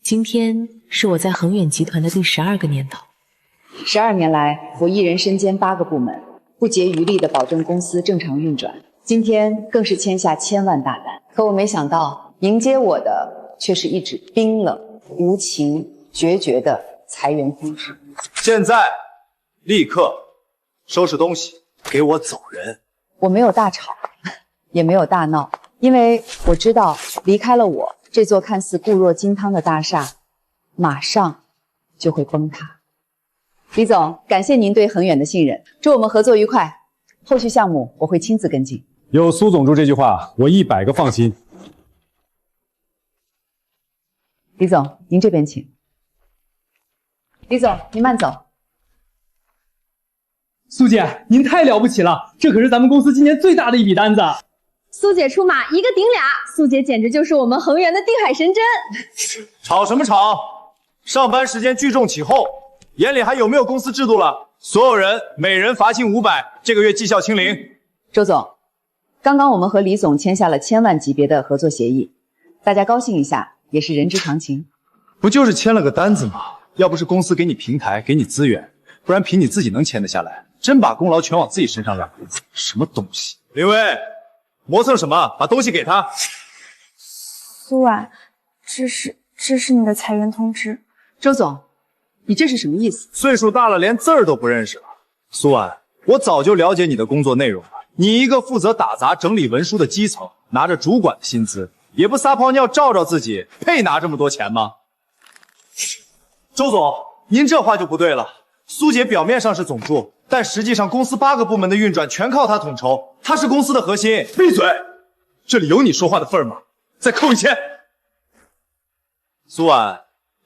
今天是我在恒远集团的第12个年头。12年来，我一人身兼8个部门，不竭余力地保证公司正常运转。今天更是签下1000万大单，可我没想到，迎接我的却是一纸冰冷、无情、决绝的裁员通知。现在，立刻收拾东西，给我走人！我没有大吵，也没有大闹，因为我知道离开了我，这座看似固若金汤的大厦，马上就会崩塌。李总，感谢您对恒远的信任，祝我们合作愉快。后续项目我会亲自跟进。有苏总助这句话，我100个放心。李总，您这边请。李总，您慢走。苏姐，您太了不起了，这可是咱们公司今年最大的一笔单子。苏姐出马，一个顶俩，苏姐简直就是我们恒源的定海神针。吵什么吵？上班时间聚众起哄，眼里还有没有公司制度了？所有人每人罚金500，这个月绩效清零。周总，刚刚我们和李总签下了1000万级别的合作协议，大家高兴一下也是人之常情。不就是签了个单子吗？要不是公司给你平台，给你资源，不然凭你自己能签得下来？真把功劳全往自己身上揽，什么东西？林薇，磨蹭什么？把东西给他。苏婉，这是你的裁员通知。周总，你这是什么意思？岁数大了，连字儿都不认识了。苏婉，我早就了解你的工作内容了。你一个负责打杂整理文书的基层，拿着主管的薪资，也不撒泡尿照照自己，配拿这么多钱吗？周总，您这话就不对了。苏姐表面上是总助，但实际上公司8个部门的运转全靠她统筹，她是公司的核心。闭嘴！这里有你说话的份儿吗？再扣1000。苏婉，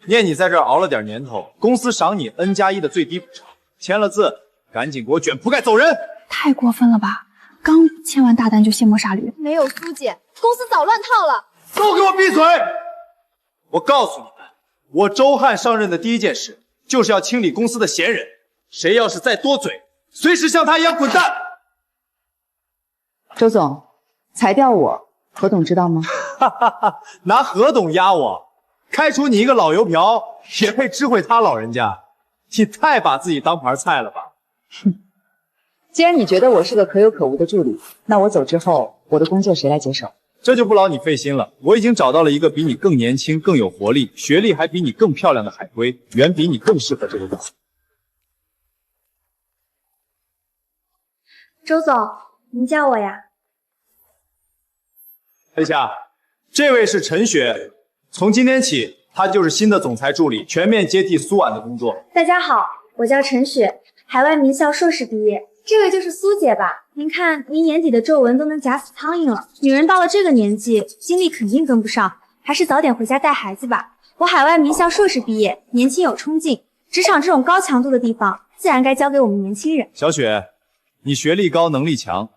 念你在这儿熬了点年头，公司赏你N+1的最低补偿。签了字，赶紧给我卷铺盖走人！太过分了吧！刚签完大单就卸磨杀驴。没有苏姐，公司早乱套了。都给我闭嘴！我告诉你们，我周汉上任的第一件事就是要清理公司的闲人，谁要是再多嘴，随时像他一样滚蛋！周总，裁掉我，何董知道吗？哈哈哈，拿何董压我，开除你一个老油瓢，也配知会他老人家？你太把自己当盘菜了吧！哼，既然你觉得我是个可有可无的助理，那我走之后，我的工作谁来接手？这就不劳你费心了，我已经找到了一个比你更年轻、更有活力、学历还比你更漂亮的海归，远比你更适合这个公司。周总，您叫我呀？黑夏，这位是陈雪，从今天起，她就是新的总裁助理，全面接替苏婉的工作。大家好，我叫陈雪，海外名校硕士毕业。这位就是苏姐吧？您看，您眼底的皱纹都能夹死苍蝇了。女人到了这个年纪，精力肯定跟不上，还是早点回家带孩子吧。我海外名校硕士毕业，年轻有冲劲，职场这种高强度的地方，自然该交给我们年轻人。小雪，你学历高，能力强，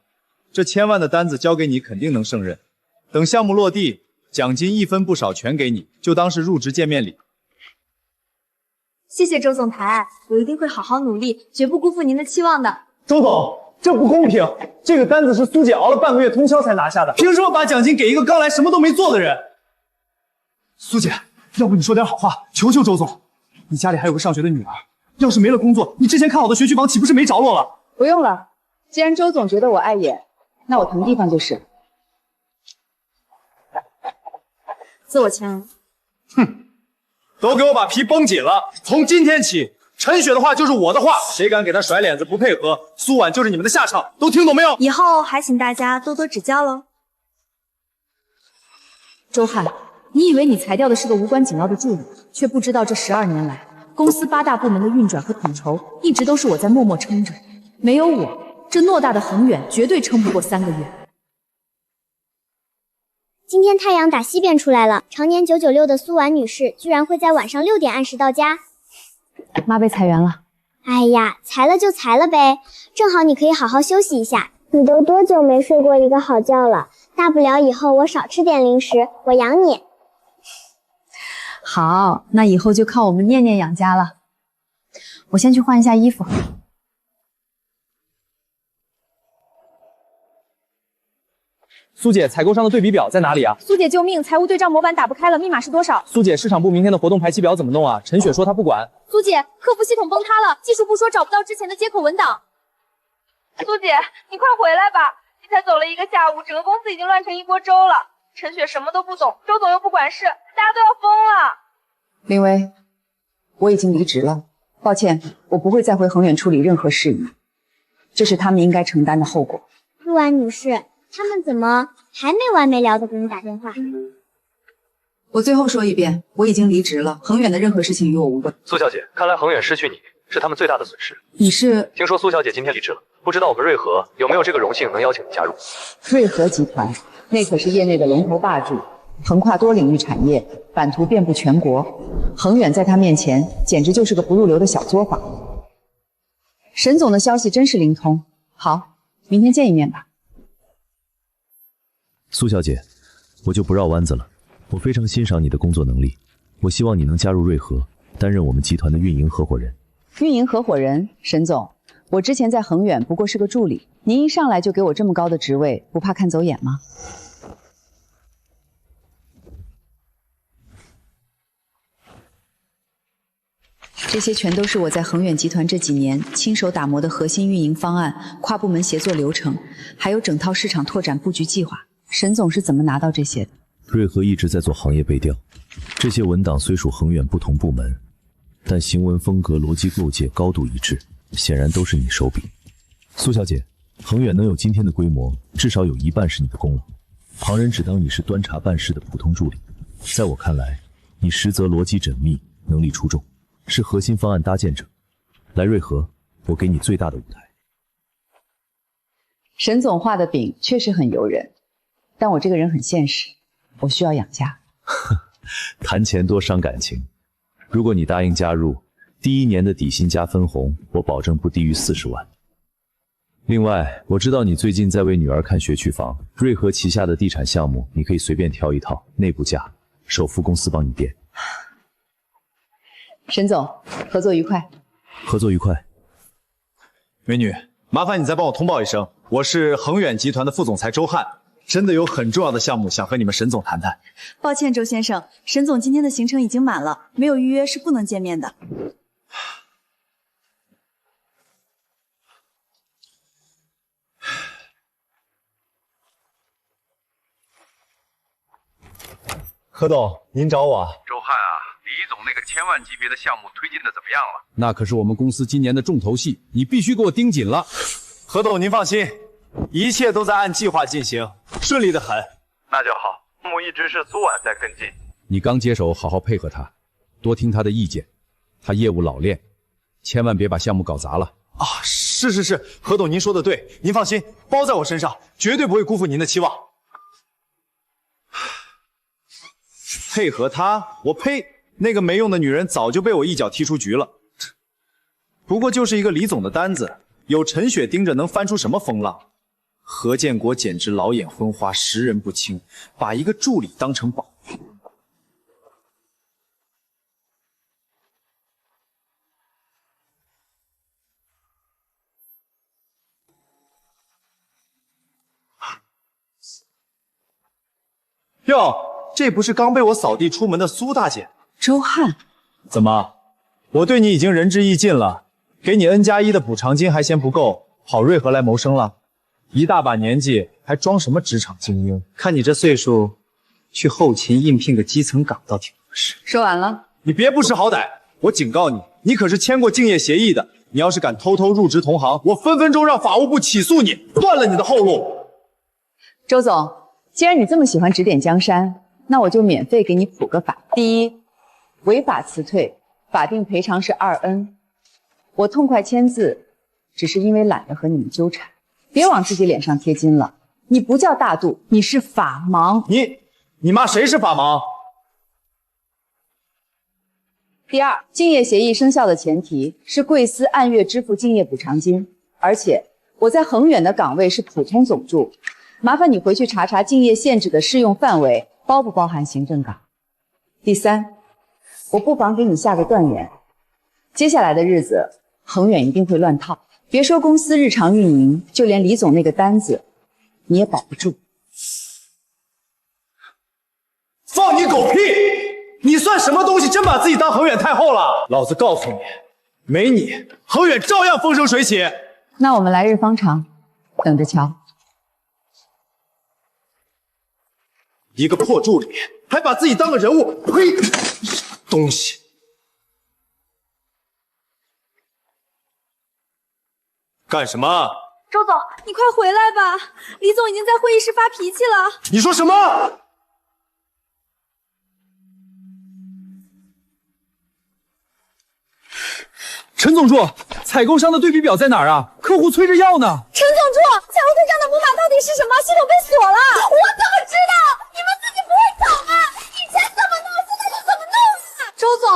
这1000万的单子交给你，肯定能胜任。等项目落地，奖金一分不少全给你，就当是入职见面礼。谢谢周总抬爱，我一定会好好努力，绝不辜负您的期望的。周总，这不公平！这个单子是苏姐熬了半个月通宵才拿下的，凭什么把奖金给一个刚来什么都没做的人？苏姐，要不你说点好话，求求周总。你家里还有个上学的女儿，要是没了工作，你之前看好的学区房岂不是没着落了？不用了，既然周总觉得我碍眼，那我腾地方就是。自我签了。哼，都给我把皮绷紧了！从今天起，陈雪的话就是我的话，谁敢给她甩脸子不配合，苏婉就是你们的下场，都听懂没有？以后还请大家多多指教喽。周汉，你以为你裁掉的是个无关紧要的助理，却不知道这12年来，公司8大部门的运转和统筹，一直都是我在默默撑着。没有我，这偌大的恒远绝对撑不过3个月。今天太阳打西边出来了，常年996的苏婉女士居然会在晚上6点按时到家。妈被裁员了。哎呀，裁了就裁了呗，正好你可以好好休息一下。你都多久没睡过一个好觉了？大不了以后我少吃点零食，我养你。好，那以后就靠我们念念养家了。我先去换一下衣服。苏姐，采购商的对比表在哪里啊？苏姐救命，财务对账模板打不开了，密码是多少？苏姐，市场部明天的活动排期表怎么弄啊？陈雪说她不管。苏姐，客服系统崩塌了，技术部说找不到之前的接口文档。苏姐，你快回来吧，你才走了1个下午，整个公司已经乱成一锅粥了。陈雪什么都不懂，周总又不管事，大家都要疯了。林薇，我已经离职了，抱歉，我不会再回恒远处理任何事宜，这是他们应该承担的后果。陆安女士，他们怎么还没完没了的给你打电话？我最后说一遍，我已经离职了，恒远的任何事情与我无关。苏小姐，看来恒远失去你是他们最大的损失。你是？听说苏小姐今天离职了，不知道我们瑞和有没有这个荣幸能邀请你加入？瑞和集团，那可是业内的龙头霸主，横跨多领域产业，版图遍布全国。恒远在他面前简直就是个不入流的小作坊。沈总的消息真是灵通，好，明天见一面吧。苏小姐，我就不绕弯子了。我非常欣赏你的工作能力，我希望你能加入瑞和，担任我们集团的运营合伙人。运营合伙人，沈总，我之前在恒远不过是个助理，您一上来就给我这么高的职位，不怕看走眼吗？这些全都是我在恒远集团这几年亲手打磨的核心运营方案、跨部门协作流程，还有整套市场拓展布局计划。沈总是怎么拿到这些的？瑞和一直在做行业背调，这些文档虽属恒远不同部门，但行文风格、逻辑构建高度一致，显然都是你手笔。苏小姐，恒远能有今天的规模，至少有一半是你的功劳。旁人只当你是端茶办事的普通助理，在我看来，你实则逻辑缜密，能力出众，是核心方案搭建者。来瑞和，我给你最大的舞台。沈总画的饼确实很诱人，但我这个人很现实，我需要养家。谈钱多伤感情。如果你答应加入，第1年的底薪加分红，我保证不低于40万。另外，我知道你最近在为女儿看学区房，瑞和旗下的地产项目，你可以随便挑一套，内部价，首付公司帮你垫。沈总，合作愉快。合作愉快。美女，麻烦你再帮我通报一声，我是恒远集团的副总裁周汉，真的有很重要的项目想和你们沈总谈谈。抱歉，周先生，沈总今天的行程已经满了，没有预约是不能见面的。何总，您找我啊？周汉啊，李总那个1000万级别的项目推进的怎么样了？那可是我们公司今年的重头戏，你必须给我盯紧了。何董，您放心，一切都在按计划进行，顺利的很。那就好，项目一直是苏婉在跟进。你刚接手，好好配合他，多听他的意见。他业务老练，千万别把项目搞砸了。啊，是，何董您说的对，您放心，包在我身上，绝对不会辜负您的期望。配合他？我呸！那个没用的女人早就被我一脚踢出局了。不过就是一个李总的单子，有陈雪盯着，能翻出什么风浪？何建国简直老眼昏花，识人不清，把一个助理当成宝。哟，这不是刚被我扫地出门的苏大姐？周汉，怎么，我对你已经仁至义尽了，给你 N+1的补偿金还嫌不够，跑瑞和来谋生了？一大把年纪还装什么职场精英？看你这岁数，去后勤应聘个基层岗倒挺合适。说完了，你别不识好歹！我警告你，你可是签过竞业协议的，你要是敢偷偷入职同行，我分分钟让法务部起诉你，断了你的后路。周总，既然你这么喜欢指点江山，那我就免费给你普个法。第一，违法辞退，法定赔偿是2N。我痛快签字，只是因为懒得和你们纠缠。别往自己脸上贴金了，你不叫大度，你是法盲。你骂谁是法盲？第二，竞业协议生效的前提是贵司按月支付竞业补偿金，而且我在恒远的岗位是普通总助，麻烦你回去查查竞业限制的适用范围包不包含行政岗。第三，我不妨给你下个断言，接下来的日子恒远一定会乱套，别说公司日常运营，就连李总那个单子你也保不住。放你狗屁！你算什么东西？真把自己当恒远太后了？老子告诉你，没你，恒远照样风生水起。那我们来日方长，等着瞧。一个破助理，还把自己当个人物，呸！东西。干什么？周总，你快回来吧，李总已经在会议室发脾气了。你说什么？陈总助，采购商的对比表在哪儿啊？客户催着要呢。陈总助，财务对账的模板到底是什么？系统被锁了。我怎么知道？你们自己不会找吗？以前怎么弄，现在就怎么弄啊！周总，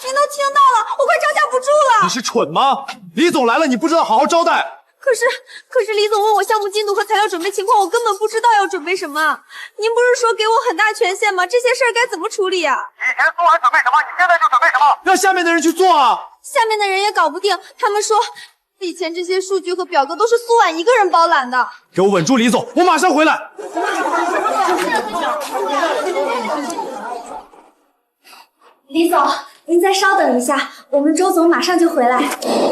您都听到了，我快招架不住了。你是蠢吗？李总来了，你不知道好好招待。可是李总问我项目进度和材料准备情况，我根本不知道要准备什么。您不是说给我很大权限吗？这些事儿该怎么处理啊？以前说完准备什么，你现在就准备什么，让下面的人去做啊。下面的人也搞不定，他们说以前这些数据和表格都是苏婉一个人包揽的。给我稳住李总，我马上回来。李总，您再稍等一下，我们周总马上就回来。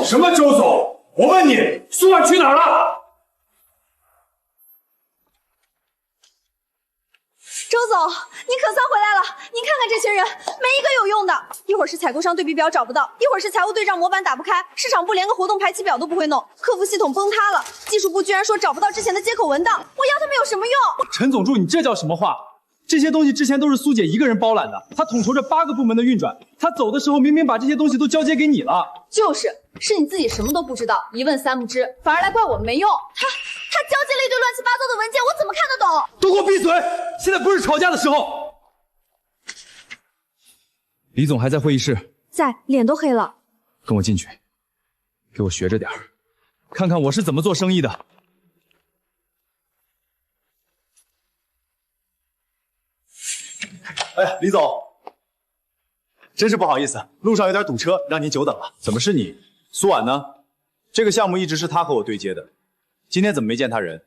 什么周总？我问你，苏婉去哪儿了？周总，您可算回来了！您看看这群人，没一个有用的。一会儿是采购商对比表找不到，一会儿是财务对账模板打不开，市场部连个活动排期表都不会弄，客服系统崩塌了，技术部居然说找不到之前的接口文档，我要他们有什么用？陈总助，你这叫什么话？这些东西之前都是苏姐一个人包揽的，她统筹着8个部门的运转。她走的时候明明把这些东西都交接给你了。是你自己什么都不知道，一问三不知，反而来怪我们没用。他交接了一堆乱七八糟的文件，我怎么看得懂？都给我闭嘴！现在不是吵架的时候。李总还在会议室，在，脸都黑了。跟我进去，给我学着点儿，看看我是怎么做生意的。哎呀，李总，真是不好意思，路上有点堵车，让您久等了。怎么是你？苏婉呢？这个项目一直是他和我对接的，今天怎么没见他人？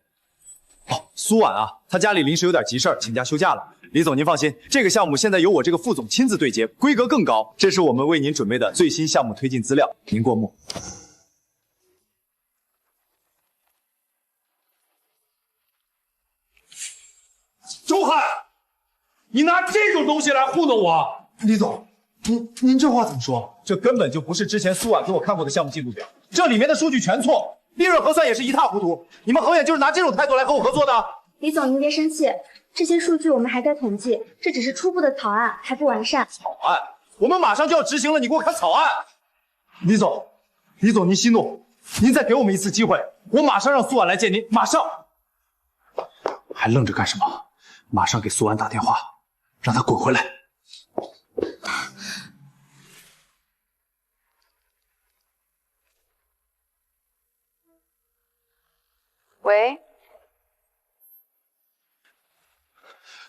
哦，苏婉啊，他家里临时有点急事儿，请假休假了。李总您放心，这个项目现在由我这个副总亲自对接，规格更高。这是我们为您准备的最新项目推进资料，您过目。周汉，你拿这种东西来糊弄我？李总，您这话怎么说？这根本就不是之前苏婉给我看过的项目进度表，这里面的数据全错，利润核算也是一塌糊涂。你们恒远就是拿这种态度来和我合作的？李总，您别生气，这些数据我们还在统计，这只是初步的草案，还不完善。草案？我们马上就要执行了，你给我看草案？李总，您息怒，您再给我们一次机会，我马上让苏婉来见您，马上。还愣着干什么？马上给苏婉打电话，让她滚回来。喂，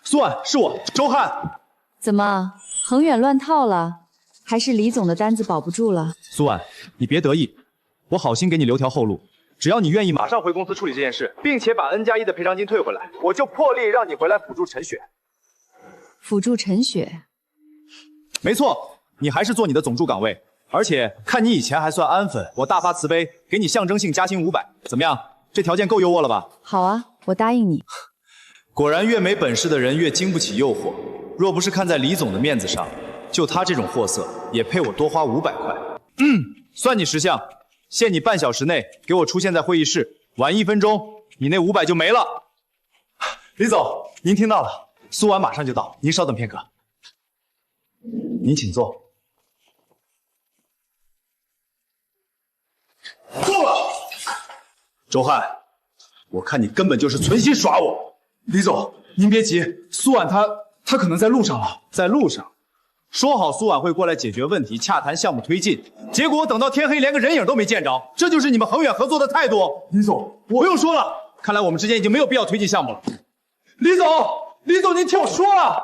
苏婉，是我，周汉。怎么，恒远乱套了？还是李总的单子保不住了？苏婉，你别得意，我好心给你留条后路，只要你愿意马上回公司处理这件事，并且把 N+1的赔偿金退回来，我就破例让你回来辅助陈雪。辅助陈雪？没错，你还是做你的总助岗位，而且看你以前还算安分，我大发慈悲，给你象征性加薪500，怎么样？这条件够优渥了吧？好啊，我答应你。果然，越没本事的人越经不起诱惑。若不是看在李总的面子上，就他这种货色，也配我多花500块。算你识相，限你半小时内给我出现在会议室，晚1分钟，你那500就没了。李总，您听到了，苏婉马上就到，您稍等片刻。您请坐。够了！周汉，我看你根本就是存心耍我。李总，您别急，苏婉她可能在路上了。在路上？说好苏婉会过来解决问题，洽谈项目推进，结果等到天黑连个人影都没见着，这就是你们恒远合作的态度。李总，我不用说了，看来我们之间已经没有必要推进项目了。李总，您听我说啊！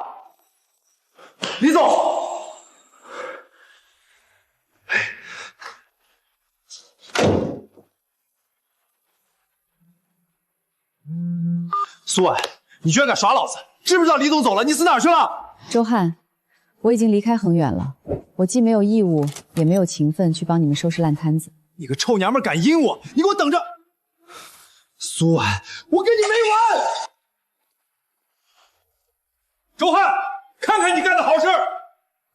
李总。苏婉，你居然敢耍老子！知不知道李总走了，你死哪儿去了？周汉，我已经离开恒远了，我既没有义务，也没有情分去帮你们收拾烂摊子。你个臭娘们敢阴我，你给我等着！苏婉，我跟你没完！周汉，看看你干的好事！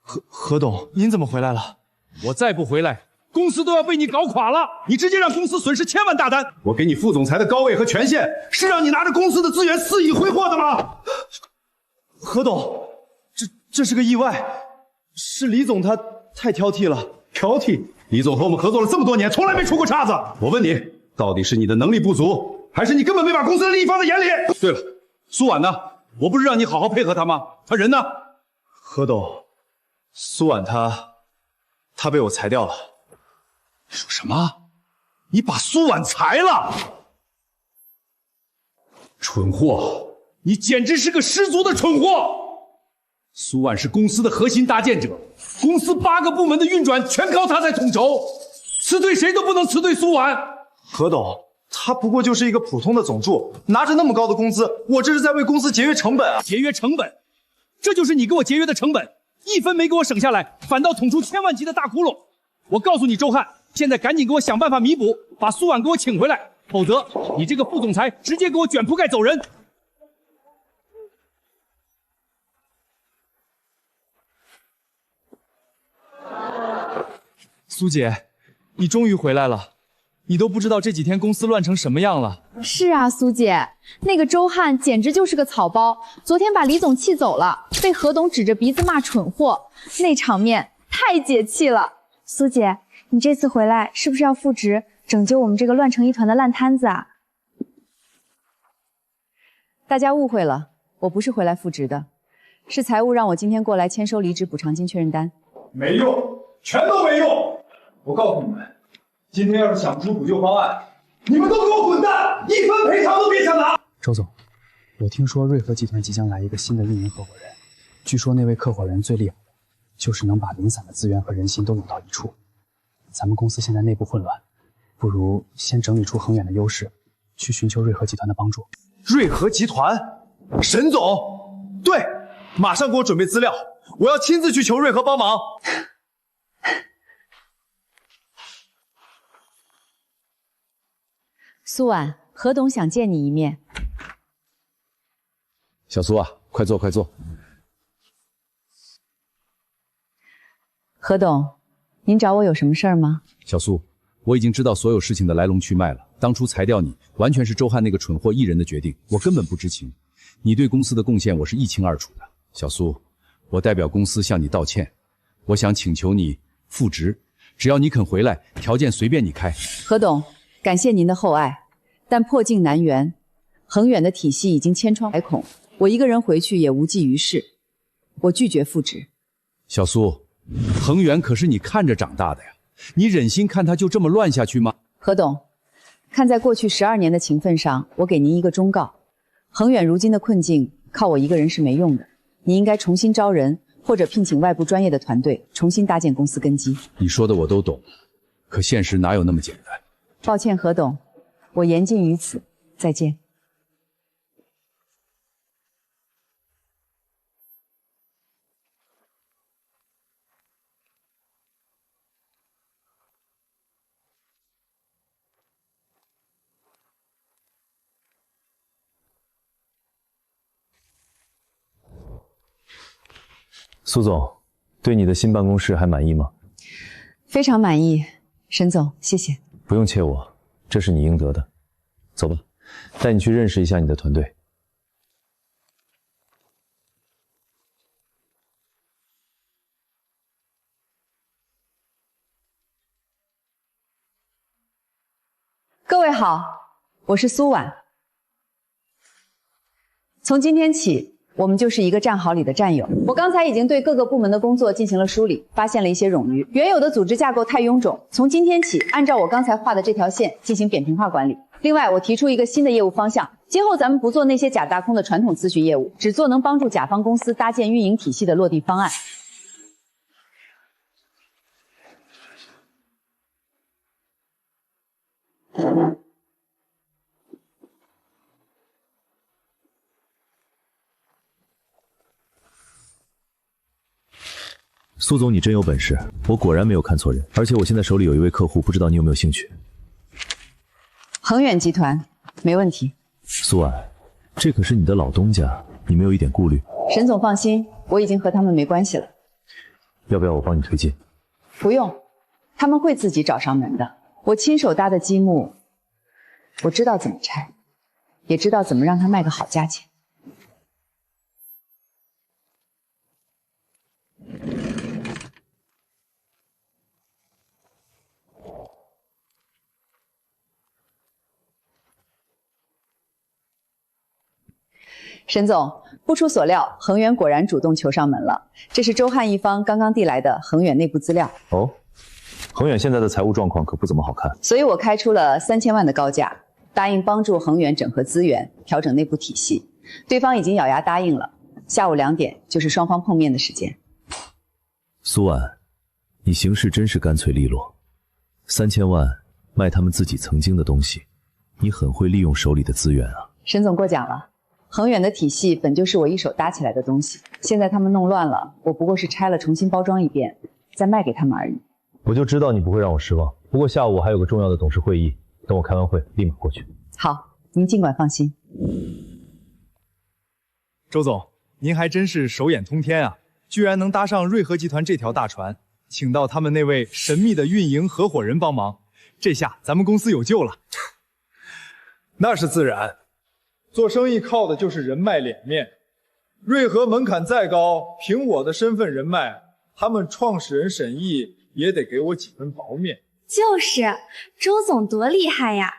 何董，您怎么回来了？我再不回来，公司都要被你搞垮了！你直接让公司损失千万大单。我给你副总裁的高位和权限，是让你拿着公司的资源肆意挥霍的吗？何董，这是个意外，是李总他太挑剔了。挑剔？李总和我们合作了这么多年，从来没出过岔子。我问你，到底是你的能力不足，还是你根本没把公司的利益放在眼里？对了，苏婉呢？我不是让你好好配合他吗？他人呢？何董，苏婉她被我裁掉了。你说什么？你把苏婉裁了？蠢货！你简直是个十足的蠢货！苏婉是公司的核心搭建者，公司8个部门的运转全靠他在统筹，辞退谁都不能辞退苏婉。何董，他不过就是一个普通的总助，拿着那么高的工资，我这是在为公司节约成本啊！节约成本，这就是你给我节约的成本，一分没给我省下来，反倒捅出千万级的大窟窿。我告诉你，周汉，现在赶紧给我想办法弥补，把苏婉给我请回来，否则你这个副总裁直接给我卷铺盖走人。苏姐，你终于回来了。你都不知道这几天公司乱成什么样了。是啊，苏姐，那个周汉简直就是个草包，昨天把李总气走了，被何董指着鼻子骂蠢货，那场面太解气了。苏姐，你这次回来是不是要复职，拯救我们这个乱成一团的烂摊子啊？大家误会了，我不是回来复职的，是财务让我今天过来签收离职补偿金确认单。没用，全都没用！我告诉你们，今天要是想不出补救方案，你们都给我滚蛋，一分赔偿都别想拿！周总，我听说瑞和集团即将来一个新的运营合伙人，据说那位合伙人最厉害的，就是能把零散的资源和人心都用到一处。咱们公司现在内部混乱，不如先整理出恒远的优势，去寻求瑞和集团的帮助。瑞和集团，沈总，对，马上给我准备资料，我要亲自去求瑞和帮忙。苏婉，何董想见你一面。小苏啊，快坐快坐。何董，您找我有什么事儿吗？小苏，我已经知道所有事情的来龙去脉了。当初裁掉你，完全是周汉那个蠢货一人的决定，我根本不知情。你对公司的贡献我是一清二楚的。小苏，我代表公司向你道歉，我想请求你复职，只要你肯回来，条件随便你开。何董，感谢您的厚爱，但破镜难圆，恒远的体系已经千疮百孔，我一个人回去也无济于事，我拒绝复职。小苏，恒远可是你看着长大的呀，你忍心看他就这么乱下去吗？何董，看在过去12年的情分上，我给您一个忠告，恒远如今的困境靠我一个人是没用的，你应该重新招人，或者聘请外部专业的团队，重新搭建公司根基。你说的我都懂，可现实哪有那么简单？抱歉，何董，我言尽于此，再见。苏总，对你的新办公室还满意吗？非常满意，沈总，谢谢。不用谢我，这是你应得的。走吧，带你去认识一下你的团队。各位好，我是苏婉。从今天起，我们就是一个战壕里的战友。我刚才已经对各个部门的工作进行了梳理，发现了一些冗余，原有的组织架构太臃肿。从今天起，按照我刚才画的这条线进行扁平化管理。另外，我提出一个新的业务方向，今后咱们不做那些假大空的传统咨询业务，只做能帮助甲方公司搭建运营体系的落地方案。苏总，你真有本事，我果然没有看错人。而且我现在手里有一位客户，不知道你有没有兴趣？恒远集团，没问题。苏婉，这可是你的老东家，你没有一点顾虑？沈总放心，我已经和他们没关系了。要不要我帮你推荐？不用，他们会自己找上门的。我亲手搭的积木，我知道怎么拆，也知道怎么让它卖个好价钱。沈总，不出所料，恒远果然主动求上门了。这是周汉一方刚刚递来的恒远内部资料。哦，恒远现在的财务状况可不怎么好看，所以我开出了3000万的高价，答应帮助恒远整合资源，调整内部体系。对方已经咬牙答应了，下午2点就是双方碰面的时间。苏婉，你行事真是干脆利落，3000万卖他们自己曾经的东西，你很会利用手里的资源啊。沈总过奖了。恒远的体系本就是我一手搭起来的东西，现在他们弄乱了，我不过是拆了重新包装一遍，再卖给他们而已。我就知道你不会让我失望。不过下午还有个重要的董事会议，等我开完会立马过去。好，您尽管放心。周总，您还真是手眼通天啊，居然能搭上瑞和集团这条大船，请到他们那位神秘的运营合伙人帮忙，这下咱们公司有救了。那是自然。做生意靠的就是人脉脸面，瑞和门槛再高，凭我的身份人脉，他们创始人沈毅也得给我几分薄面。就是周总多厉害呀！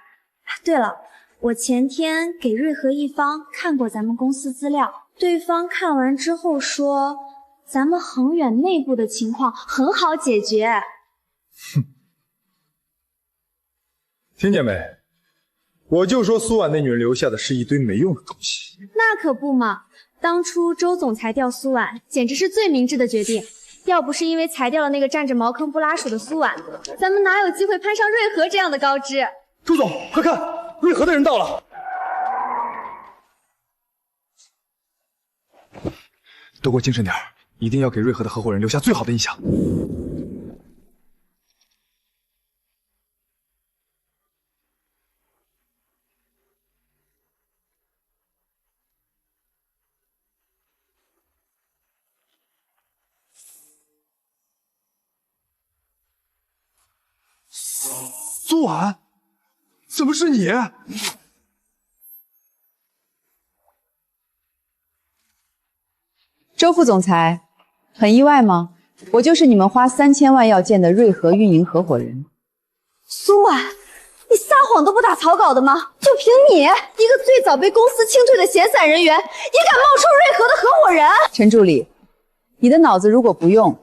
对了，我前天给瑞和一方看过咱们公司资料，对方看完之后说，咱们恒远内部的情况很好解决。哼，听见没？我就说苏婉那女人留下的是一堆没用的东西。那可不嘛，当初周总裁调苏婉，简直是最明智的决定。要不是因为裁掉了那个占着茅坑不拉屎的苏婉，咱们哪有机会攀上瑞和这样的高枝？周总，快看，瑞和的人到了。都给我精神点，一定要给瑞和的合伙人留下最好的印象。苏婉，怎么是你？周副总裁，很意外吗？我就是你们花3000万要见的瑞和运营合伙人。苏婉，你撒谎都不打草稿的吗？就凭你一个最早被公司清退的闲散人员，也敢冒充瑞和的合伙人？陈助理，你的脑子如果不用，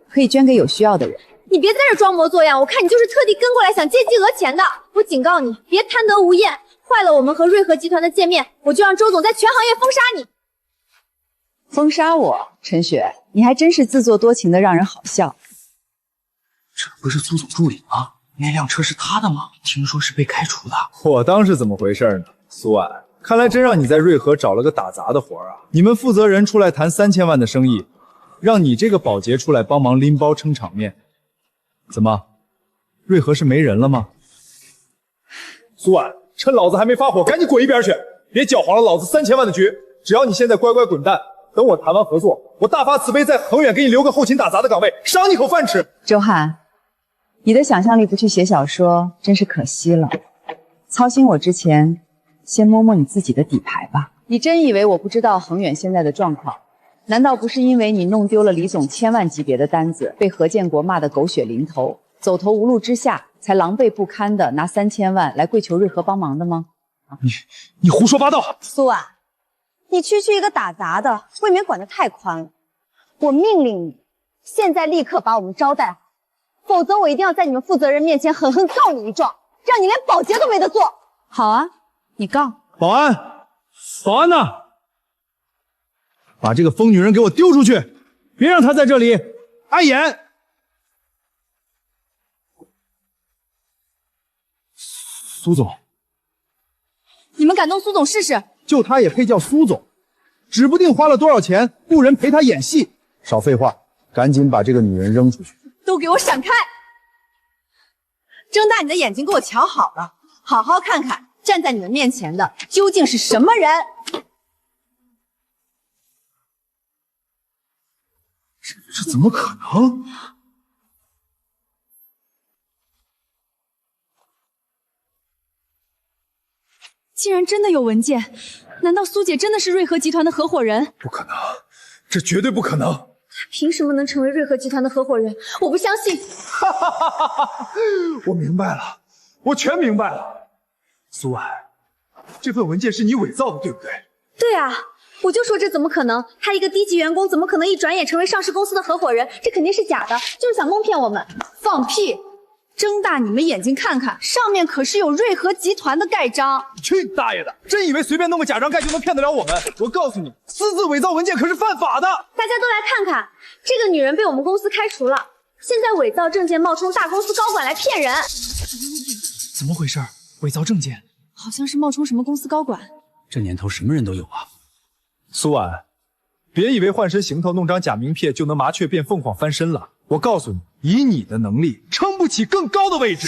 可以捐给有需要的人。你别在这装模作样，我看你就是特地跟过来想借机讹钱的。我警告你，别贪得无厌，坏了我们和瑞和集团的见面，我就让周总在全行业封杀你。封杀我？陈雪，你还真是自作多情的让人好笑。这不是苏总助理吗？那辆车是他的吗？听说是被开除的。我当是怎么回事呢？苏婉，看来真让你在瑞和找了个打杂的活啊！你们负责人出来谈3000万的生意，让你这个保洁出来帮忙拎包撑场面。怎么，瑞和是没人了吗？苏婉，趁老子还没发火，赶紧滚一边去！别搅黄了老子3000万的局！只要你现在乖乖滚蛋，等我谈完合作，我大发慈悲，在恒远给你留个后勤打杂的岗位，赏你口饭吃。周汉，你的想象力不去写小说，真是可惜了。操心我之前，先摸摸你自己的底牌吧。你真以为我不知道恒远现在的状况？难道不是因为你弄丢了李总1000万级别的单子，被何建国骂得狗血淋头，走投无路之下，才狼狈不堪的拿3000万来跪求瑞和帮忙的吗？你胡说八道！苏婉，你区区一个打杂的，未免管得太宽了。我命令你，现在立刻把我们招待好，否则我一定要在你们负责人面前狠狠告你一状，让你连保洁都没得做。好啊，你告。保安，保安呢？把这个疯女人给我丢出去，别让她在这里碍眼。苏总，你们敢动苏总试试？就他也配叫苏总？指不定花了多少钱雇人陪他演戏。少废话，赶紧把这个女人扔出去！都给我闪开！睁大你的眼睛，给我瞧好了，好好看看站在你们面前的究竟是什么人！这怎么可能？竟然真的有文件，难道苏姐真的是瑞和集团的合伙人？不可能，这绝对不可能！他凭什么能成为瑞和集团的合伙人？我不相信！我明白了，我全明白了。苏婉，这份文件是你伪造的，对不对？对啊，我就说这怎么可能？他一个低级员工，怎么可能一转眼成为上市公司的合伙人？这肯定是假的，就是想蒙骗我们。放屁！睁大你们眼睛看看，上面可是有瑞和集团的盖章。去你大爷的！真以为随便弄个假章盖就能骗得了我们？我告诉你，私自伪造文件可是犯法的。大家都来看看，这个女人被我们公司开除了，现在伪造证件冒充大公司高管来骗人。怎么回事？伪造证件？好像是冒充什么公司高管。这年头什么人都有啊。苏婉，别以为换身行头弄张假名片就能麻雀变凤凰翻身了。我告诉你，以你的能力，撑不起更高的位置。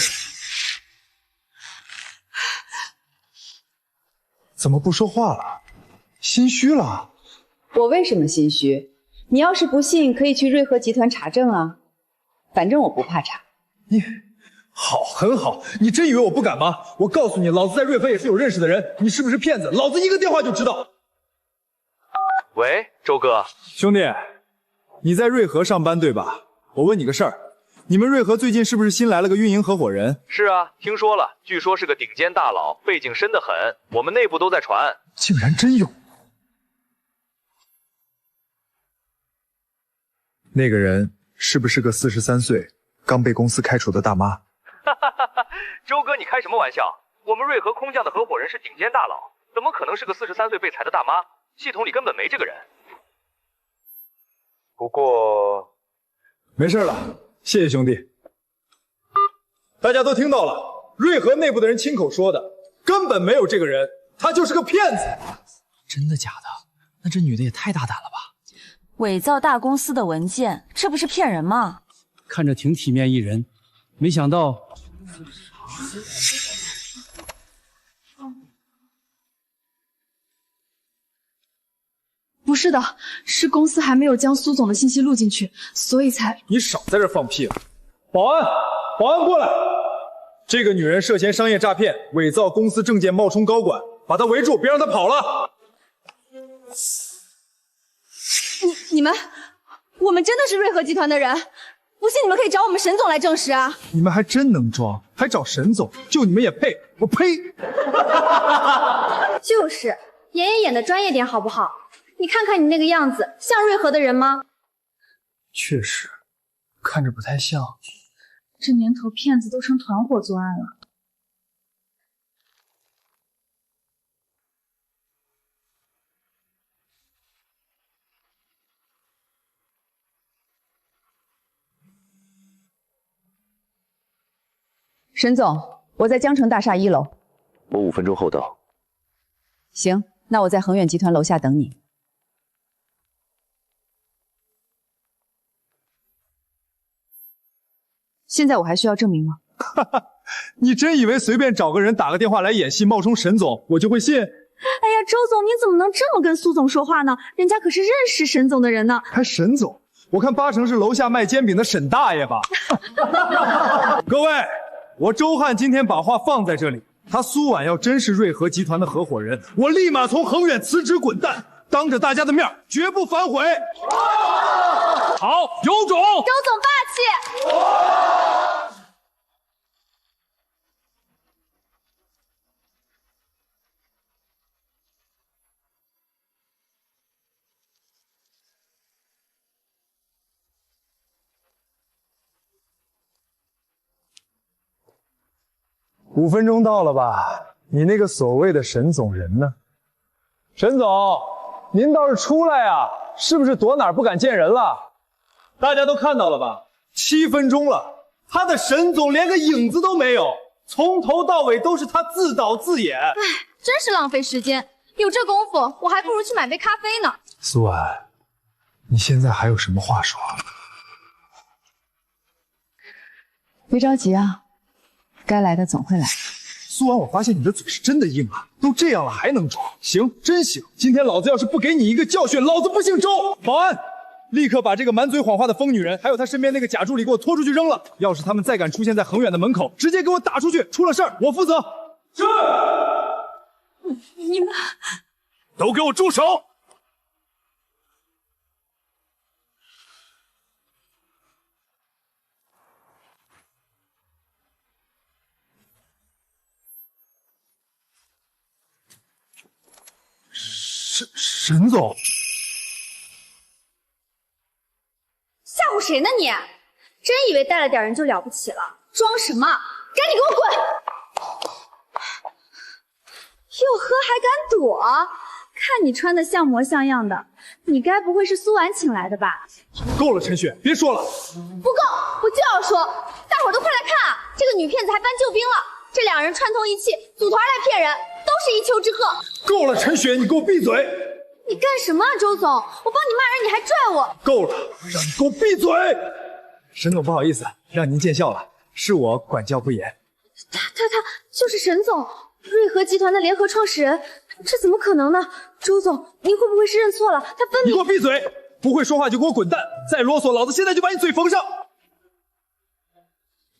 怎么不说话了？心虚了？我为什么心虚？你要是不信，可以去瑞和集团查证啊。反正我不怕查。你好，很好。你真以为我不敢吗？我告诉你，老子在瑞和也是有认识的人。你是不是骗子？老子一个电话就知道。喂，周哥，兄弟，你在瑞和上班对吧？我问你个事儿，你们瑞和最近是不是新来了个运营合伙人？是啊，听说了，据说是个顶尖大佬，背景深得很，我们内部都在传。竟然真有！那个人是不是个43岁刚被公司开除的大妈？哈哈哈哈！周哥，你开什么玩笑？我们瑞和空降的合伙人是顶尖大佬，怎么可能是个43岁被裁的大妈？系统里根本没这个人。不过。没事了，谢谢兄弟。大家都听到了，瑞和内部的人亲口说的，根本没有这个人，他就是个骗子。真的假的？那这女的也太大胆了吧！伪造大公司的文件，这不是骗人吗？看着挺体面一人，没想到……不是的，是公司还没有将苏总的信息录进去，所以才……你少在这放屁了！保安，保安过来！这个女人涉嫌商业诈骗，伪造公司证件，冒充高管，把她围住，别让她跑了！你们，我们真的是瑞和集团的人，不信你们可以找我们沈总来证实啊！你们还真能装，还找沈总，就你们也配？我呸！就是，演得专业点好不好？你看看你那个样子，像瑞和的人吗？确实，看着不太像。这年头骗子都成团伙作案了。沈总，我在江城大厦1楼。我5分钟后到。行，那我在恒远集团楼下等你。现在我还需要证明吗？你真以为随便找个人打个电话来演戏，冒充沈总，我就会信？哎呀，周总，你怎么能这么跟苏总说话呢？人家可是认识沈总的人呢。还沈总？我看8成是楼下卖煎饼的沈大爷吧。各位，我周汉今天把话放在这里，他苏婉要真是瑞和集团的合伙人，我立马从恒远辞职滚蛋，当着大家的面绝不反悔。好，有种！周总霸气！5分钟到了吧？你那个所谓的沈总人呢？沈总，您倒是出来呀！是不是躲哪儿不敢见人了？大家都看到了吧？7分钟了，他的沈总连个影子都没有，从头到尾都是他自导自演。唉，真是浪费时间。有这功夫，我还不如去买杯咖啡呢。苏婉，你现在还有什么话说？别着急啊，该来的总会来。苏婉，我发现你的嘴是真的硬啊，都这样了还能装？行，真行！今天老子要是不给你一个教训，老子不姓周！保安，立刻把这个满嘴谎话的疯女人，还有她身边那个假助理给我拖出去扔了。要是他们再敢出现在恒远的门口，直接给我打出去，出了事儿我负责。是。你们都给我住手！沈总，吓唬谁呢你？真以为带了点人就了不起了？装什么？赶紧给我滚！又喝还敢躲？看你穿的像模像样的，你该不会是苏婉请来的吧？够了，陈雪，别说了。不够，我就要说，大伙儿都快来看啊！这个女骗子还搬救兵了，这两人串通一气，组团来骗人，都是一丘之貉。够了，陈雪，你给我闭嘴！你干什么啊，周总？我帮你骂人，你还拽我！够了，让你给我闭嘴！沈总，不好意思，让您见笑了，是我管教不严。他就是沈总，瑞和集团的联合创始人，这怎么可能呢？周总，您会不会是认错了？他分明……你给我闭嘴！不会说话就给我滚蛋！再啰嗦，老子现在就把你嘴缝上！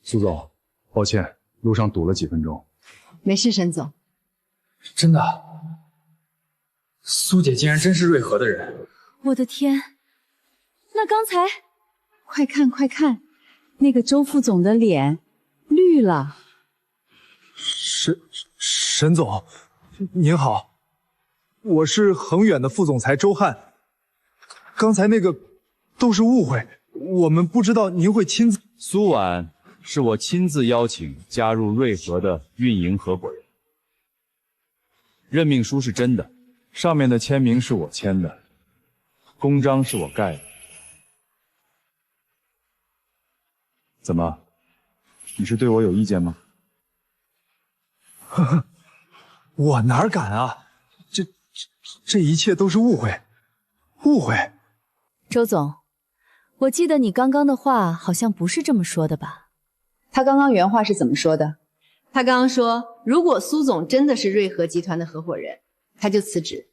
苏总，抱歉，路上堵了几分钟。没事，沈总。真的，苏姐竟然真是瑞和的人！我的天，那刚才，快看快看，那个周副总的脸绿了。沈总，您好，我是恒远的副总裁周汉。刚才那个都是误会，我们不知道您会亲自。苏婉是我亲自邀请加入瑞和的运营合伙人，任命书是真的，上面的签名是我签的，公章是我盖的。怎么，你是对我有意见吗？呵呵，我哪敢啊！这一切都是误会，误会。周总，我记得你刚刚的话好像不是这么说的吧？他刚刚原话是怎么说的？他刚刚说，如果苏总真的是瑞和集团的合伙人，他就辞职。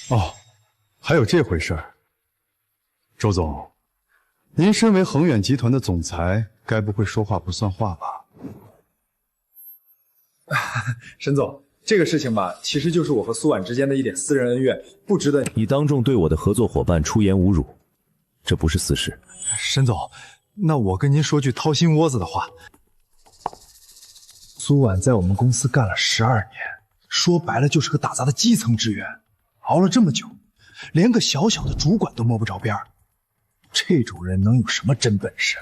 哦，还有这回事儿。周总，您身为恒远集团的总裁，该不会说话不算话吧？沈总，这个事情吧，其实就是我和苏婉之间的一点私人恩怨，不值得你当众对我的合作伙伴出言侮辱，这不是私事。沈总，那我跟您说句掏心窝子的话，苏婉在我们公司干了12年，说白了就是个打杂的基层职员，熬了这么久，连个小小的主管都摸不着边儿，这种人能有什么真本事？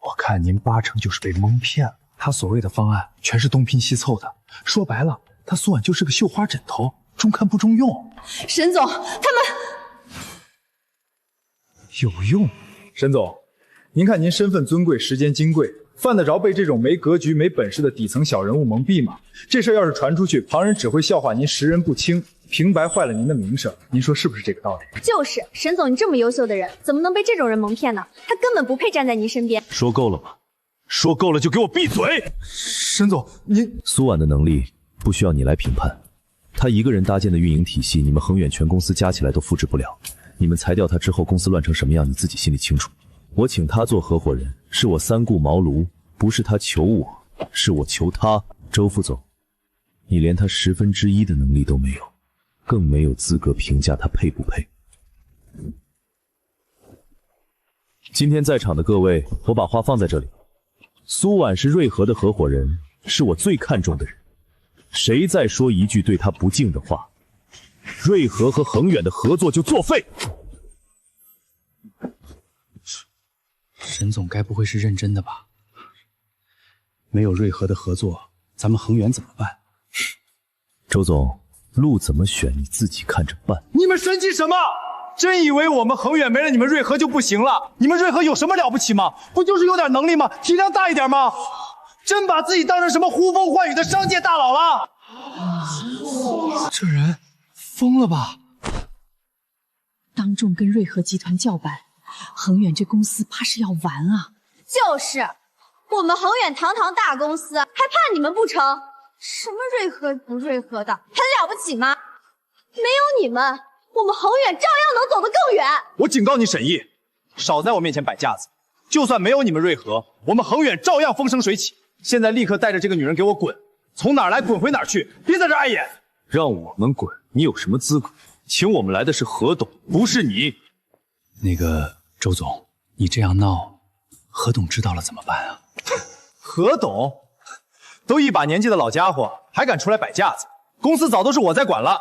我看您8成就是被蒙骗了。他所谓的方案全是东拼西凑的，说白了，他苏婉就是个绣花枕头，中看不中用。沈总，他们有用？沈总，您看您身份尊贵，时间金贵，犯得着被这种没格局、没本事的底层小人物蒙蔽吗？这事要是传出去，旁人只会笑话您识人不清，平白坏了您的名声。您说是不是这个道理？就是沈总，你这么优秀的人，怎么能被这种人蒙骗呢？他根本不配站在您身边。说够了吗？说够了就给我闭嘴！沈总，您苏婉的能力不需要你来评判，他一个人搭建的运营体系，你们恒远全公司加起来都复制不了。你们裁掉他之后，公司乱成什么样，你自己心里清楚。我请他做合伙人，是我三顾茅庐，不是他求我，是我求他。周副总，你连他1/10的能力都没有，更没有资格评价他配不配。今天在场的各位，我把话放在这里。苏婉是瑞和的合伙人，是我最看重的人。谁再说一句对他不敬的话，瑞和和恒远的合作就作废。沈总该不会是认真的吧？没有瑞和的合作，咱们恒远怎么办？周总，路怎么选你自己看着办。你们神气什么？真以为我们恒远没了你们瑞和就不行了？你们瑞和有什么了不起吗？不就是有点能力吗？体量大一点吗？真把自己当成什么呼风唤雨的商界大佬了？这人疯了吧？当众跟瑞和集团叫板，恒远这公司怕是要完啊！就是，我们恒远堂堂大公司，还怕你们不成？什么瑞和不瑞和的，很了不起吗？没有你们，我们恒远照样能走得更远。我警告你沈毅，少在我面前摆架子。就算没有你们瑞和，我们恒远照样风生水起。现在立刻带着这个女人给我滚！从哪儿来滚回哪儿去，别在这碍眼。让我们滚，你有什么资格？请我们来的是何董，不是你。那个周总，你这样闹，何董知道了怎么办啊？何董，都一把年纪的老家伙，还敢出来摆架子？公司早都是我在管了。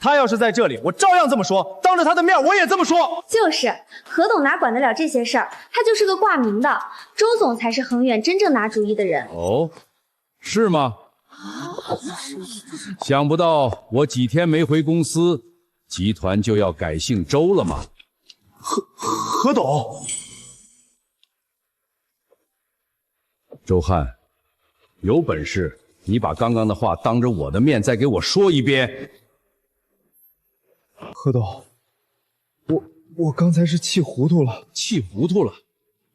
他要是在这里，我照样这么说，当着他的面我也这么说。就是何董哪管得了这些事儿？他就是个挂名的，周总才是恒远真正拿主意的人。哦，是吗？想不到我几天没回公司，集团就要改姓周了吗？何董，周汉，有本事你把刚刚的话当着我的面再给我说一遍。何董，我刚才是气糊涂了。气糊涂了？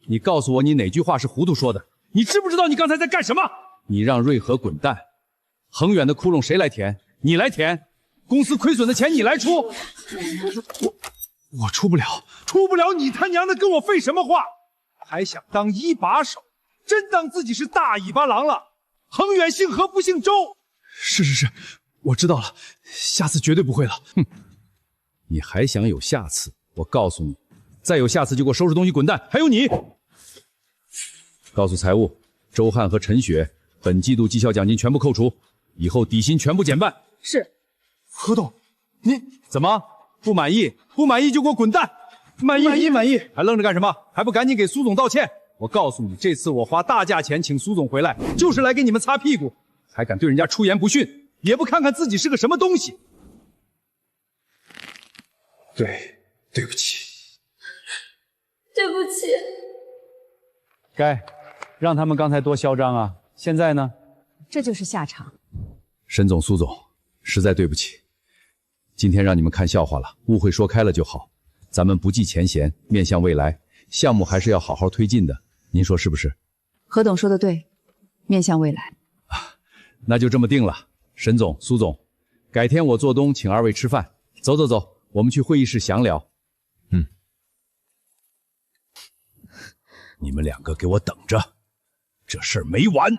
你告诉我你哪句话是糊涂说的？你知不知道你刚才在干什么？你让瑞和滚蛋，恒远的窟窿谁来填？你来填。公司亏损的钱你来出。我出不了，出不了，你他娘的跟我废什么话？还想当一把手，真当自己是大尾巴狼了？恒远姓何不姓周？是，我知道了，下次绝对不会了。哼，你还想有下次？我告诉你，再有下次就给我收拾东西滚蛋！还有你，告诉财务，周汉和陈雪本季度绩效奖金全部扣除，以后底薪全部减半。是。何董，你怎么不满意？不满意就给我滚蛋！满意，还愣着干什么？还不赶紧给苏总道歉！我告诉你，这次我花大价钱请苏总回来，就是来给你们擦屁股，还敢对人家出言不逊，也不看看自己是个什么东西。对不起，对不起。该让他们刚才多嚣张啊！现在呢？这就是下场。沈总、苏总，实在对不起，今天让你们看笑话了，误会说开了就好。咱们不计前嫌，面向未来，项目还是要好好推进的，您说是不是？何董说的对，面向未来。那就这么定了。沈总、苏总，改天我做东请二位吃饭。走，我们去会议室详聊。你们两个给我等着，这事儿没完。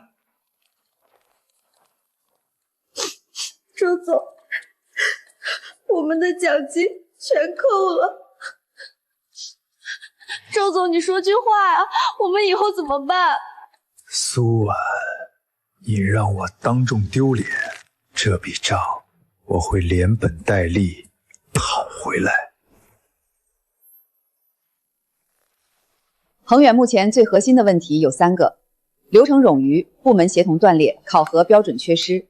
周总，我们的奖金全扣了。周总，你说句话呀，我们以后怎么办？苏婉，你让我当众丢脸，这笔账我会连本带利讨回来。恒远目前最核心的问题有3个：流程冗余、部门协同断裂、考核标准缺失。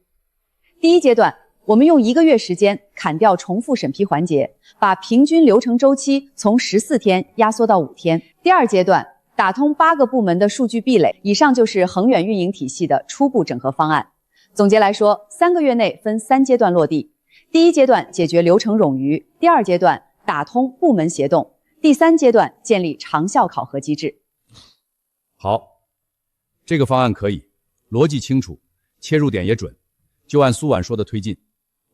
第一阶段，我们用1个月时间砍掉重复审批环节，把平均流程周期从14天压缩到5天。第二阶段，打通8个部门的数据壁垒。以上就是恒远运营体系的初步整合方案。总结来说，3个月内分3阶段落地。第一阶段解决流程冗余，第二阶段打通部门协动，第3阶段建立长效考核机制。好，这个方案可以，逻辑清楚，切入点也准，就按苏婉说的推进，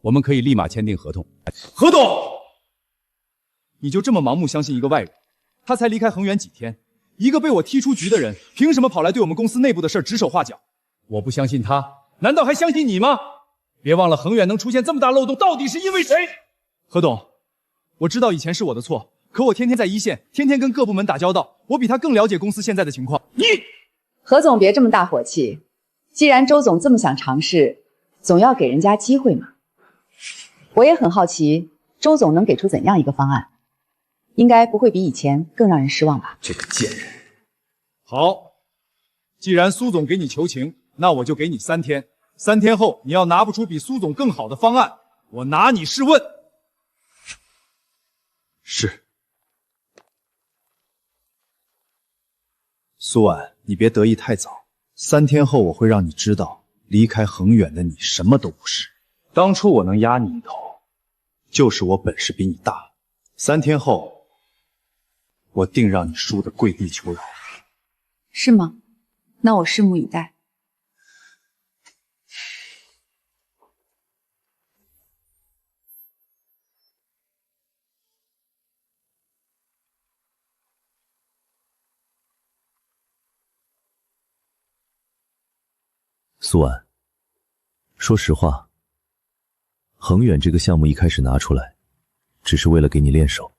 我们可以立马签订合同。何董，你就这么盲目相信一个外人？他才离开恒远几天，一个被我踢出局的人，凭什么跑来对我们公司内部的事指手画脚？我不相信他，难道还相信你吗？别忘了，恒远能出现这么大漏洞，到底是因为谁？何董，我知道以前是我的错，可我天天在一线，天天跟各部门打交道，我比他更了解公司现在的情况。何总别这么大火气，既然周总这么想尝试，总要给人家机会嘛。我也很好奇，周总能给出怎样一个方案？应该不会比以前更让人失望吧？这个贱人。好，既然苏总给你求情，那我就给你3天。3天后你要拿不出比苏总更好的方案，我拿你试问。是。苏婉，你别得意太早。3天后我会让你知道，离开恒远的你什么都不是。当初我能压你一头，就是我本事比你大。3天后，我我定让你输得跪地求饶。是吗？那我拭目以待。苏婉，说实话，恒远这个项目一开始拿出来，只是为了给你练手。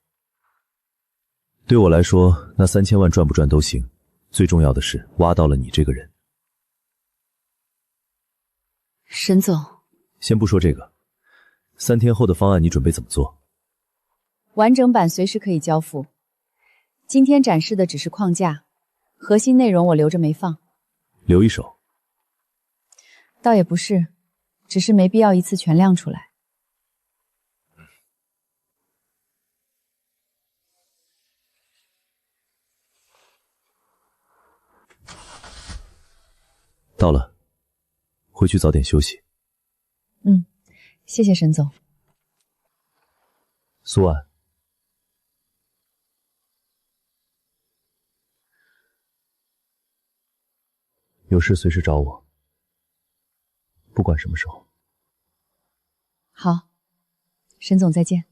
对我来说，那3000万赚不赚都行，最重要的是挖到了你这个人。沈总，先不说这个，3天后的方案你准备怎么做？完整版随时可以交付。今天展示的只是框架，核心内容我留着没放。留一手。倒也不是，只是没必要一次全亮出来。到了，回去早点休息。谢谢沈总。苏婉，有事随时找我，不管什么时候。好，沈总再见。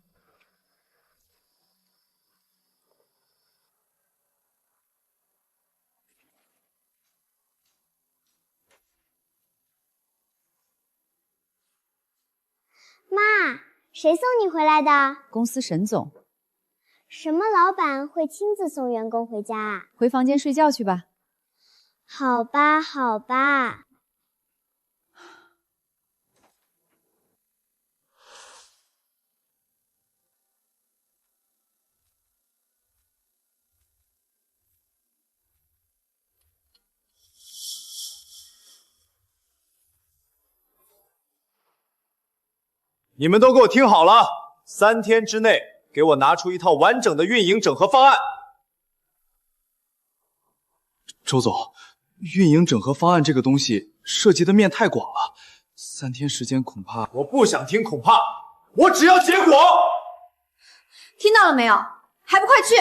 妈，谁送你回来的？公司沈总。什么老板会亲自送员工回家啊？回房间睡觉去吧。好吧，好吧。你们都给我听好了，3天之内给我拿出一套完整的运营整合方案。周总，运营整合方案这个东西涉及的面太广了，3天时间恐怕……我不想听恐怕，我只要结果。听到了没有？还不快去！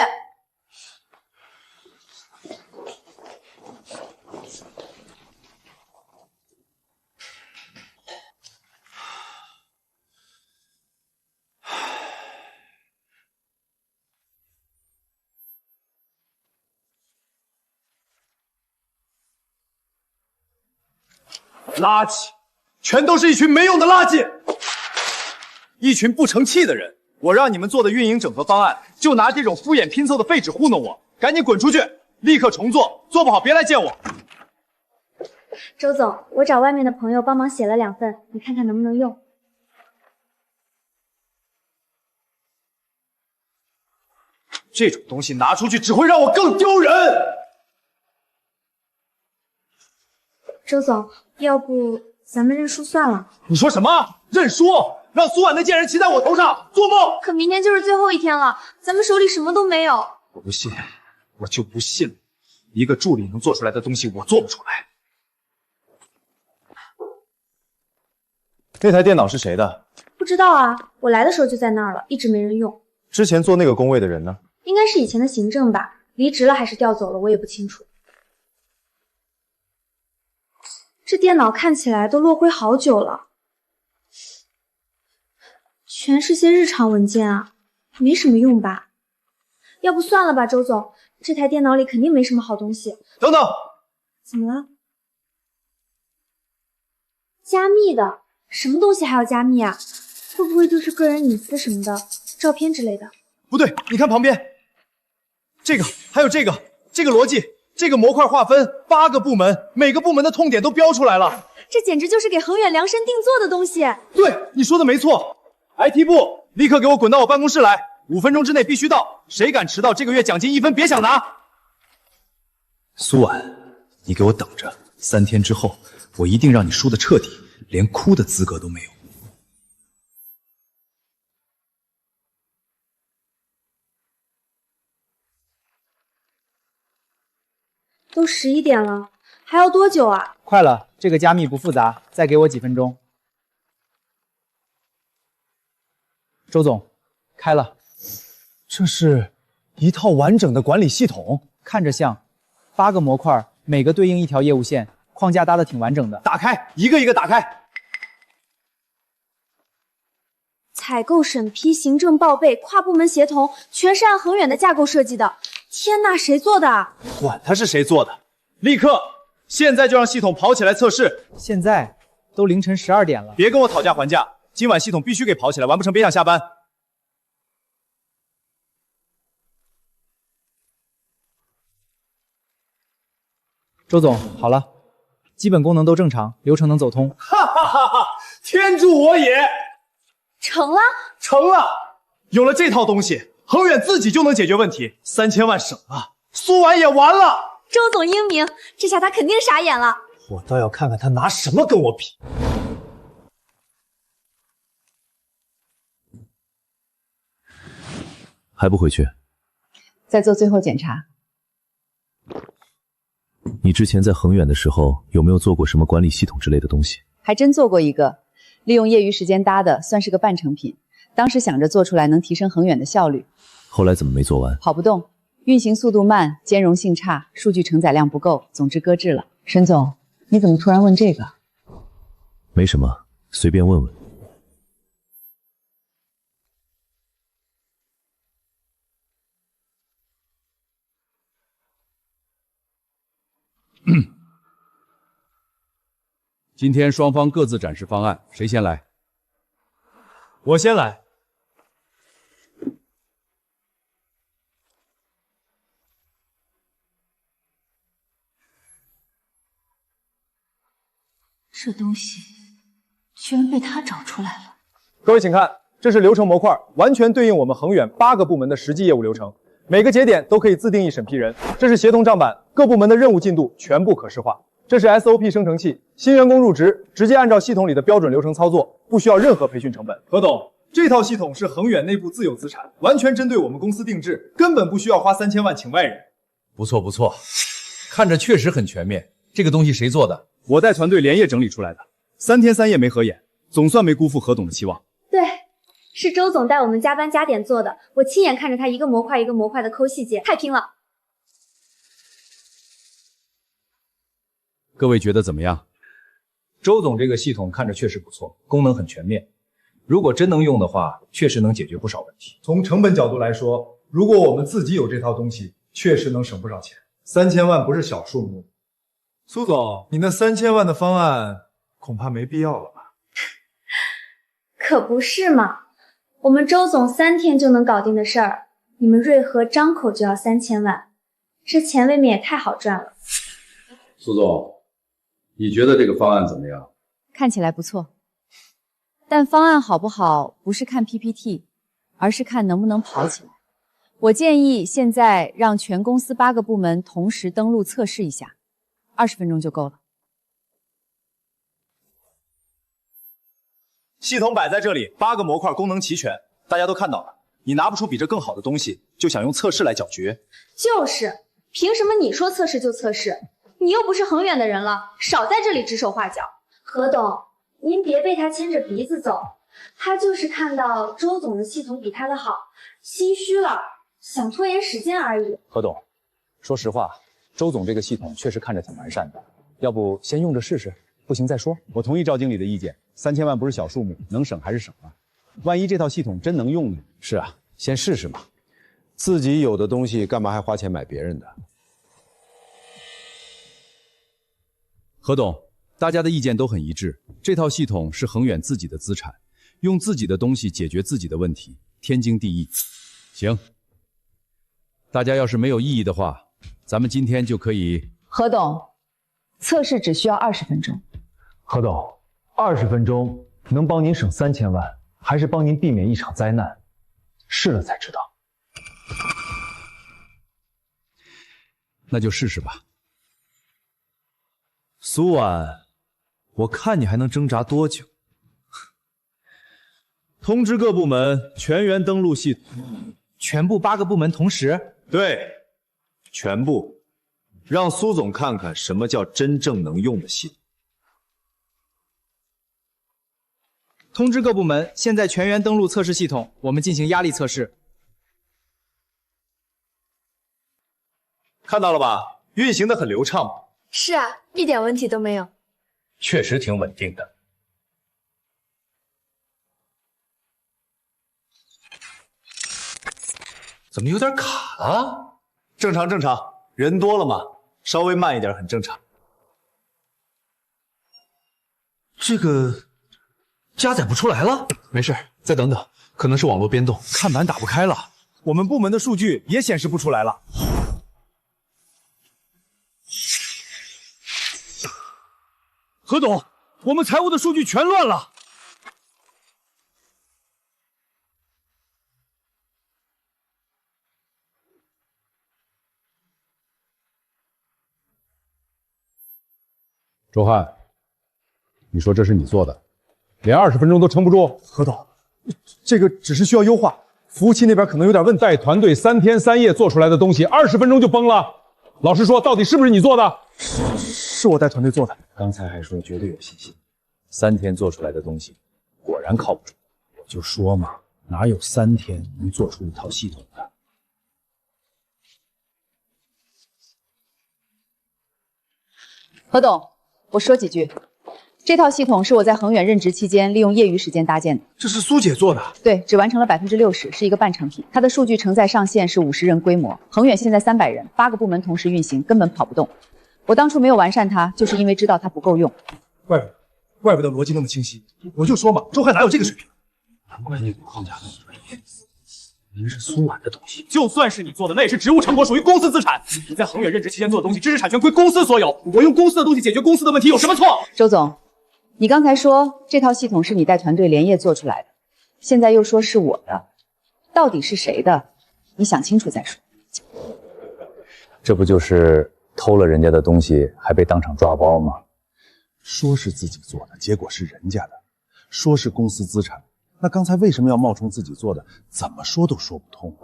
垃圾，全都是一群没用的垃圾，一群不成器的人。我让你们做的运营整合方案，就拿这种敷衍拼凑的废纸糊弄我，赶紧滚出去，立刻重做，做不好别来见我。周总，我找外面的朋友帮忙写了2份，你看看能不能用。这种东西拿出去只会让我更丢人。周总，要不咱们认输算了？你说什么？认输？让苏婉那贱人骑在我头上？做梦！可明天就是最后一天了，咱们手里什么都没有。我不信，我就不信了，一个助理能做出来的东西，我做不出来。那台电脑是谁的？不知道啊，我来的时候就在那儿了，一直没人用。之前坐那个工位的人呢？应该是以前的行政吧，离职了还是调走了，我也不清楚。这电脑看起来都落灰好久了，全是些日常文件啊，没什么用吧？要不算了吧，周总，这台电脑里肯定没什么好东西。等等，怎么了？加密的？什么东西还要加密啊？会不会就是个人隐私什么的，照片之类的？不对，你看旁边，这个还有这个逻辑，这个模块划分8个部门，每个部门的痛点都标出来了。这简直就是给恒远量身定做的东西。对，你说的没错。IT 部立刻给我滚到我办公室来，5分钟之内必须到，谁敢迟到，这个月奖金1分别想拿。苏婉，你给我等着，3天之后，我一定让你输得彻底，连哭的资格都没有。都11点了，还要多久啊？快了，这个加密不复杂，再给我几分钟。周总，开了。这是一套完整的管理系统，看着像8个模块，每个对应一条业务线，框架搭的挺完整的。打开，一个一个打开。采购、审批、行政报备、跨部门协同，全是按恒远的架构设计的。天哪，谁做的？管他是谁做的，立刻，现在就让系统跑起来测试。现在都凌晨12点了，别跟我讨价还价，今晚系统必须给跑起来，完不成别想下班。周总，好了，基本功能都正常，流程能走通。哈哈哈哈！天助我也！成了，成了！有了这套东西，恒远自己就能解决问题，3000万省了，苏婉也完了。周总英明，这下他肯定傻眼了。我倒要看看他拿什么跟我比。还不回去？再做最后检查。你之前在恒远的时候，有没有做过什么管理系统之类的东西？还真做过一个，利用业余时间搭的，算是个半成品。当时想着做出来能提升恒远的效率，后来怎么没做完？跑不动，运行速度慢，兼容性差，数据承载量不够，总之搁置了。沈总，你怎么突然问这个？没什么，随便问问。今天双方各自展示方案，谁先来？我先来。这东西居然被他找出来了。各位请看，这是流程模块，完全对应我们恒远8个部门的实际业务流程，每个节点都可以自定义审批人。这是协同账板，各部门的任务进度全部可视化。这是 SOP 生成器，新员工入职直接按照系统里的标准流程操作，不需要任何培训成本。何董，这套系统是恒远内部自有资产，完全针对我们公司定制，根本不需要花3000万请外人。不错不错，看着确实很全面。这个东西谁做的？我带团队连夜整理出来的，3天3夜没合眼，总算没辜负何董的期望。对，是周总带我们加班加点做的，我亲眼看着他一个模块一个模块的抠细节，太拼了。各位觉得怎么样？周总这个系统看着确实不错，功能很全面。如果真能用的话，确实能解决不少问题。从成本角度来说，如果我们自己有这套东西，确实能省不少钱。3000万不是小数目。苏总，你那3000万的方案恐怕没必要了吧？可不是嘛，我们周总3天就能搞定的事儿，你们瑞和张口就要3000万，这钱未免也太好赚了。苏总，你觉得这个方案怎么样？看起来不错，但方案好不好，不是看 PPT， 而是看能不能跑起来。我建议现在让全公司8个部门同时登录测试一下，20分钟就够了。系统摆在这里，8个模块功能齐全，大家都看到了。你拿不出比这更好的东西，就想用测试来搅局？就是，凭什么你说测试就测试？你又不是恒远的人了，少在这里指手画脚。何董，您别被他牵着鼻子走，他就是看到周总的系统比他的好，心虚了，想拖延时间而已。何董，说实话，周总这个系统确实看着挺完善的，要不先用着试试，不行再说。我同意赵经理的意见，3000万不是小数目，能省还是省了。万一这套系统真能用呢？是啊，先试试嘛，自己有的东西干嘛还花钱买别人的？何董，大家的意见都很一致，这套系统是恒远自己的资产，用自己的东西解决自己的问题，天经地义。行，大家要是没有异议的话，咱们今天就可以。何董，测试只需要20分钟。何董，20分钟能帮您省3000万，还是帮您避免一场灾难？试了才知道。那就试试吧。苏婉，我看你还能挣扎多久？通知各部门全员登录系统。全部8个部门同时？对，全部，让苏总看看什么叫真正能用的系统。通知各部门，现在全员登录测试系统，我们进行压力测试。看到了吧？运行的很流畅嘛。是啊，一点问题都没有。确实挺稳定的。怎么有点卡了？正常正常，人多了嘛，稍微慢一点很正常。这个加载不出来了。没事，再等等，可能是网络变动，看板打不开了。我们部门的数据也显示不出来了。何董，我们财务的数据全乱了。周汉，你说这是你做的，连20分钟都撑不住？何董，这个只是需要优化，服务器那边可能有点问题。带团队3天3夜做出来的东西，20分钟就崩了。老实说，到底是不是你做的？是我带团队做的。刚才还说绝对有信心，3天做出来的东西，果然靠不住。我就说嘛，哪有3天能做出一套系统的？何董，我说几句。这套系统是我在恒远任职期间利用业余时间搭建的。这是苏姐做的？对，只完成了60%，是一个半成品。它的数据承载上限是50人规模，恒远现在300人，8个部门同时运行，根本跑不动。我当初没有完善它，就是因为知道它不够用。怪不得逻辑那么清晰。我就说嘛，周汉哪有这个水平？难怪那个框架那么专业。明明是苏婉的东西，就算是你做的，那也是职务成果，属于公司资产。你在恒远任职期间做的东西，知识产权归公司所有。我用公司的东西解决公司的问题，有什么错？周总，你刚才说这套系统是你带团队连夜做出来的，现在又说是我的，到底是谁的？你想清楚再说。这不就是偷了人家的东西，还被当场抓包吗？说是自己做的，结果是人家的；说是公司资产，那刚才为什么要冒充自己做的？怎么说都说不通，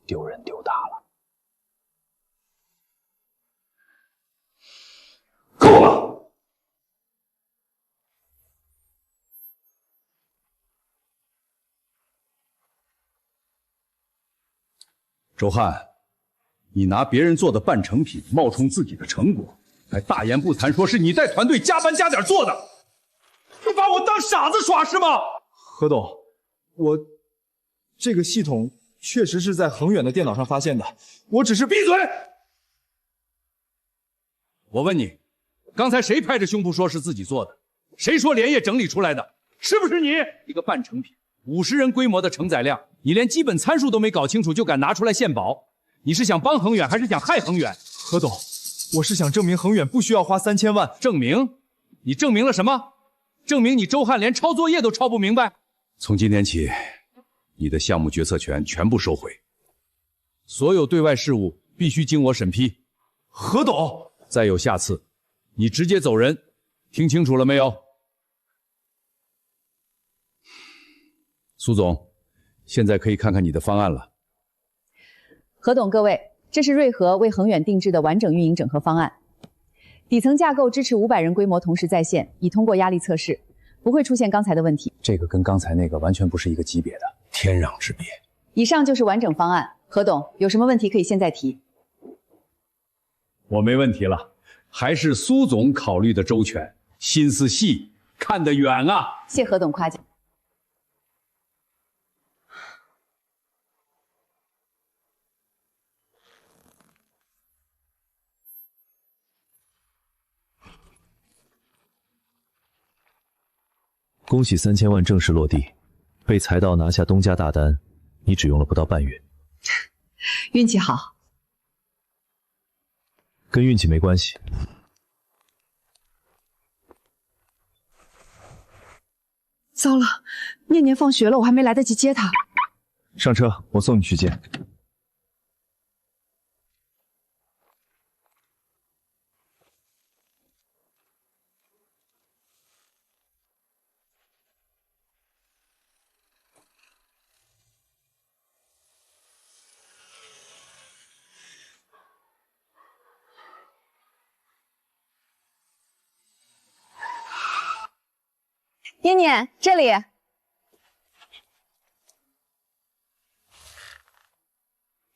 丢人丢大了。够了！周汉，你拿别人做的半成品冒充自己的成果，还大言不惭说是你带团队加班加点做的，你把我当傻子耍是吗？何董，我这个系统确实是在恒远的电脑上发现的，我只是……闭嘴！我问你，刚才谁拍着胸脯说是自己做的？谁说连夜整理出来的？是不是你？一个半成品，50人规模的承载量，你连基本参数都没搞清楚就敢拿出来献宝，你是想帮恒远还是想害恒远？何董，我是想证明恒远不需要花3000万。证明？你证明了什么？证明你周汉连抄作业都抄不明白？从今天起，你的项目决策权全部收回，所有对外事务必须经我审批。何董，再有下次，你直接走人，听清楚了没有？苏总，现在可以看看你的方案了。何董，各位，这是瑞和为恒远定制的完整运营整合方案，底层架构支持500人规模同时在线，已通过压力测试，不会出现刚才的问题。这个跟刚才那个完全不是一个级别的，天壤之别。以上就是完整方案，何董有什么问题可以现在提。我没问题了，还是苏总考虑的周全，心思细，看得远啊。谢何董夸奖。恭喜3000万正式落地，被财道拿下东家大单，你只用了不到半月。运气好。跟运气没关系。糟了，念念放学了，我还没来得及接他。上车，我送你去接。念念，这里。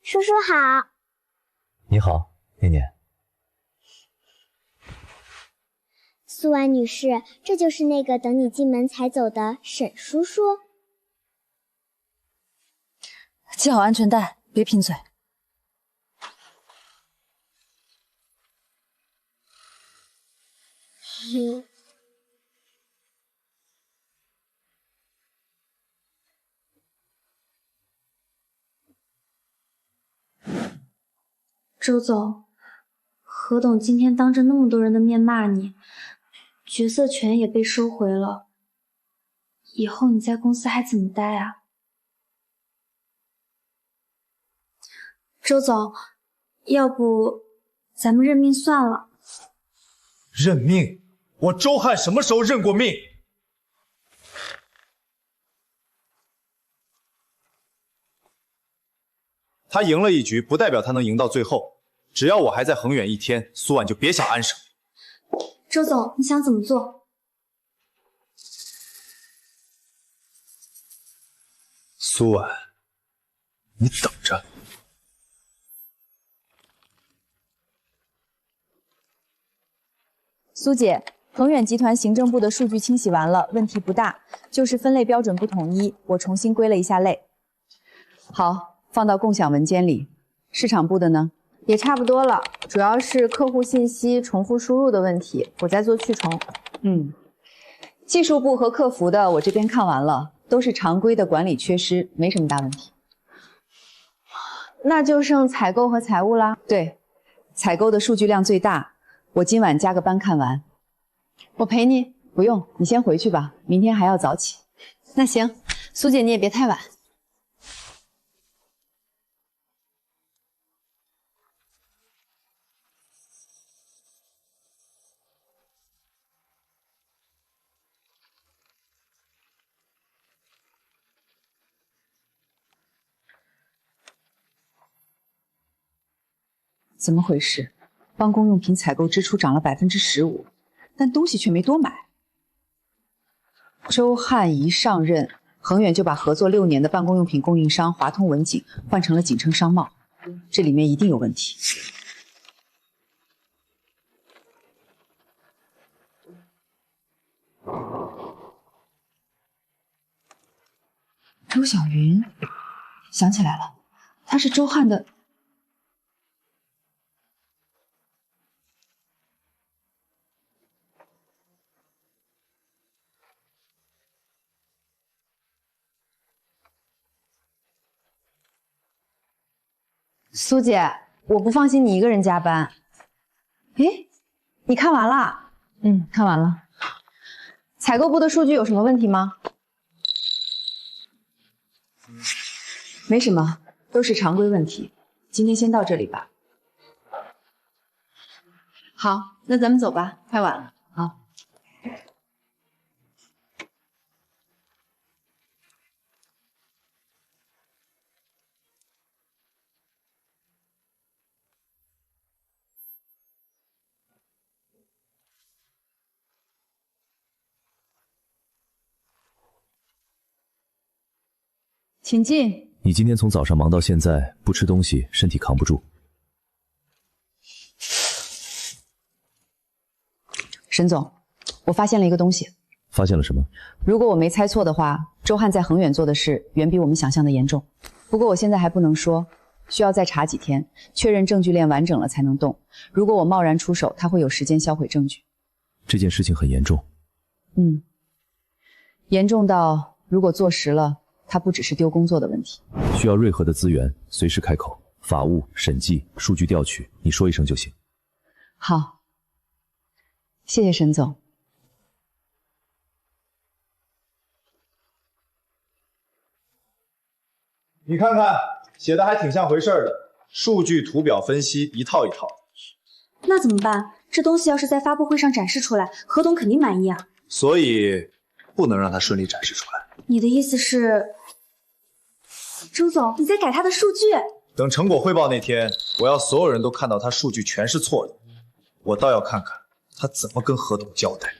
叔叔好。你好。念念，苏婉女士，这就是那个等你进门才走的沈叔叔。系好安全带，别贫嘴。周总，何董今天当着那么多人的面骂你，决策权也被收回了，以后你在公司还怎么待啊？周总，要不咱们认命算了。认命？我周汉什么时候认过命？他赢了一局，不代表他能赢到最后。只要我还在恒远一天，苏婉就别想安生。周总，你想怎么做？苏婉，你等着。苏姐，恒远集团行政部的数据清洗完了，问题不大，就是分类标准不统一，我重新归了一下类。好，放到共享文件里。市场部的呢？也差不多了，主要是客户信息重复输入的问题，我在做去重。技术部和客服的我这边看完了，都是常规的管理缺失，没什么大问题。那就剩采购和财务啦。对，采购的数据量最大，我今晚加个班看完。我陪你。不用，你先回去吧，明天还要早起。那行，苏姐你也别太晚。怎么回事？办公用品采购支出涨了15%，但东西却没多买。周汉一上任，恒远就把合作6年的办公用品供应商华通文景换成了景称商贸，这里面一定有问题。周小云，想起来了，她是周汉的。苏姐，我不放心你一个人加班。诶，你看完了？看完了。采购部的数据有什么问题吗？没什么，都是常规问题。今天先到这里吧。好，那咱们走吧，太晚了。好。请进。你今天从早上忙到现在，不吃东西，身体扛不住。沈总，我发现了一个东西。发现了什么？如果我没猜错的话，周汉在恒远做的事远比我们想象的严重。不过我现在还不能说，需要再查几天，确认证据链完整了才能动。如果我贸然出手，他会有时间销毁证据。这件事情很严重。严重到如果坐实了，他不只是丢工作的问题。需要瑞和的资源，随时开口。法务、审计、数据调取，你说一声就行。好，谢谢沈总。你看看，写的还挺像回事的，数据图表分析一套一套。那怎么办？这东西要是在发布会上展示出来，何董肯定满意啊。所以不能让他顺利展示出来。你的意思是，周总你在改他的数据？等成果汇报那天，我要所有人都看到他数据全是错的，我倒要看看他怎么跟何董交代。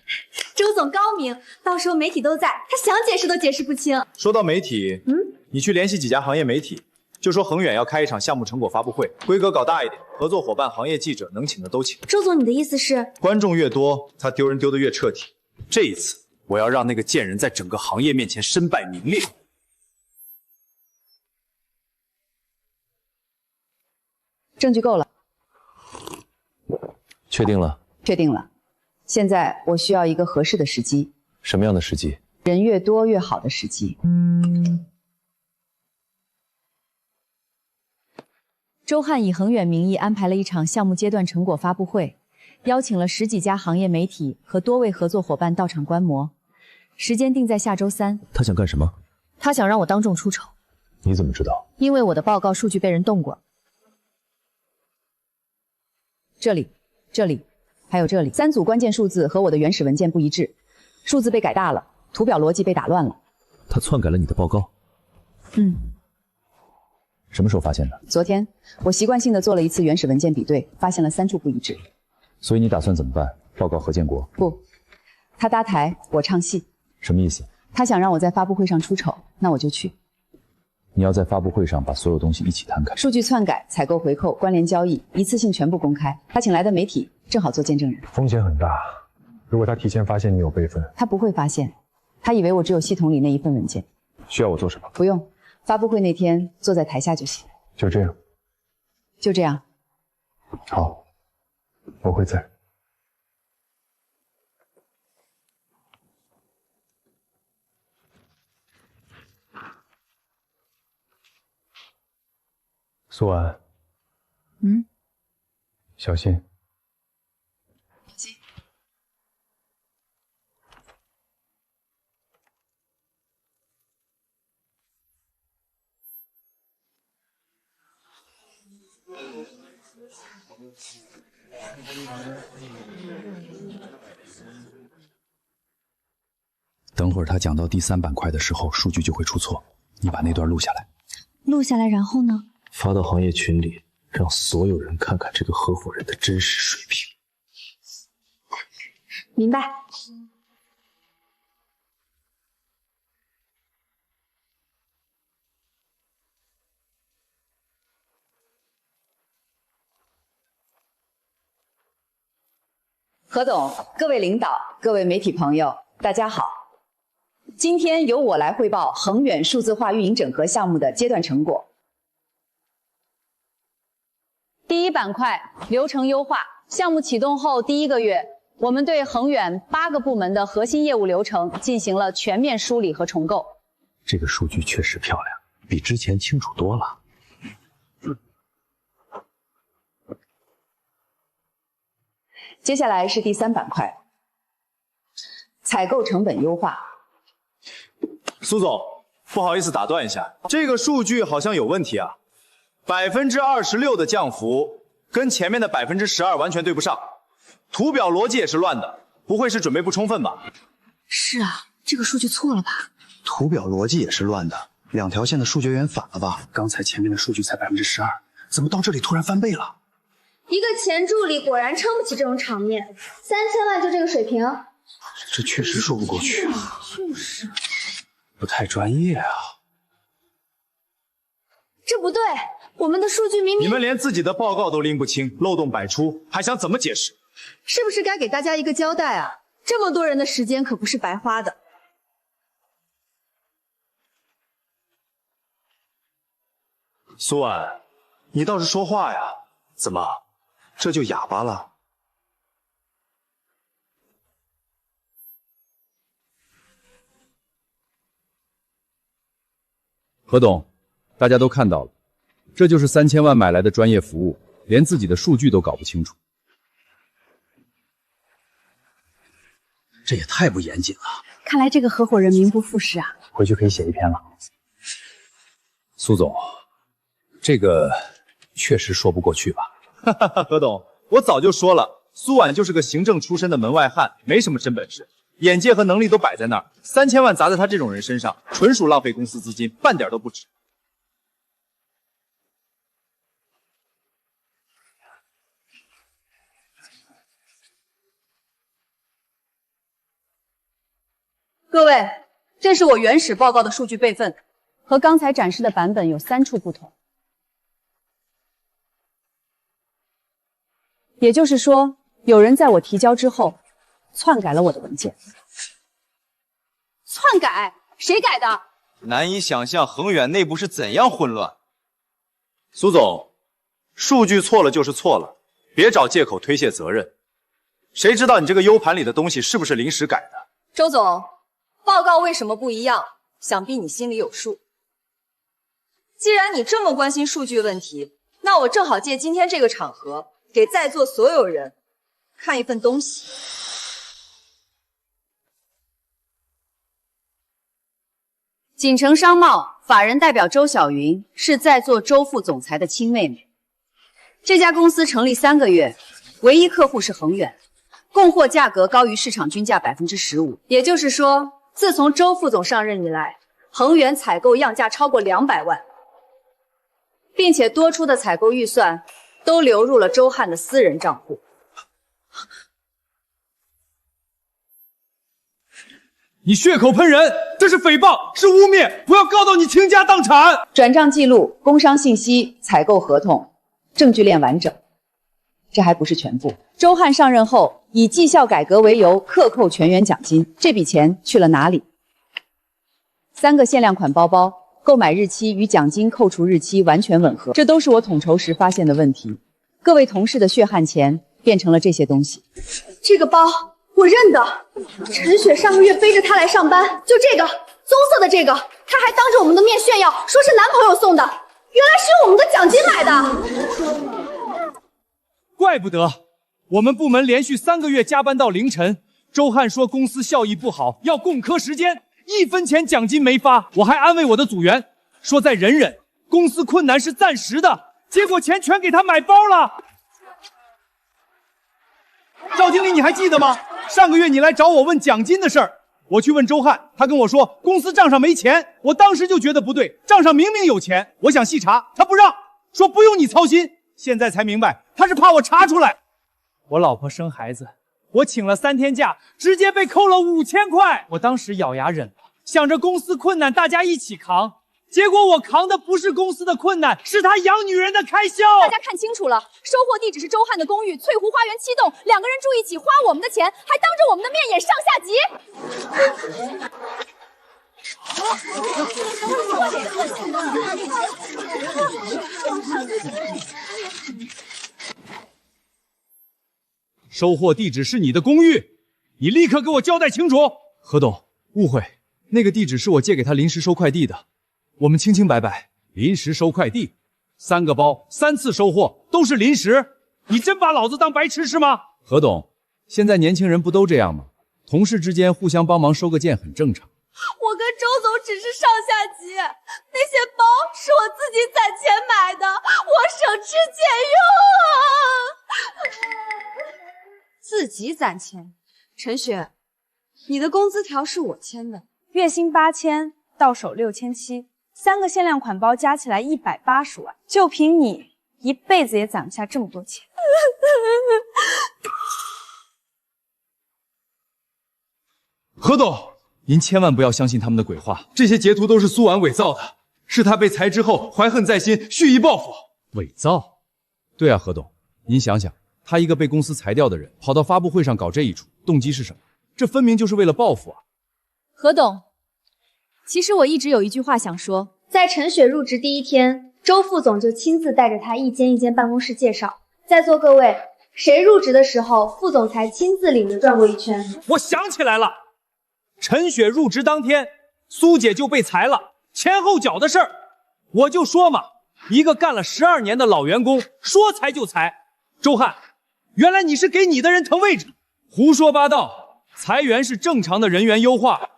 周总高明，到时候媒体都在，他想解释都解释不清。说到媒体，你去联系几家行业媒体，就说恒远要开一场项目成果发布会，规格搞大一点，合作伙伴、行业记者能请的都请。周总，你的意思是？观众越多，他丢人丢得越彻底。这一次，我要让那个贱人在整个行业面前身败名裂。证据够了，确定了？确定了。现在我需要一个合适的时机。什么样的时机？人越多越好的时机。周汉以恒远名义安排了一场项目阶段成果发布会，邀请了10几家行业媒体和多位合作伙伴到场观摩，时间定在下周3。他想干什么？他想让我当众出丑。你怎么知道？因为我的报告数据被人动过。这里，还有这里，3组关键数字和我的原始文件不一致，数字被改大了，图表逻辑被打乱了。他篡改了你的报告？什么时候发现的？昨天，我习惯性的做了一次原始文件比对，发现了3处不一致。所以你打算怎么办？报告何建国？不，他搭台，我唱戏。什么意思？他想让我在发布会上出丑，那我就去。你要在发布会上把所有东西一起摊开，数据篡改、采购回扣、关联交易，一次性全部公开。他请来的媒体正好做见证人。风险很大，如果他提前发现你有备份，他不会发现，他以为我只有系统里那一份文件。需要我做什么？不用，发布会那天坐在台下就行。就这样。就这样。好，我会在。苏安，小心。等会儿他讲到第3板块的时候，数据就会出错，你把那段录下来。录下来，然后呢？发到行业群里，让所有人看看这个合伙人的真实水平。明白。何总、各位领导、各位媒体朋友，大家好。今天由我来汇报恒远数字化运营整合项目的阶段成果。第1板块流程优化，项目启动后第1个月，我们对恒远8个部门的核心业务流程进行了全面梳理和重构。这个数据确实漂亮，比之前清楚多了。接下来是第3板块，采购成本优化。苏总，不好意思打断一下，这个数据好像有问题啊，26%的降幅跟前面的12%完全对不上，图表逻辑也是乱的，不会是准备不充分吧？是啊，这个数据错了吧？图表逻辑也是乱的，2条线的数学源反了吧？刚才前面的数据才12%，怎么到这里突然翻倍了？一个前助理果然撑不起这种场面，3000万就这个水平，这确实说不过去啊。就是，不太专业啊。这不对，我们的数据明明……你们连自己的报告都拎不清，漏洞百出，还想怎么解释？是不是该给大家一个交代啊？这么多人的时间可不是白花的。苏安，你倒是说话呀！怎么，这就哑巴了？何董，大家都看到了，这就是3000万买来的专业服务，连自己的数据都搞不清楚。这也太不严谨了。看来这个合伙人名不副实啊。回去可以写一篇了。苏总，这个确实说不过去吧？哈哈哈，何董，我早就说了，苏婉就是个行政出身的门外汉，没什么真本事，眼界和能力都摆在那儿，3000万砸在他这种人身上，纯属浪费公司资金，半点都不值。各位，这是我原始报告的数据备份，和刚才展示的版本有3处不同。也就是说，有人在我提交之后，篡改了我的文件。篡改？谁改的？难以想象恒远内部是怎样混乱。苏总，数据错了就是错了，别找借口推卸责任。谁知道你这个 U 盘里的东西是不是临时改的？周总，报告为什么不一样？想必你心里有数。既然你这么关心数据问题，那我正好借今天这个场合，给在座所有人看一份东西。锦城商贸法人代表周晓云是在座周副总裁的亲妹妹。这家公司成立3个月，唯一客户是恒远，供货价格高于市场均价15%。也就是说，自从周副总上任以来，恒远采购样价超过200万，并且多出的采购预算都流入了周汉的私人账户。你血口喷人，这是诽谤，是污蔑，我要告到你倾家荡产！转账记录、工商信息、采购合同，证据链完整。这还不是全部。周汉上任后，以绩效改革为由，克扣全员奖金，这笔钱去了哪里？3个限量款包包，购买日期与奖金扣除日期完全吻合，这都是我统筹时发现的问题。各位同事的血汗钱变成了这些东西。这个包我认得，陈雪上个月背着它来上班，就这个棕色的这个，她还当着我们的面炫耀，说是男朋友送的，原来是用我们的奖金买的。怪不得我们部门连续3个月加班到凌晨，周汉说公司效益不好，要共科时间，1分钱奖金没发，我还安慰我的组员说再忍忍，公司困难是暂时的，结果钱全给他买包了。赵经理，你还记得吗？上个月你来找我问奖金的事儿，我去问周汉，他跟我说公司账上没钱，我当时就觉得不对，账上明明有钱，我想细查，他不让，说不用你操心，现在才明白他是怕我查出来。我老婆生孩子，我请了3天假，直接被扣了5000块，我当时咬牙忍了，想着公司困难大家一起扛，结果我扛的不是公司的困难，是他养女人的开销。大家看清楚了，收货地址是周汉的公寓翠湖花园7栋，2个人住一起，花我们的钱，还当着我们的面演上下级。收货地址是你的公寓，你立刻给我交代清楚。何董，误会，那个地址是我借给他临时收快递的，我们清清白白。临时收快递，3个包3次收货都是临时，你真把老子当白痴是吗？何董，现在年轻人不都这样吗？同事之间互相帮忙收个件很正常。我跟周总只是上下级，那些包是我自己攒钱买的，我省吃俭用啊。自己攒钱。陈雪，你的工资条是我签的，月薪8000，到手6700，3个限量款包加起来180万，就凭你一辈子也攒不下这么多钱。何董，您千万不要相信他们的鬼话，这些截图都是苏婉伪造的，是他被裁之后怀恨在心，蓄意报复。伪造？对啊，何董，您想想，他一个被公司裁掉的人，跑到发布会上搞这一出，动机是什么？这分明就是为了报复啊！何董，其实我一直有一句话想说，在陈雪入职第1天，周副总就亲自带着她一间一间办公室介绍。在座各位，谁入职的时候，副总裁亲自领着转过一圈？我想起来了，陈雪入职当天，苏姐就被裁了，前后脚的事儿，我就说嘛，一个干了12年的老员工，说裁就裁。周汉，原来你是给你的人腾位置，胡说八道！裁员是正常的人员优化，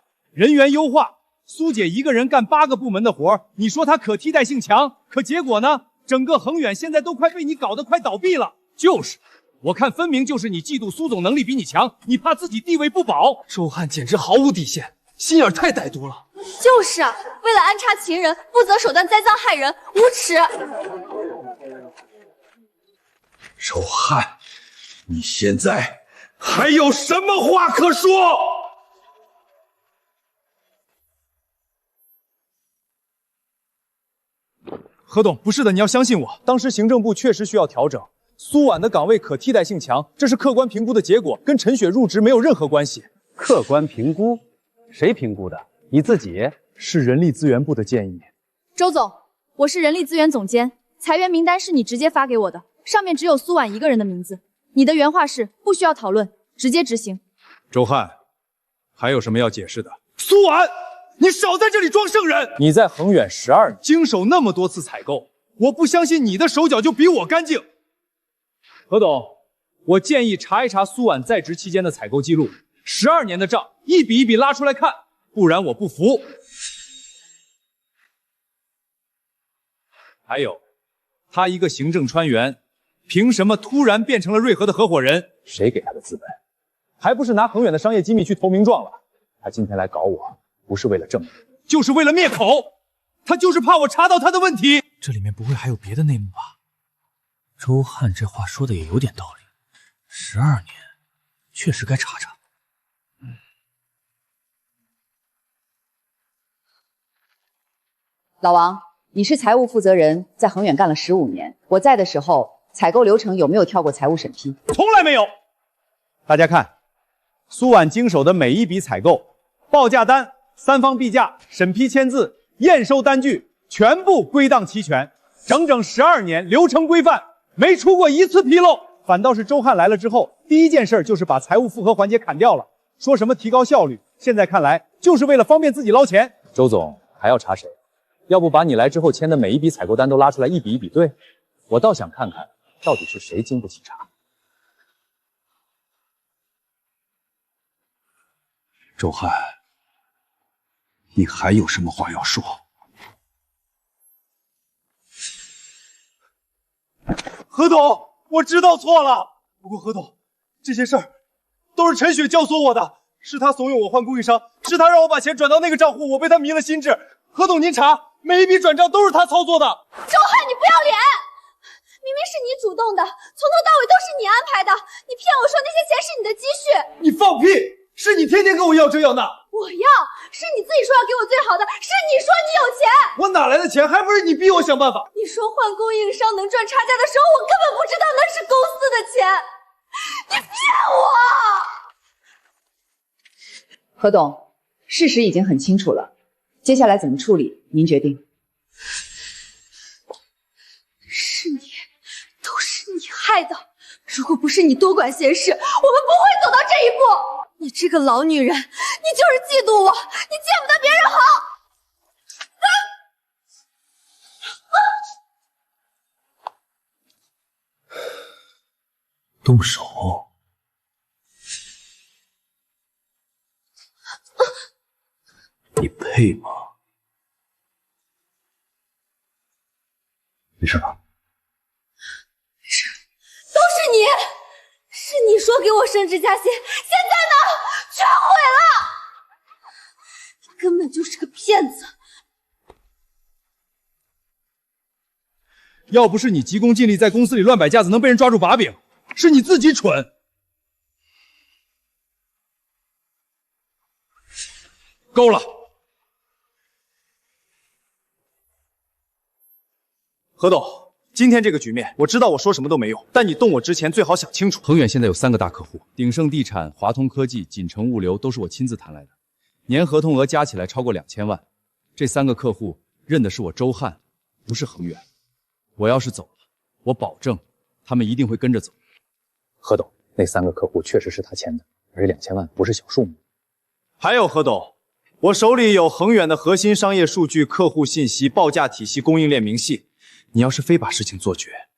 苏姐一个人干8个部门的活，你说她可替代性强，可结果呢？整个恒远现在都快被你搞得快倒闭了。就是，我看分明就是你嫉妒苏总能力比你强，你怕自己地位不保。周汉简直毫无底线，心眼太歹毒了。就是啊，为了安插情人，不择手段栽赃害人，无耻！周汉，你现在还有什么话可说？何董，不是的，你要相信我，当时行政部确实需要调整，苏婉的岗位可替代性强，这是客观评估的结果，跟陈雪入职没有任何关系。客观评估？谁评估的？你自己？是人力资源部的建议。周总，我是人力资源总监，裁员名单是你直接发给我的，上面只有苏婉一个人的名字。你的原话是不需要讨论，直接执行。周汉，还有什么要解释的？苏婉，你少在这里装圣人！你在恒远12年，经手那么多次采购，我不相信你的手脚就比我干净。何董，我建议查一查苏婉在职期间的采购记录，12年的账一笔一笔拉出来看，不然我不服。还有，他一个行政川员，凭什么突然变成了瑞和的合伙人？谁给他的资本？还不是拿恒远的商业机密去投名状了？他今天来搞我，不是为了正义，就是为了灭口。他就是怕我查到他的问题。这里面不会还有别的内幕吧？周汉这话说的也有点道理，12年，确实该查查。老王，你是财务负责人，在恒远干了15年。我在的时候，采购流程有没有跳过财务审批？从来没有。大家看，苏婉经手的每一笔采购，报价单、三方议价、审批签字、验收单据，全部归档齐全，整整12年，流程规范，没出过一次纰漏。反倒是周汉来了之后，第一件事就是把财务复核环节砍掉了，说什么提高效率，现在看来就是为了方便自己捞钱。周总还要查谁？要不把你来之后签的每一笔采购单都拉出来一笔一比对？我倒想看看到底是谁经不起查。周汉，你还有什么话要说？何董，我知道错了。不过何董，这些事儿都是陈雪教唆我的，是他怂恿我换供应商，是他让我把钱转到那个账户，我被他迷了心智。何董您查，每一笔转账都是他操作的。周汉，你不要脸！明明是你主动的，从头到尾都是你安排的，你骗我说那些钱是你的积蓄。你放屁！是你天天跟我要这要那。我要，是你自己说要给我最好的，是你说你有钱。我哪来的钱？还不是你逼我想办法。你说换供应商能赚差价的时候，我根本不知道那是公司的钱，你骗我！何董，事实已经很清楚了，接下来怎么处理，您决定。是你，都是你害的。如果不是你多管闲事，我们不会走到这一步。你这个老女人，你就是嫉妒我，你见不得别人好。动手？你配吗？没事吧？没事，都是你，是你说给我升职加薪，现在呢，全毁了！你根本就是个骗子。要不是你急功近利，在公司里乱摆架子，能被人抓住把柄，是你自己蠢。够了。何董，今天这个局面，我知道我说什么都没用，但你动我之前最好想清楚。恒远现在有3个大客户，鼎盛地产、华通科技、锦城物流都是我亲自谈来的，年合同额加起来超过2000万。这3个客户认的是我周汉，不是恒远。我要是走了，我保证他们一定会跟着走。何董，那3个客户确实是他签的，而且2000万不是小数目。还有何董，我手里有恒远的核心商业数据、客户信息、报价体系、供应链明细。你要是非把事情做绝，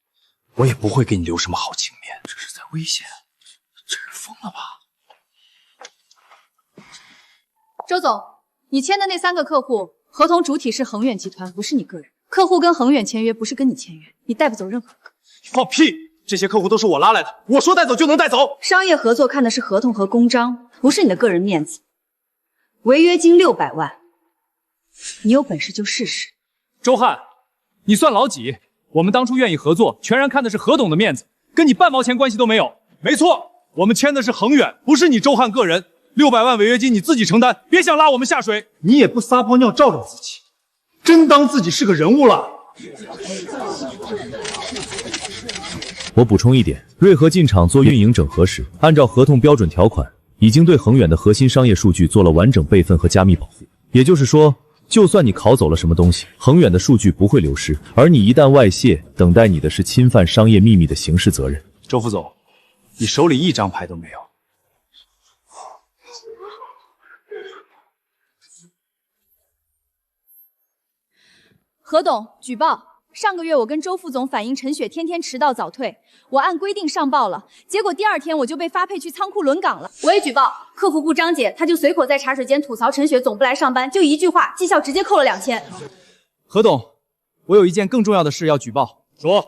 我也不会给你留什么好情面。这是在威胁，这人疯了吧？周总，你签的那3个客户，合同主体是恒远集团，不是你个人。客户跟恒远签约，不是跟你签约，你带不走任何一个。放屁！这些客户都是我拉来的，我说带走就能带走。商业合作看的是合同和公章，不是你的个人面子。违约金600万，你有本事就试试。周汉，你算老几？我们当初愿意合作，全然看的是何董的面子，跟你半毛钱关系都没有。没错，我们签的是恒远，不是你周汉个人。600万违约金你自己承担，别想拉我们下水。你也不撒泡尿照照自己，真当自己是个人物了。我补充一点，瑞和进场做运营整合时，按照合同标准条款，已经对恒远的核心商业数据做了完整备份和加密保护。也就是说，就算你拷走了什么东西，恒远的数据不会流失，而你一旦外泄，等待你的是侵犯商业秘密的刑事责任。周副总，你手里一张牌都没有。何董举报。上个月我跟周副总反映陈雪天天迟到早退，我按规定上报了，结果第2天我就被发配去仓库轮岗了。我也举报客服部张姐，她就随口在茶水间吐槽陈雪总不来上班，就一句话，绩效直接扣了2000。何董，我有一件更重要的事要举报。说，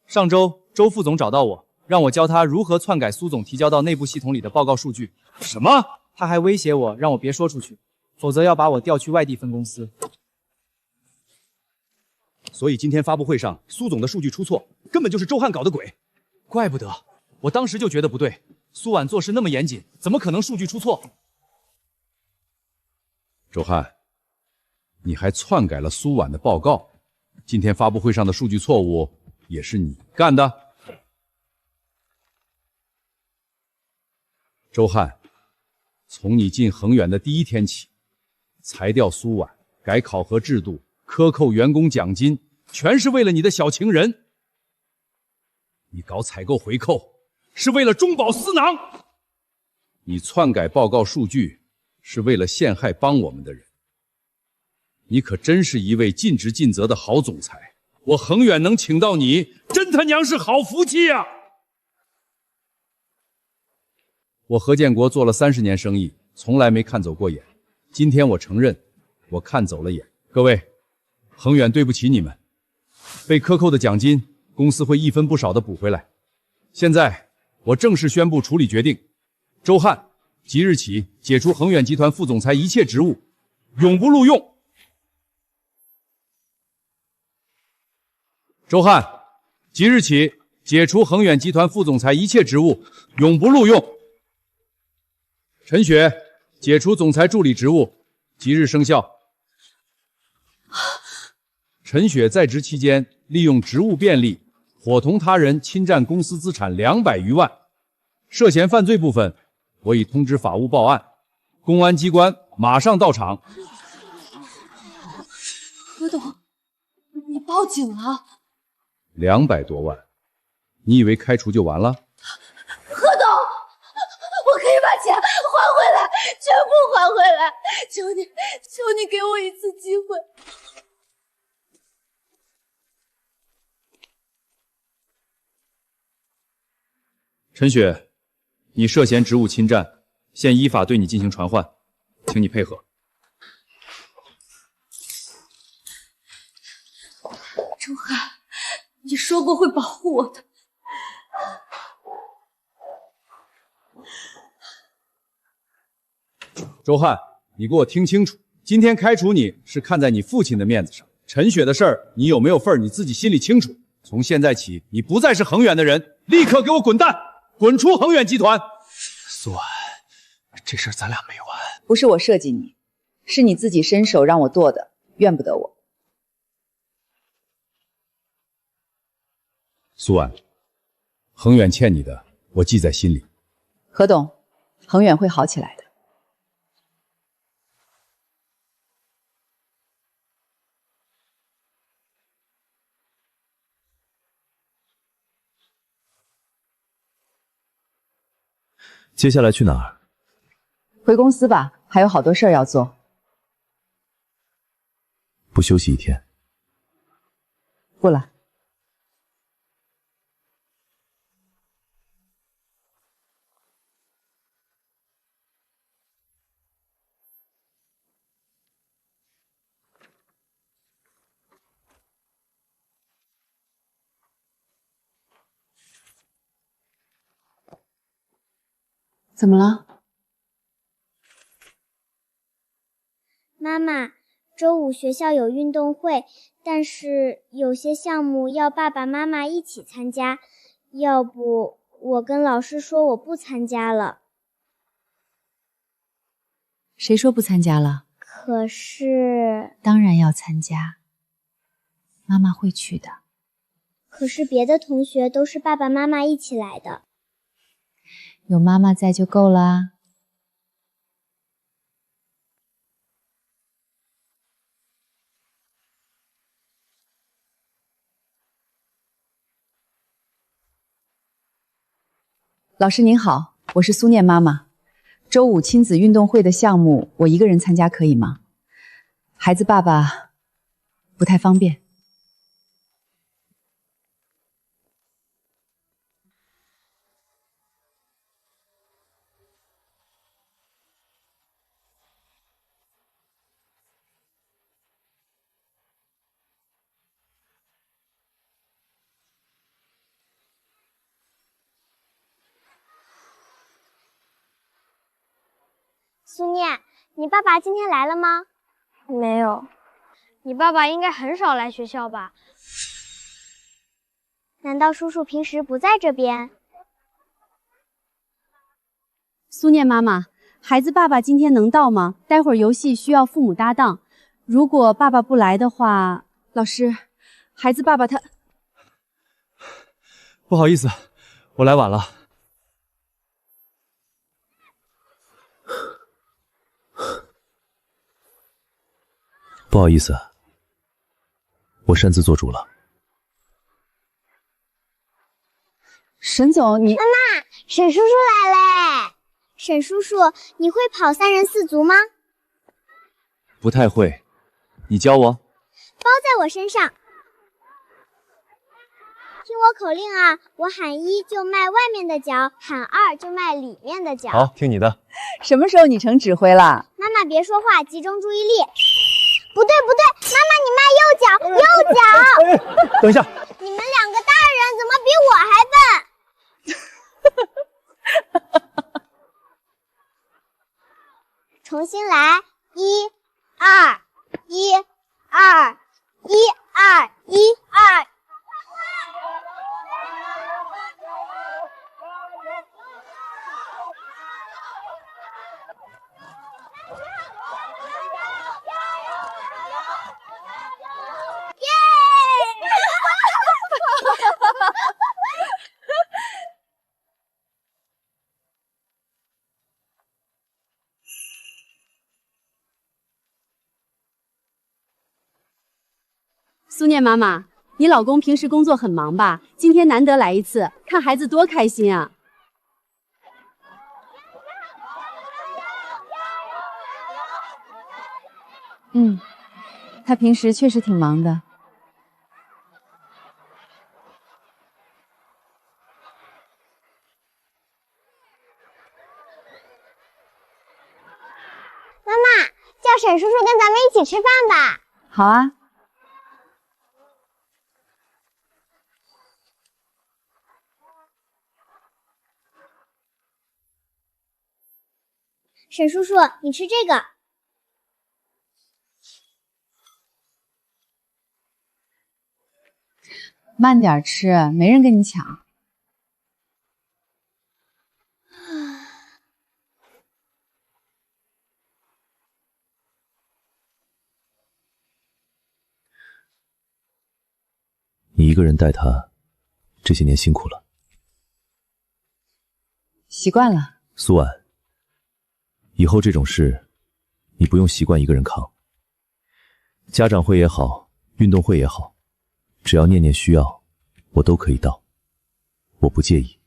上周周副总找到我，让我教他如何篡改苏总提交到内部系统里的报告数据。什么？他还威胁我，让我别说出去，否则要把我调去外地分公司。所以今天发布会上，苏总的数据出错，根本就是周汉搞的鬼。怪不得，我当时就觉得不对。苏婉做事那么严谨，怎么可能数据出错？周汉，你还篡改了苏婉的报告，今天发布会上的数据错误也是你干的。周汉，从你进恒远的第1天起，裁掉苏婉，改考核制度，克扣员工奖金，全是为了你的小情人。你搞采购回扣，是为了中饱私囊；你篡改报告数据，是为了陷害帮我们的人。你可真是一位尽职尽责的好总裁，我恒远能请到你，真他娘是好福气啊！我何建国做了30年生意，从来没看走过眼。今天我承认，我看走了眼。各位，恒远对不起你们，被克扣的奖金，公司会1分不少的补回来。现在我正式宣布处理决定，周汉即日起解除恒远集团副总裁一切职务，永不录用。周汉即日起解除恒远集团副总裁一切职务，永不录用。陈雪解除总裁助理职务，即日生效。陈雪在职期间利用职务便利，伙同他人侵占公司资产200余万，涉嫌犯罪部分，我已通知法务报案，公安机关马上到场。何董，你报警了？200多万，你以为开除就完了？何董，我可以把钱还回来，全部还回来，求你，求你给我一次机会。陈雪，你涉嫌职务侵占，现依法对你进行传唤，请你配合。周汉，你说过会保护我的。周汉，你给我听清楚，今天开除你是看在你父亲的面子上。陈雪的事儿，你有没有份儿，你自己心里清楚。从现在起，你不再是恒远的人，立刻给我滚蛋！滚出恒远集团！苏婉，这事咱俩没完。不是我设计你，是你自己伸手让我剁的，怨不得我。苏婉，恒远欠你的，我记在心里。何董，恒远会好起来的。接下来去哪儿？回公司吧，还有好多事儿要做。不休息1天？不了。怎么了？妈妈，周5学校有运动会，但是有些项目要爸爸妈妈一起参加，要不我跟老师说我不参加了。谁说不参加了？可是……当然要参加，妈妈会去的。可是别的同学都是爸爸妈妈一起来的。有妈妈在就够了啊。老师您好，我是苏念妈妈。周五亲子运动会的项目，我一个人参加可以吗？孩子爸爸不太方便。苏念，你爸爸今天来了吗？没有。你爸爸应该很少来学校吧？难道叔叔平时不在这边？苏念妈妈，孩子爸爸今天能到吗？待会儿游戏需要父母搭档，如果爸爸不来的话，老师，孩子爸爸他……不好意思，我来晚了。不好意思，我擅自做主了。沈总，你妈妈，沈叔叔来嘞！沈叔叔，你会跑3人4足吗？不太会，你教我。包在我身上。听我口令啊，我喊1就迈外面的脚，喊2就迈里面的脚。好，听你的。什么时候你成指挥了？妈妈别说话，集中注意力。不对，妈妈你迈右脚。等一下，你们2个大人怎么比我还笨？重新来，1、2、1、2、1、2、1、2。苏念妈妈，你老公平时工作很忙吧？今天难得来一次，看孩子多开心啊！他平时确实挺忙的。妈妈，叫沈叔叔跟咱们一起吃饭吧。好啊。沈叔叔，你吃这个。慢点吃，没人跟你抢。你一个人带他，这些年辛苦了。习惯了。苏婉，以后这种事，你不用习惯一个人扛。家长会也好，运动会也好，只要念念需要，我都可以到，我不介意。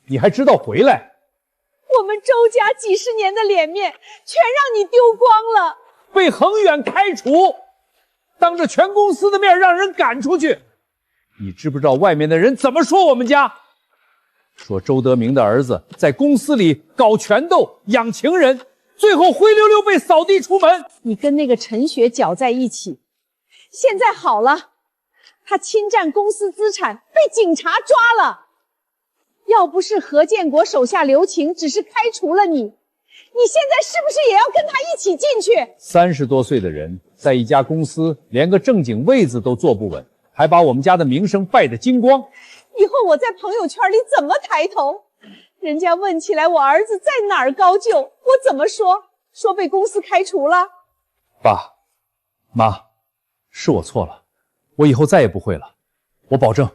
你还知道回来？我们周家几十年的脸面全让你丢光了，被恒远开除，当着全公司的面让人赶出去。你知不知道外面的人怎么说我们家？说周德明的儿子在公司里搞权斗、养情人，最后灰溜溜被扫地出门。你跟那个陈雪搅在一起，现在好了，他侵占公司资产，被警察抓了。要不是何建国手下留情，只是开除了你，你现在是不是也要跟他一起进去？ 30多岁的人在一家公司连个正经位子都坐不稳，还把我们家的名声败得精光。以后我在朋友圈里怎么抬头？人家问起来我儿子在哪儿高就，我怎么说？说被公司开除了？爸妈，是我错了，我以后再也不会了，我保证。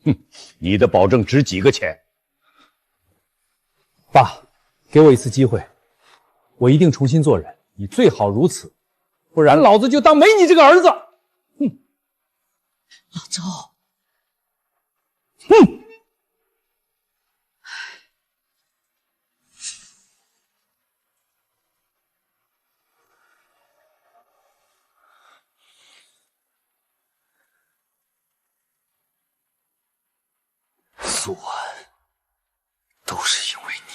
哼，你的保证值几个钱？爸，给我一次机会，我一定重新做人，你最好如此，不然老子就当没你这个儿子。哼，老周，哼。苏婉，都是因为你。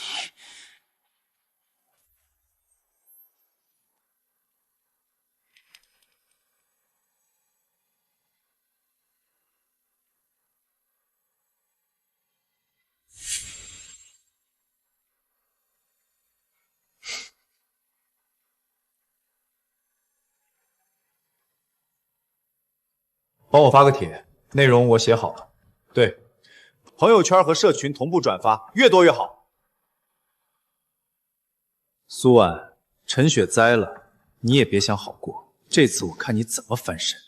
帮我发个帖，内容我写好了。对。朋友圈和社群同步转发，越多越好。苏婉，陈雪栽了，你也别想好过。这次我看你怎么翻身。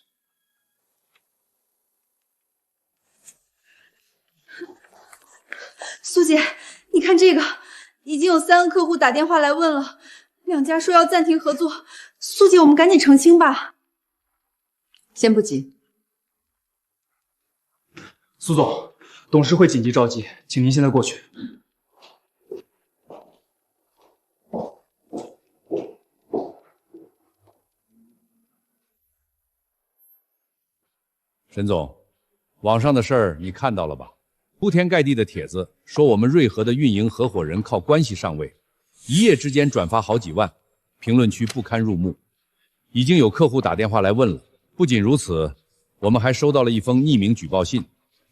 苏姐，你看这个，已经有3个客户打电话来问了，2家说要暂停合作。苏姐，我们赶紧澄清吧。先不急。苏总。董事会紧急召集，请您现在过去。沈总，网上的事儿你看到了吧？铺天盖地的帖子说我们瑞和的运营合伙人靠关系上位，一夜之间转发好几万，评论区不堪入目。已经有客户打电话来问了。不仅如此，我们还收到了一封匿名举报信。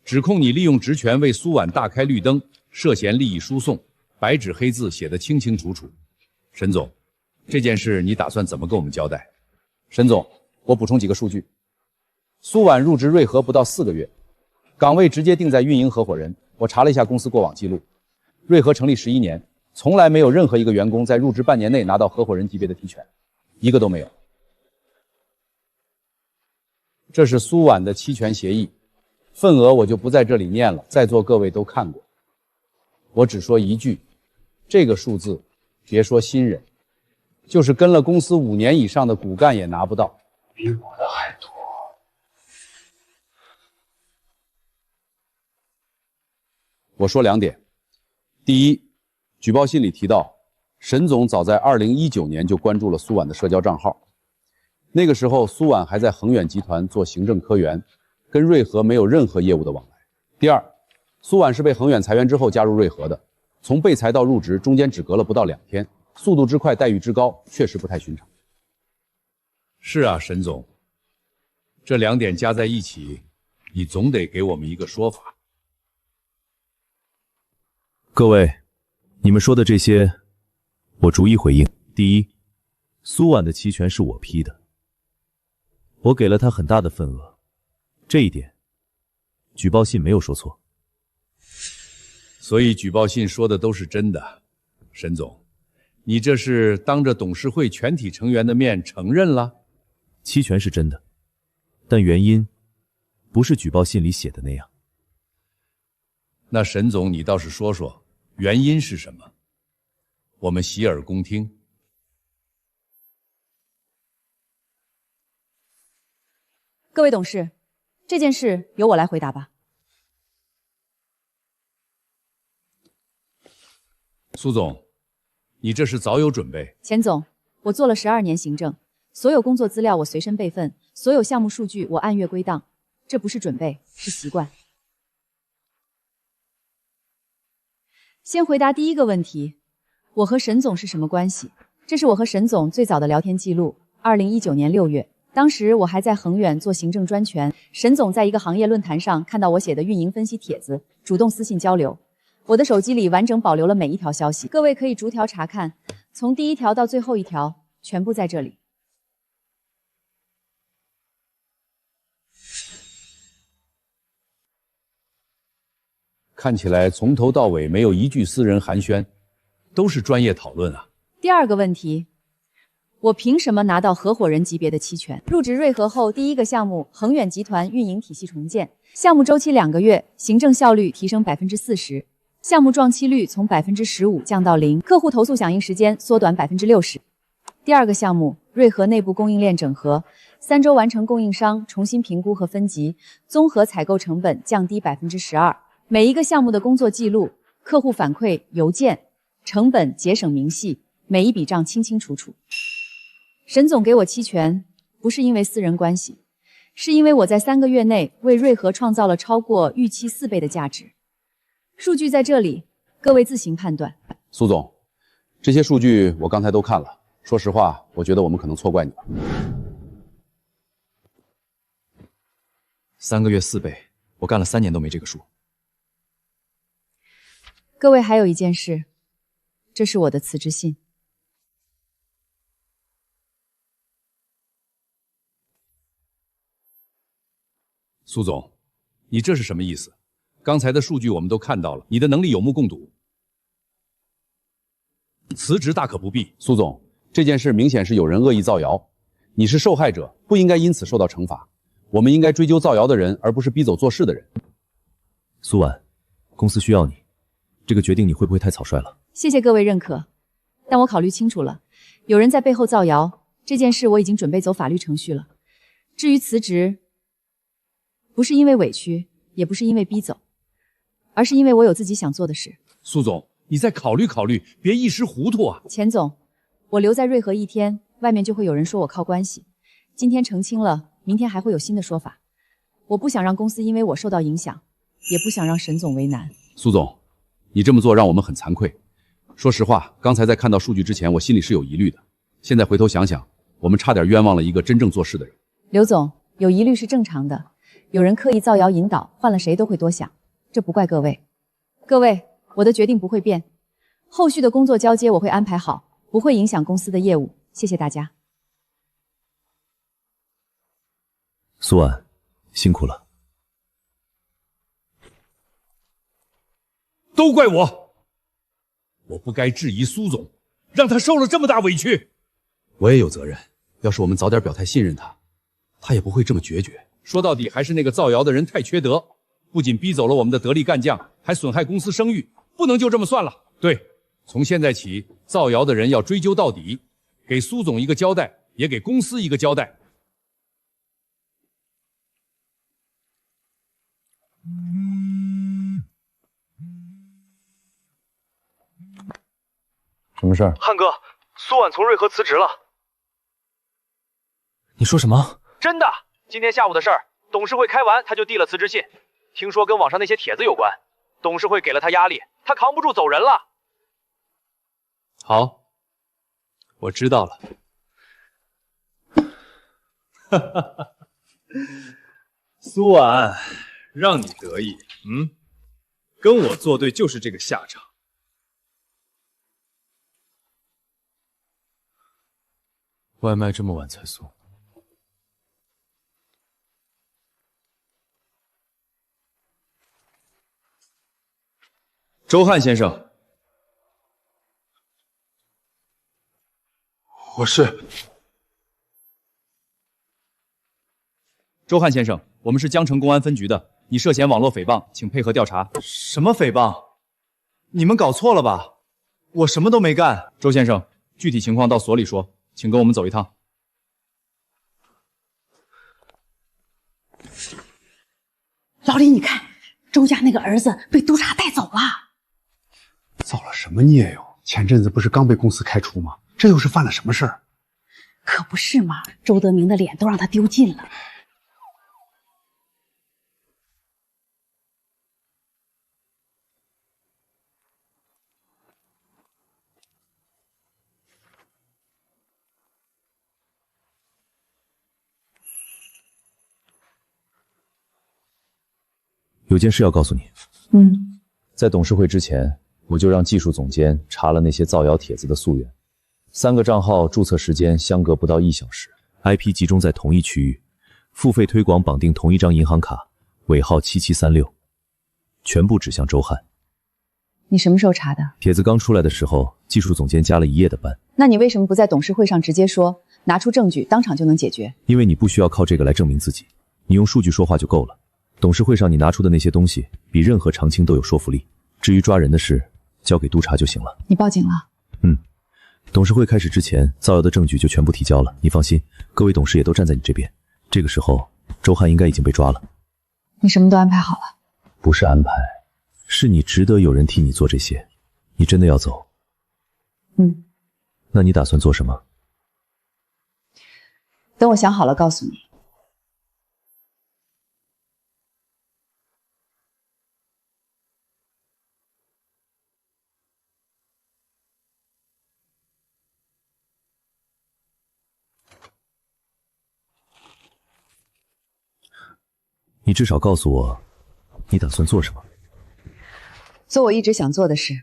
指控你利用职权为苏婉大开绿灯，涉嫌利益输送，白纸黑字写得清清楚楚。沈总，这件事你打算怎么跟我们交代？沈总，我补充几个数据。苏婉入职瑞和不到4个月，岗位直接定在运营合伙人。我查了一下公司过往记录，瑞和成立11年，从来没有任何一个员工在入职半年内拿到合伙人级别的提权，一个都没有。这是苏婉的期权协议。份额我就不在这里念了，在座各位都看过。我只说一句，这个数字，别说新人，就是跟了公司5年以上的骨干也拿不到。比我的还多。我说2点。第一，举报信里提到，沈总早在2019年就关注了苏婉的社交账号，那个时候苏婉还在恒远集团做行政科员。跟瑞和没有任何业务的往来。第二，苏婉是被恒远裁员之后加入瑞和的，从被裁到入职中间只隔了不到2天，速度之快，待遇之高，确实不太寻常。是啊，沈总，这2点加在一起，你总得给我们一个说法。各位，你们说的这些，我逐一回应。第一，苏婉的期权是我批的，我给了她很大的份额。这一点，举报信没有说错。所以举报信说的都是真的。沈总，你这是当着董事会全体成员的面承认了？期权是真的，但原因不是举报信里写的那样。那沈总，你倒是说说原因是什么？我们洗耳恭听。各位董事，这件事由我来回答吧。苏总，你这是早有准备。钱总，我做了12年行政，所有工作资料我随身备份，所有项目数据我按月归档，这不是准备，是习惯。先回答第一个问题，我和沈总是什么关系？这是我和沈总最早的聊天记录，2019年6月。当时我还在恒远做行政专权，沈总在一个行业论坛上看到我写的运营分析帖子，主动私信交流。我的手机里完整保留了每一条消息，各位可以逐条查看，从第1条到最后1条，全部在这里。看起来从头到尾没有一句私人寒暄，都是专业讨论啊。第二个问题，我凭什么拿到合伙人级别的期权？入职瑞和后，第一个项目恒远集团运营体系重建，项目周期2个月，行政效率提升40%，项目撞期率从15%降到0%，客户投诉响应时间缩短60%。第二个项目，瑞和内部供应链整合，3周完成供应商重新评估和分级，综合采购成本降低12%。每一个项目的工作记录、客户反馈、邮件，成本节省明细，每一笔账清清楚楚。沈总给我期权，不是因为私人关系，是因为我在3个月内为瑞和创造了超过预期4倍的价值。数据在这里，各位自行判断。苏总，这些数据我刚才都看了。说实话，我觉得我们可能错怪你了。3个月4倍，我干了3年都没这个数。各位还有一件事，这是我的辞职信。苏总，你这是什么意思？刚才的数据我们都看到了，你的能力有目共睹。辞职大可不必。苏总，这件事明显是有人恶意造谣，你是受害者，不应该因此受到惩罚。我们应该追究造谣的人，而不是逼走做事的人。苏婉，公司需要你，这个决定你会不会太草率了？谢谢各位认可，但我考虑清楚了，有人在背后造谣，这件事我已经准备走法律程序了。至于辞职，不是因为委屈，也不是因为逼走，而是因为我有自己想做的事。苏总，你再考虑考虑，别一时糊涂啊。钱总，我留在瑞和1天，外面就会有人说我靠关系。今天澄清了，明天还会有新的说法。我不想让公司因为我受到影响，也不想让沈总为难。苏总，你这么做让我们很惭愧。说实话，刚才在看到数据之前，我心里是有疑虑的。现在回头想想，我们差点冤枉了一个真正做事的人。刘总，有疑虑是正常的，有人刻意造谣引导，换了谁都会多想，这不怪各位。各位，我的决定不会变，后续的工作交接我会安排好，不会影响公司的业务。谢谢大家。苏婉，辛苦了。都怪我不该质疑苏总，让他受了这么大委屈。我也有责任，要是我们早点表态信任他，他也不会这么决绝。说到底还是那个造谣的人太缺德，不仅逼走了我们的得力干将，还损害公司声誉，不能就这么算了。对，从现在起，造谣的人要追究到底，给苏总一个交代，也给公司一个交代。什么事儿？汉哥，苏婉从瑞和辞职了。你说什么？真的，今天下午的事儿，董事会开完他就递了辞职信，听说跟网上那些帖子有关，董事会给了他压力，他扛不住走人了。好，我知道了。哈哈哈，苏婉，让你得意，跟我作对就是这个下场。外卖这么晚才送。周汉先生，我是周汉先生，我们是江城公安分局的，你涉嫌网络诽谤，请配合调查。什么诽谤？你们搞错了吧？我什么都没干。周先生，具体情况到所里说，请跟我们走一趟。老李，你看，周家那个儿子被督察带走了。造了什么孽哟？前阵子不是刚被公司开除吗？这又是犯了什么事儿？可不是嘛，周德明的脸都让他丢尽了。有件事要告诉你。在董事会之前，我就让技术总监查了那些造谣帖子的溯源，3个账号注册时间相隔不到1小时 ，IP 集中在同一区域，付费推广绑定同一张银行卡，尾号7736。全部指向周汉。你什么时候查的？帖子刚出来的时候，技术总监加了1夜的班。那你为什么不在董事会上直接说，拿出证据，当场就能解决？因为你不需要靠这个来证明自己，你用数据说话就够了。董事会上你拿出的那些东西，比任何常青都有说服力。至于抓人的事，交给督察就行了。你报警了？董事会开始之前，造谣的证据就全部提交了。你放心，各位董事也都站在你这边。这个时候，周汉应该已经被抓了。你什么都安排好了？不是安排，是你值得有人替你做这些。你真的要走？那你打算做什么？等我想好了告诉你。你至少告诉我，你打算做什么？做我一直想做的事。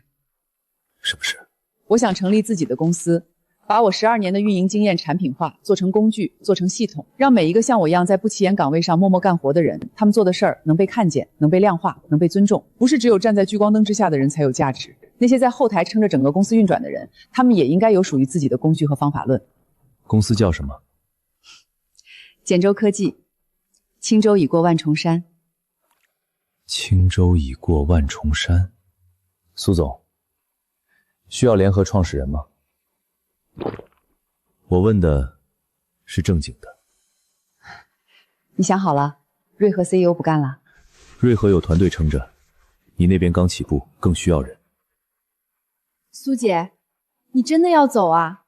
什么事？我想成立自己的公司，把我12年的运营经验产品化，做成工具，做成系统，让每一个像我一样在不起眼岗位上默默干活的人，他们做的事儿能被看见，能被量化，能被尊重。不是只有站在聚光灯之下的人才有价值，那些在后台撑着整个公司运转的人，他们也应该有属于自己的工具和方法论。公司叫什么？简州科技。轻舟已过万重山。轻舟已过万重山。苏总，需要联合创始人吗？我问的是正经的。你想好了？瑞和 CEO 不干了？瑞和有团队撑着，你那边刚起步，更需要人。苏姐，你真的要走啊？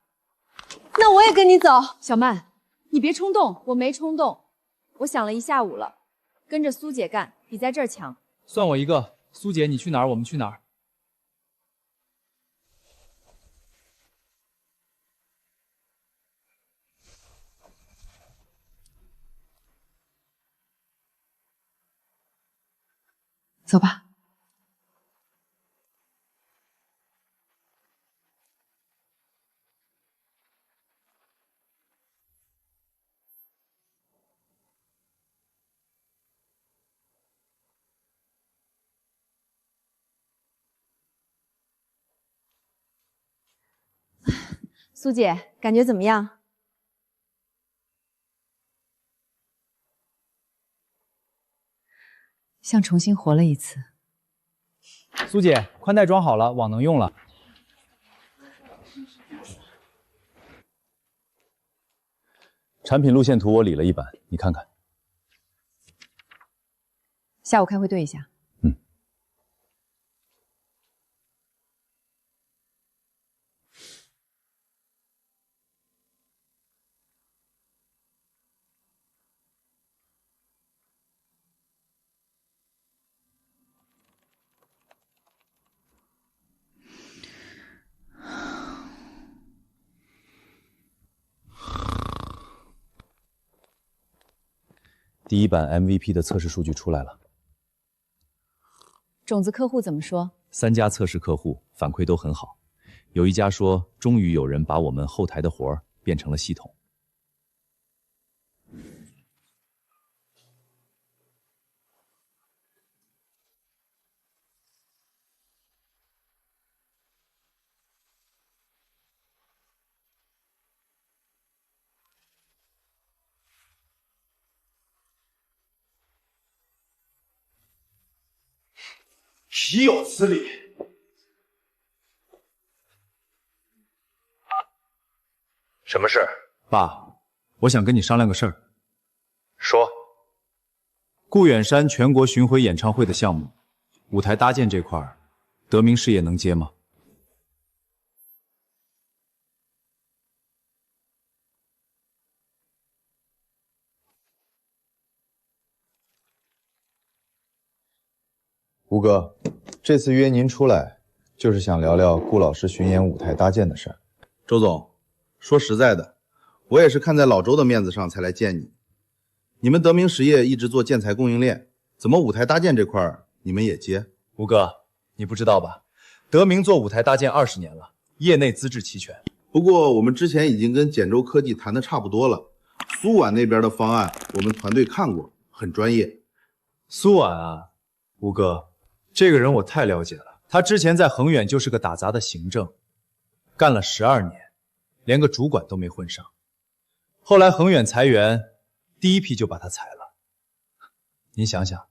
那我也跟你走。小曼，你别冲动。我没冲动。我想了一下午了，跟着苏姐干比在这儿强。算我一个，苏姐你去哪儿我们去哪儿。走吧。苏姐，感觉怎么样？像重新活了一次。苏姐，宽带装好了，网能用了。产品路线图我理了一版，你看看。下午开会对一下。第一版 MVP 的测试数据出来了，种子客户怎么说？3家测试客户反馈都很好，有一家说，终于有人把我们后台的活儿变成了系统。岂有此理！什么事？爸，我想跟你商量个事儿。说。顾远山全国巡回演唱会的项目，舞台搭建这块儿，德明事业能接吗？吴哥，这次约您出来，就是想聊聊顾老师巡演舞台搭建的事儿。周总，说实在的，我也是看在老周的面子上才来见你。你们德明实业一直做建材供应链，怎么舞台搭建这块你们也接？吴哥，你不知道吧？德明做舞台搭建20年了，业内资质齐全。不过我们之前已经跟简州科技谈的差不多了，苏皖那边的方案我们团队看过，很专业。苏皖啊，吴哥。这个人我太了解了，他之前在恒远就是个打杂的行政，干了12年，连个主管都没混上。后来恒远裁员，第一批就把他裁了。您想想，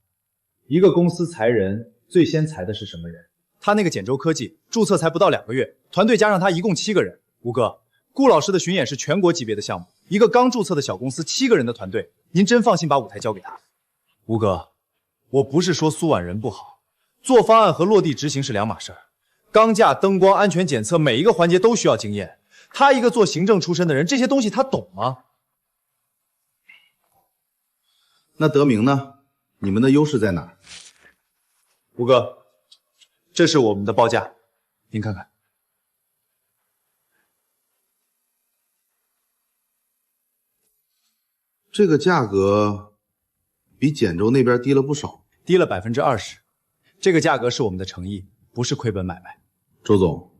一个公司裁人，最先裁的是什么人？他那个简州科技注册才不到2个月，团队加上他一共7个人。吴哥，顾老师的巡演是全国级别的项目，一个刚注册的小公司7个人的团队，您真放心把舞台交给他？吴哥，我不是说苏婉人不好，做方案和落地执行是两码事儿。钢架、灯光、安全检测，每一个环节都需要经验。他一个做行政出身的人，这些东西他懂吗？那德明呢？你们的优势在哪儿？吴哥，这是我们的报价，您看看。这个价格比简州那边低了不少，低了20%。这个价格是我们的诚意，不是亏本买卖。周总，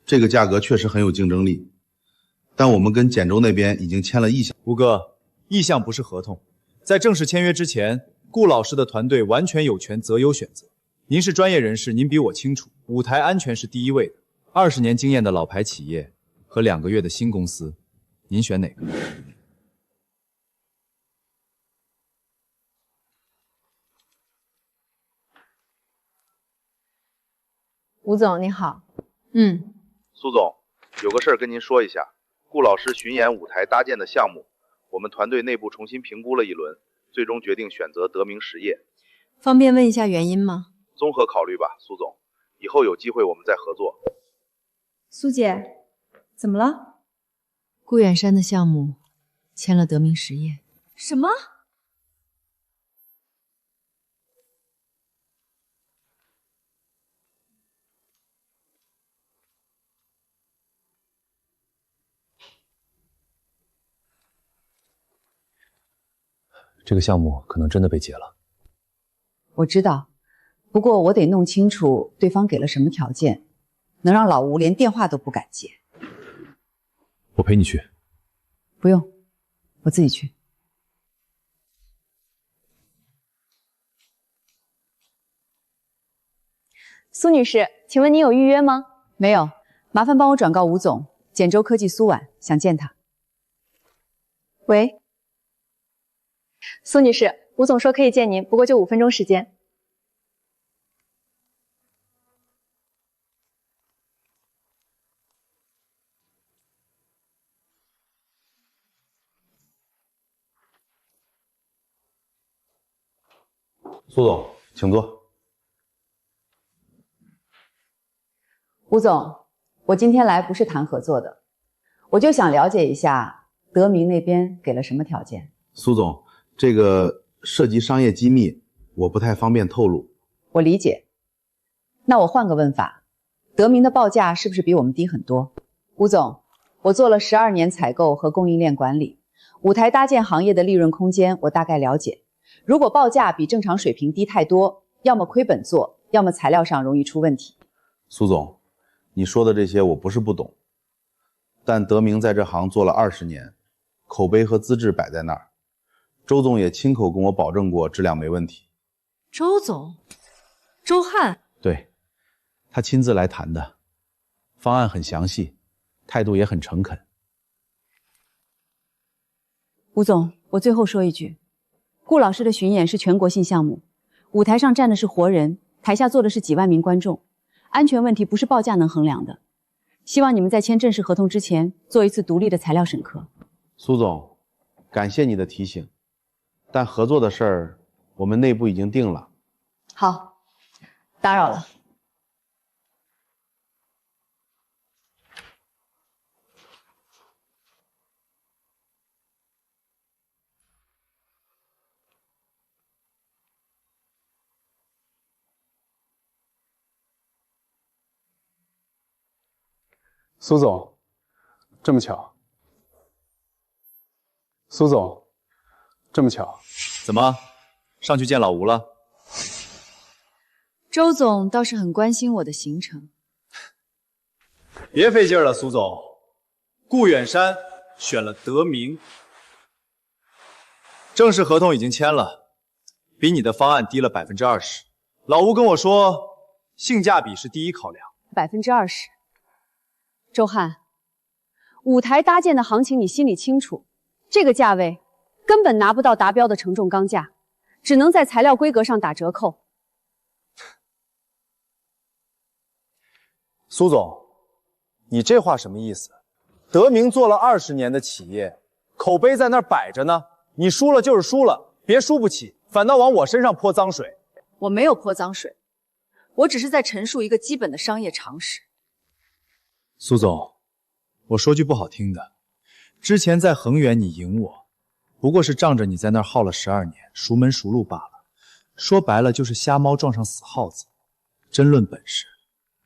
这个价格确实很有竞争力，但我们跟简州那边已经签了意向。吴哥，意向不是合同，在正式签约之前，顾老师的团队完全有权择优选择。您是专业人士，您比我清楚，舞台安全是第一位的。20年经验的老牌企业和2个月的新公司，您选哪个？吴总你好。苏总，有个事儿跟您说一下，顾老师巡演舞台搭建的项目，我们团队内部重新评估了一轮，最终决定选择德明实业。方便问一下原因吗？综合考虑吧，苏总，以后有机会我们再合作。苏姐，怎么了？顾远山的项目签了德明实业。什么？这个项目可能真的被结了。我知道，不过我得弄清楚对方给了什么条件，能让老吴连电话都不敢接。我陪你去。不用，我自己去。苏女士，请问您有预约吗？没有，麻烦帮我转告吴总，简州科技苏婉想见他。喂，苏女士，吴总说可以见您，不过就5分钟时间。苏总，请坐。吴总，我今天来不是谈合作的，我就想了解一下德明那边给了什么条件。苏总，这个涉及商业机密，我不太方便透露。我理解。那我换个问法，德明的报价是不是比我们低很多？吴总，我做了12年采购和供应链管理，舞台搭建行业的利润空间我大概了解。如果报价比正常水平低太多，要么亏本做，要么材料上容易出问题。苏总，你说的这些我不是不懂，但德明在这行做了20年，口碑和资质摆在那儿。周总也亲口跟我保证过质量没问题。周总，周汉，对，他亲自来谈的，方案很详细，态度也很诚恳。吴总，我最后说一句，顾老师的巡演是全国性项目，舞台上站的是活人，台下坐的是几万名观众，安全问题不是报价能衡量的。希望你们在签正式合同之前做一次独立的材料审核。苏总，感谢你的提醒，但合作的事儿我们内部已经定了。好，打扰了。苏总，这么巧。苏总，这么巧。怎么，上去见老吴了？周总倒是很关心我的行程。别费劲了，苏总。顾远山选了德明，正式合同已经签了，比你的方案低了20%，老吴跟我说，性价比是第一考量。20%。周汉，舞台搭建的行情你心里清楚，这个价位根本拿不到达标的承重钢架，只能在材料规格上打折扣。苏总，你这话什么意思？德明做了20年的企业，口碑在那儿摆着呢，你输了就是输了，别输不起，反倒往我身上泼脏水。我没有泼脏水，我只是在陈述一个基本的商业常识。苏总，我说句不好听的，之前在恒源你赢我，不过是仗着你在那儿耗了12年，熟门熟路罢了。说白了就是瞎猫撞上死耗子。真论本事，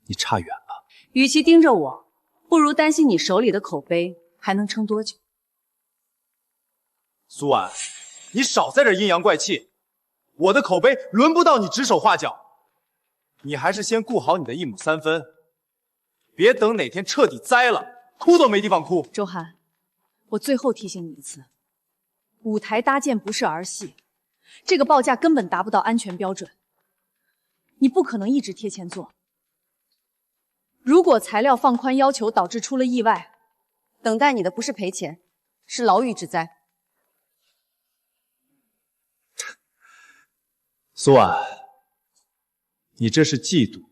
你差远了。与其盯着我，不如担心你手里的口碑还能撑多久。苏婉，你少在这阴阳怪气。我的口碑轮不到你指手画脚，你还是先顾好你的1亩3分，别等哪天彻底栽了，哭都没地方哭。周涵，我最后提醒你一次，舞台搭建不是儿戏，这个报价根本达不到安全标准，你不可能一直贴钱做。如果材料放宽要求导致出了意外，等待你的不是赔钱，是牢狱之灾。苏婉，你这是嫉妒，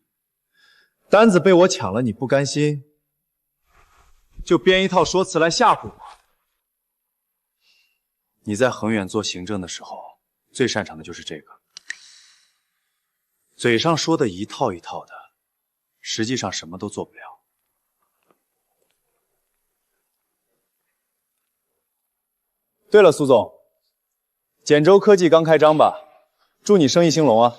单子被我抢了，你不甘心，就编一套说辞来吓唬我。你在恒远做行政的时候，最擅长的就是这个，嘴上说的一套一套的，实际上什么都做不了。对了，苏总，简州科技刚开张吧？祝你生意兴隆啊！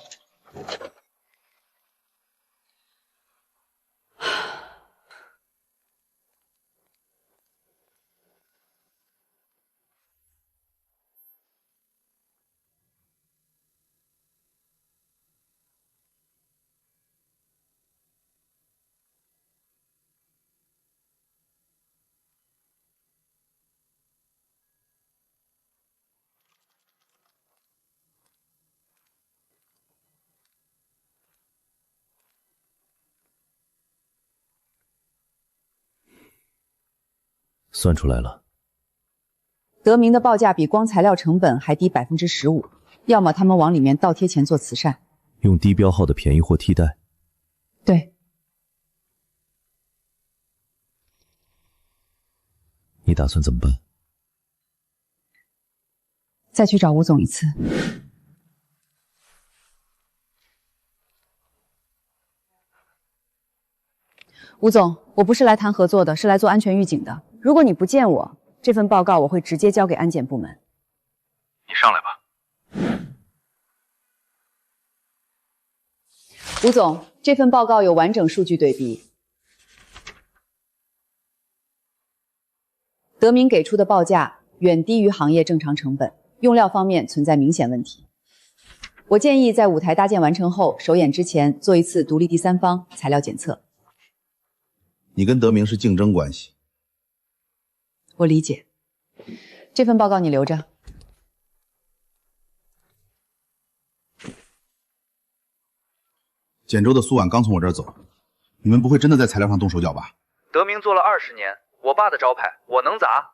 算出来了，德明的报价比光材料成本还低15%，要么他们往里面倒贴钱做慈善，用低标号的便宜货替代。对，你打算怎么办？再去找吴总一次。吴总，我不是来谈合作的，是来做安全预警的。如果你不见我，这份报告我会直接交给安检部门。你上来吧。吴总，这份报告有完整数据对比。德明给出的报价远低于行业正常成本，用料方面存在明显问题。我建议在舞台搭建完成后，首演之前做一次独立第三方材料检测。你跟德明是竞争关系，我理解。这份报告你留着。简州的苏婉刚从我这儿走，你们不会真的在材料上动手脚吧？德明做了20年，我爸的招牌，我能砸？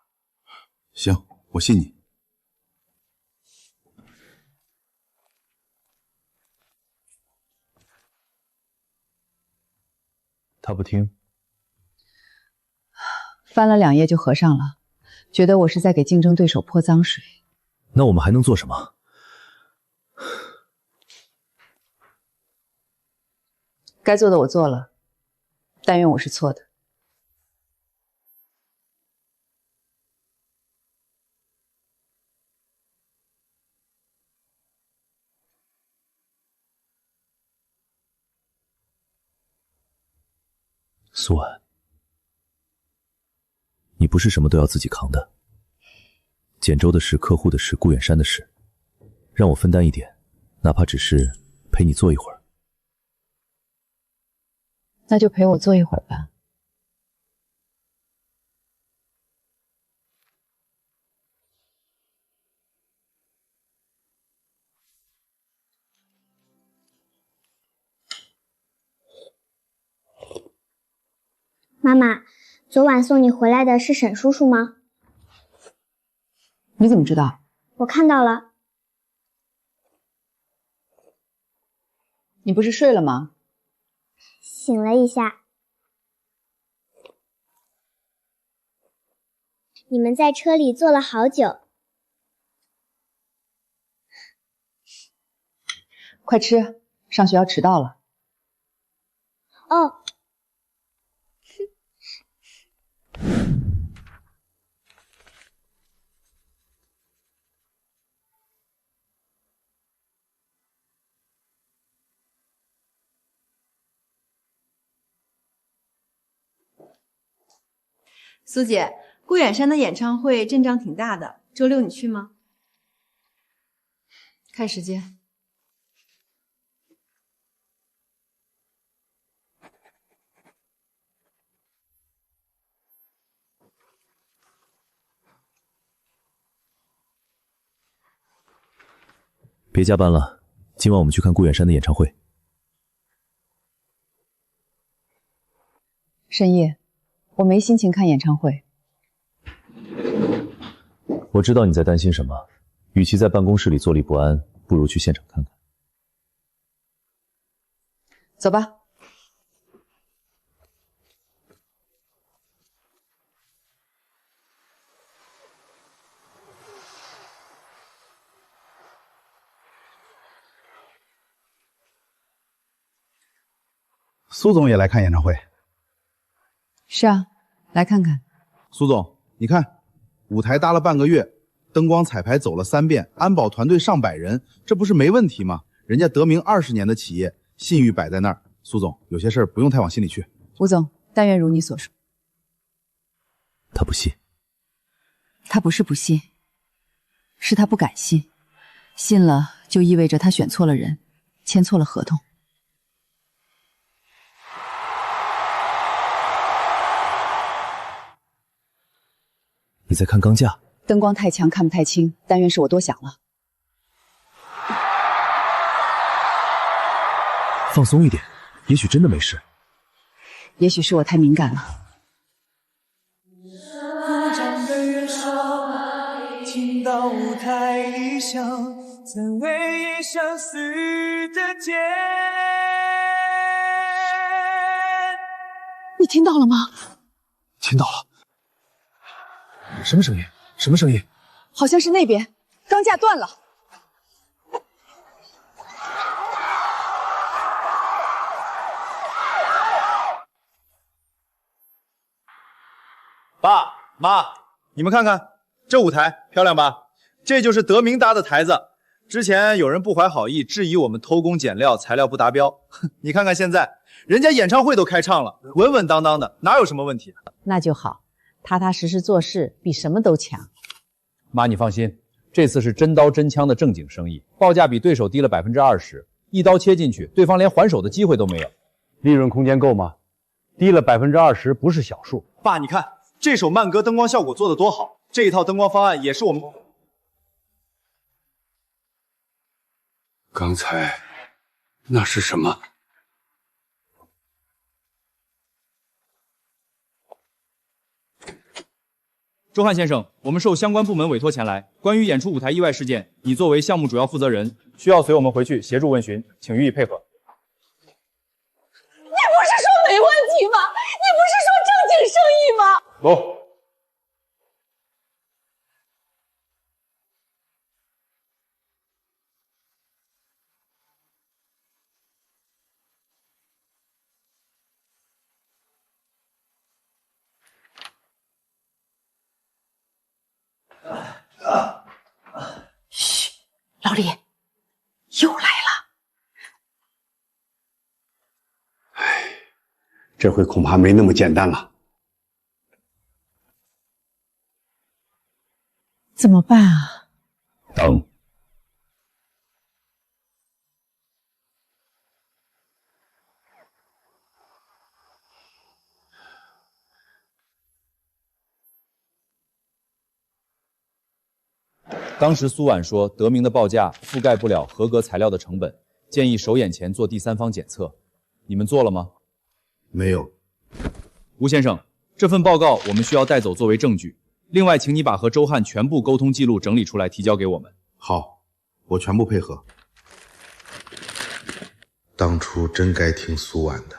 行，我信你。他不听。翻了2页就合上了，觉得我是在给竞争对手泼脏水。那我们还能做什么？该做的我做了，但愿我是错的。苏婉，你不是什么都要自己扛的。简州的事、客户的事、顾远山的事，让我分担一点，哪怕只是陪你坐一会儿。那就陪我坐一会儿吧。妈妈，昨晚送你回来的是沈叔叔吗？你怎么知道？我看到了。你不是睡了吗？醒了一下。你们在车里坐了好久。快吃，上学要迟到了。哦。苏姐，顾远山的演唱会阵仗挺大的，周六你去吗？看时间。别加班了，今晚我们去看顾远山的演唱会。深夜，我没心情看演唱会。我知道你在担心什么，与其在办公室里坐立不安，不如去现场看看。走吧。苏总也来看演唱会。是啊，来看看。苏总，你看，舞台搭了半个月，灯光彩排走了3遍，安保团队上百人，这不是没问题吗？人家德明20年的企业，信誉摆在那儿。苏总，有些事儿不用太往心里去。吴总，但愿如你所说。他不信。他不是不信，是他不敢信。信了，就意味着他选错了人，签错了合同。你在看钢架？灯光太强，看不太清，但愿是我多想了。放松一点，也许真的没事。也许是我太敏感了。听到舞台理想，曾唯一相似的天。你听到了吗？听到了。什么声音？什么声音？好像是那边，钢架断了。爸妈，你们看看这舞台漂亮吧？这就是德明搭的台子。之前有人不怀好意，质疑我们偷工减料，材料不达标。你看看现在，人家演唱会都开唱了，稳稳当当的，哪有什么问题？那就好，踏踏实实做事比什么都强。妈，你放心，这次是真刀真枪的正经生意，报价比对手低了20%，一刀切进去，对方连还手的机会都没有。利润空间够吗？低了20%不是小数。爸，你看这首慢歌灯光效果做得多好，这一套灯光方案也是我们。刚才那是什么？周汉先生，我们受相关部门委托前来，关于演出舞台意外事件，你作为项目主要负责人，需要随我们回去协助问询，请予以配合。你不是说没问题吗？你不是说正经生意吗？走。嘘，老李，又来了。这回恐怕没那么简单了。怎么办啊？等。当时苏婉说，德明的报价覆盖不了合格材料的成本，建议首演前做第三方检测。你们做了吗？没有。吴先生，这份报告我们需要带走作为证据。另外，请你把和周汉全部沟通记录整理出来，提交给我们。好，我全部配合。当初真该听苏婉的。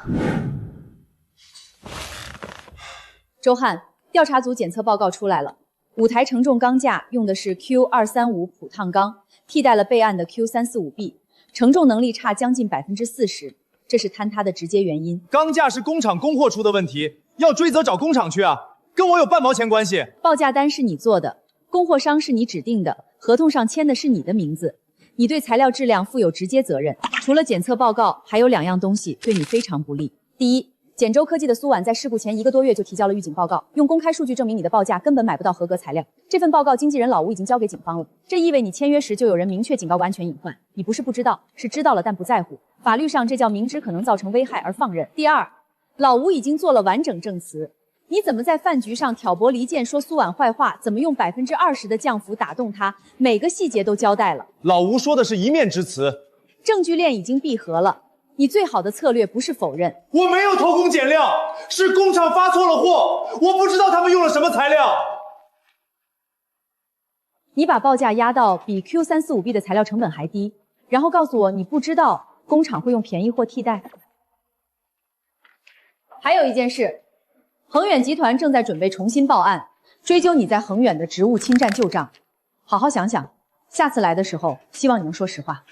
周汉，调查组检测报告出来了，五台承重钢架用的是 Q235普烫钢，替代了备案的 Q345B， 承重能力差将近40%，这是坍塌的直接原因。钢架是工厂供货出的问题，要追责找工厂去啊，跟我有半毛钱关系。报价单是你做的，供货商是你指定的，合同上签的是你的名字，你对材料质量负有直接责任。除了检测报告，还有2样东西对你非常不利。第一，简州科技的苏婉在事故前1个多月就提交了预警报告，用公开数据证明你的报价根本买不到合格材料。这份报告经纪人老吴已经交给警方了，这意味你签约时就有人明确警告过安全隐患，你不是不知道，是知道了但不在乎，法律上这叫明知可能造成危害而放任。第二，老吴已经做了完整证词，你怎么在饭局上挑拨离间说苏婉坏话，怎么用20%的降幅打动她，每个细节都交代了。老吴说的是一面之词，证据链已经闭合了，你最好的策略不是否认。我没有偷工减料，是工厂发错了货，我不知道他们用了什么材料。你把报价压到比 Q345B 的材料成本还低，然后告诉我你不知道工厂会用便宜货替代。还有一件事，恒远集团正在准备重新报案，追究你在恒远的职务侵占旧账。好好想想，下次来的时候，希望你能说实话。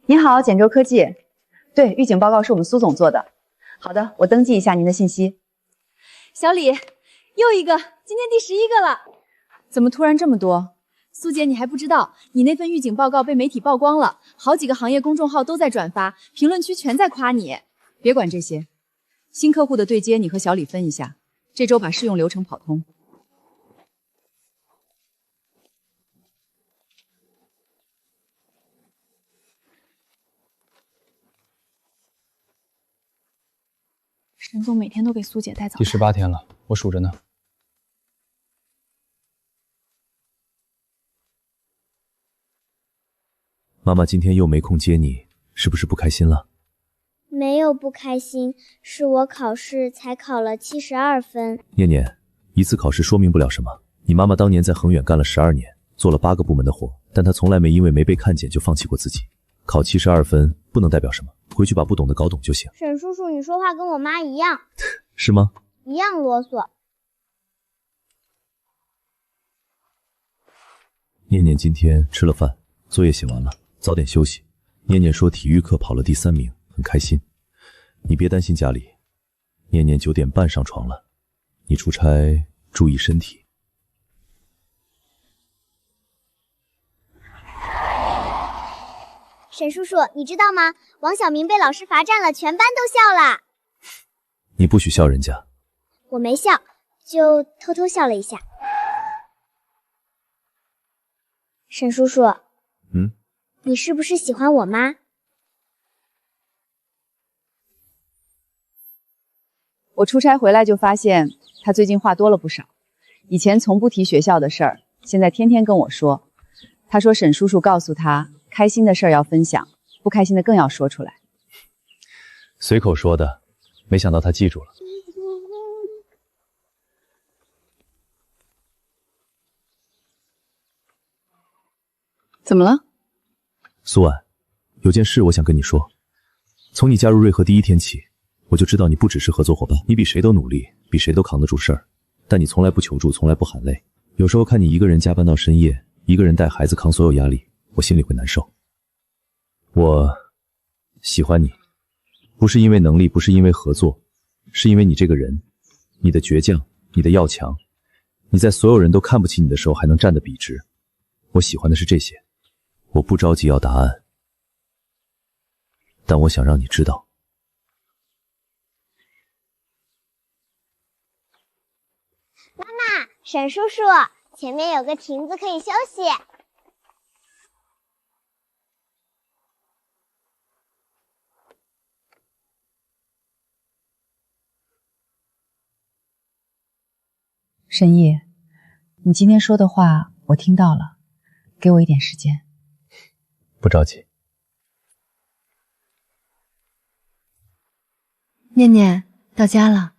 您好，简州科技。对，预警报告是我们苏总做的。好的，我登记一下您的信息。小李，又一个，今天第11个了。怎么突然这么多？苏姐，你还不知道，你那份预警报告被媒体曝光了，好几个行业公众号都在转发，评论区全在夸你。别管这些，新客户的对接你和小李分一下，这周把试用流程跑通。沈总每天都给苏姐带早第18天了，我数着呢。妈妈今天又没空接你，是不是不开心了？没有不开心，是我考试才考了72分。念念，一次考试说明不了什么。你妈妈当年在恒远干了12年，做了8个部门的活，但她从来没因为没被看见就放弃过自己。考72分不能代表什么，回去把不懂的搞懂就行。沈叔叔，你说话跟我妈一样。是吗？一样啰嗦。念念今天吃了饭，作业写完了，早点休息。念念说体育课跑了第3名，很开心。你别担心家里，念念9点半上床了。你出差注意身体。沈叔叔，你知道吗？王小明被老师罚站了，全班都笑了。你不许笑人家。我没笑，就偷偷笑了一下。沈叔叔，你是不是喜欢我妈？我出差回来就发现他最近话多了不少，以前从不提学校的事儿，现在天天跟我说。他说沈叔叔告诉他，开心的事儿要分享，不开心的更要说出来。随口说的，没想到他记住了。怎么了？苏婉，有件事我想跟你说。从你加入瑞和第1天起，我就知道你不只是合作伙伴，你比谁都努力，比谁都扛得住事儿，但你从来不求助，从来不喊累。有时候看你一个人加班到深夜，一个人带孩子扛所有压力，我心里会难受。我喜欢你，不是因为能力，不是因为合作，是因为你这个人，你的倔强，你的要强，你在所有人都看不起你的时候还能站得笔直。我喜欢的是这些。我不着急要答案，但我想让你知道。妈妈，沈叔叔，前面有个亭子可以休息。深夜，你今天说的话我听到了，给我一点时间。不着急。念念到家了。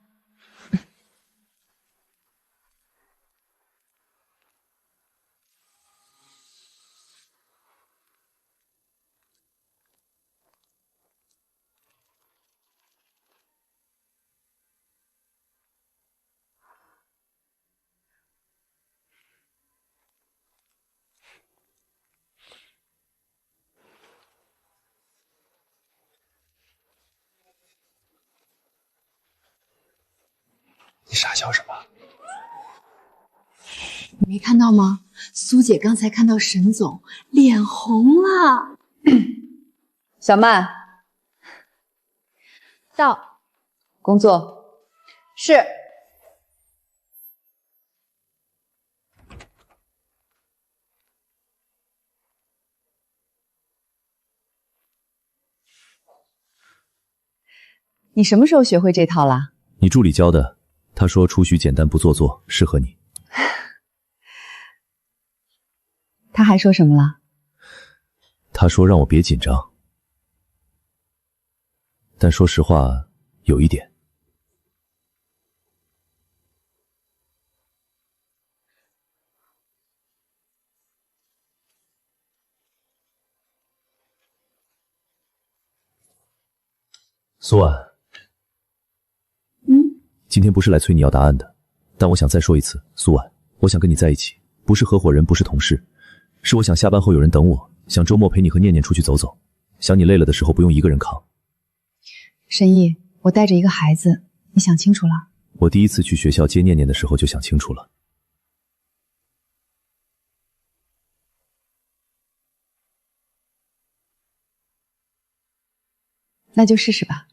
你傻笑什么？你没看到吗？苏姐刚才看到沈总，脸红了。小曼，到。工作。是。你什么时候学会这套啦？你助理教的，他说出许简单不做作，适合你。他还说什么了？他说让我别紧张，但说实话，有一点。苏婉。今天不是来催你要答案的，但我想再说一次，苏婉，我想跟你在一起，不是合伙人，不是同事，是我想下班后有人等我，想周末陪你和念念出去走走，想你累了的时候不用一个人扛。沈毅，我带着一个孩子，你想清楚了？我第一次去学校接念念的时候就想清楚了。那就试试吧。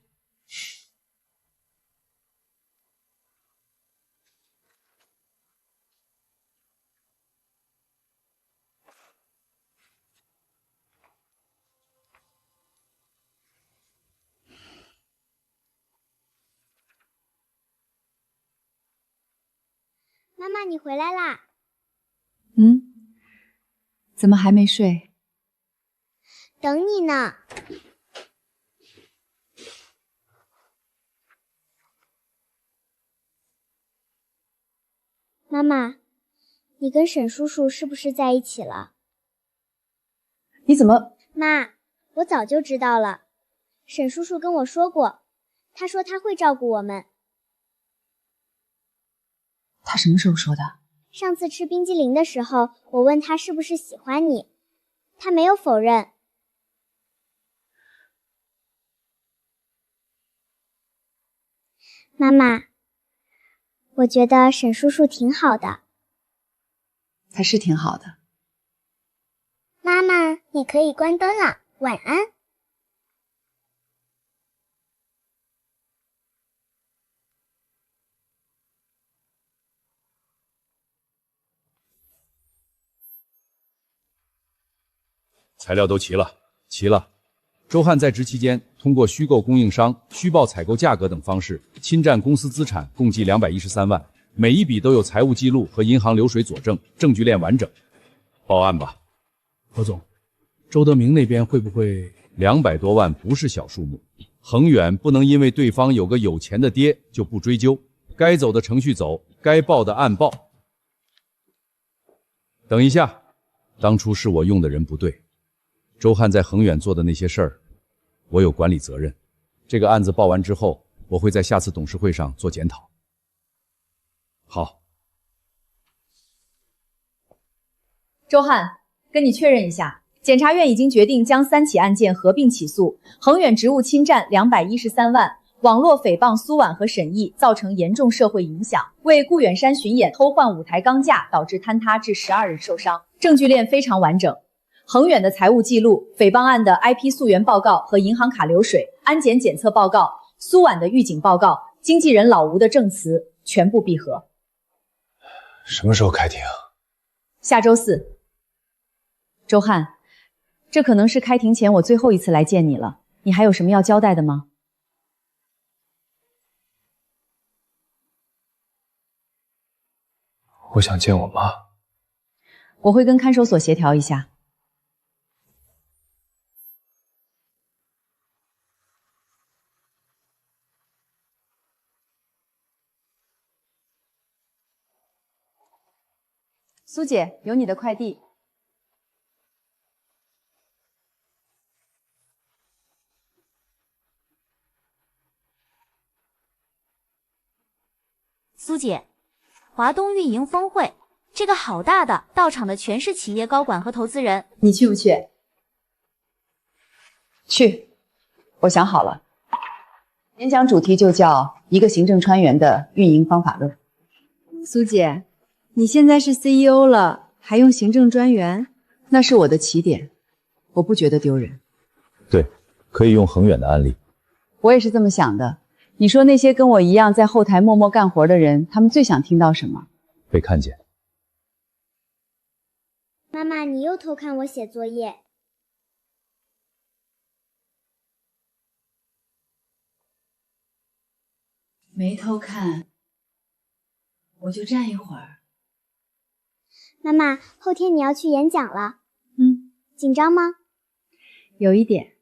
妈妈，你回来啦！怎么还没睡？等你呢。妈妈，你跟沈叔叔是不是在一起了？你怎么……妈，我早就知道了。沈叔叔跟我说过，他说他会照顾我们。他什么时候说的？上次吃冰激凌的时候，我问他是不是喜欢你，他没有否认。妈妈，我觉得沈叔叔挺好的。他是挺好的。妈妈，你可以关灯了，晚安。材料都齐了，齐了。周汉在职期间，通过虚构供应商、虚报采购价格等方式，侵占公司资产共计213万，每一笔都有财务记录和银行流水佐证，证据链完整。报案吧。何总，周德明那边会不会？200多万不是小数目，恒远不能因为对方有个有钱的爹就不追究，该走的程序走，该报的案报。等一下，当初是我用的人不对。周汉在恒远做的那些事儿，我有管理责任。这个案子报完之后，我会在下次董事会上做检讨。好。周汉，跟你确认一下，检察院已经决定将3起案件合并起诉，恒远职务侵占213万，网络诽谤苏婉和沈毅，造成严重社会影响，为顾远山巡演偷换舞台钢架，导致坍塌致12人受伤，证据链非常完整。恒远的财务记录、诽谤案的 IP 溯源报告和银行卡流水、安检检测报告、苏婉的预警报告、经纪人老吴的证词全部闭合。什么时候开庭？下周4。周汉，这可能是开庭前我最后一次来见你了，你还有什么要交代的吗？我想见我妈。我会跟看守所协调一下。苏姐，有你的快递。苏姐，华东运营峰会，这个好大的，到场的全是企业高管和投资人。你去不去？去，我想好了，演讲主题就叫一个行政专员的运营方法论。苏姐，你现在是 CEO 了，还用行政专员？那是我的起点，我不觉得丢人。对，可以用恒远的案例。我也是这么想的。你说那些跟我一样在后台默默干活的人，他们最想听到什么？被看见。妈妈，你又偷看我写作业。没偷看，我就站一会儿。妈妈，后天你要去演讲了，紧张吗？有一点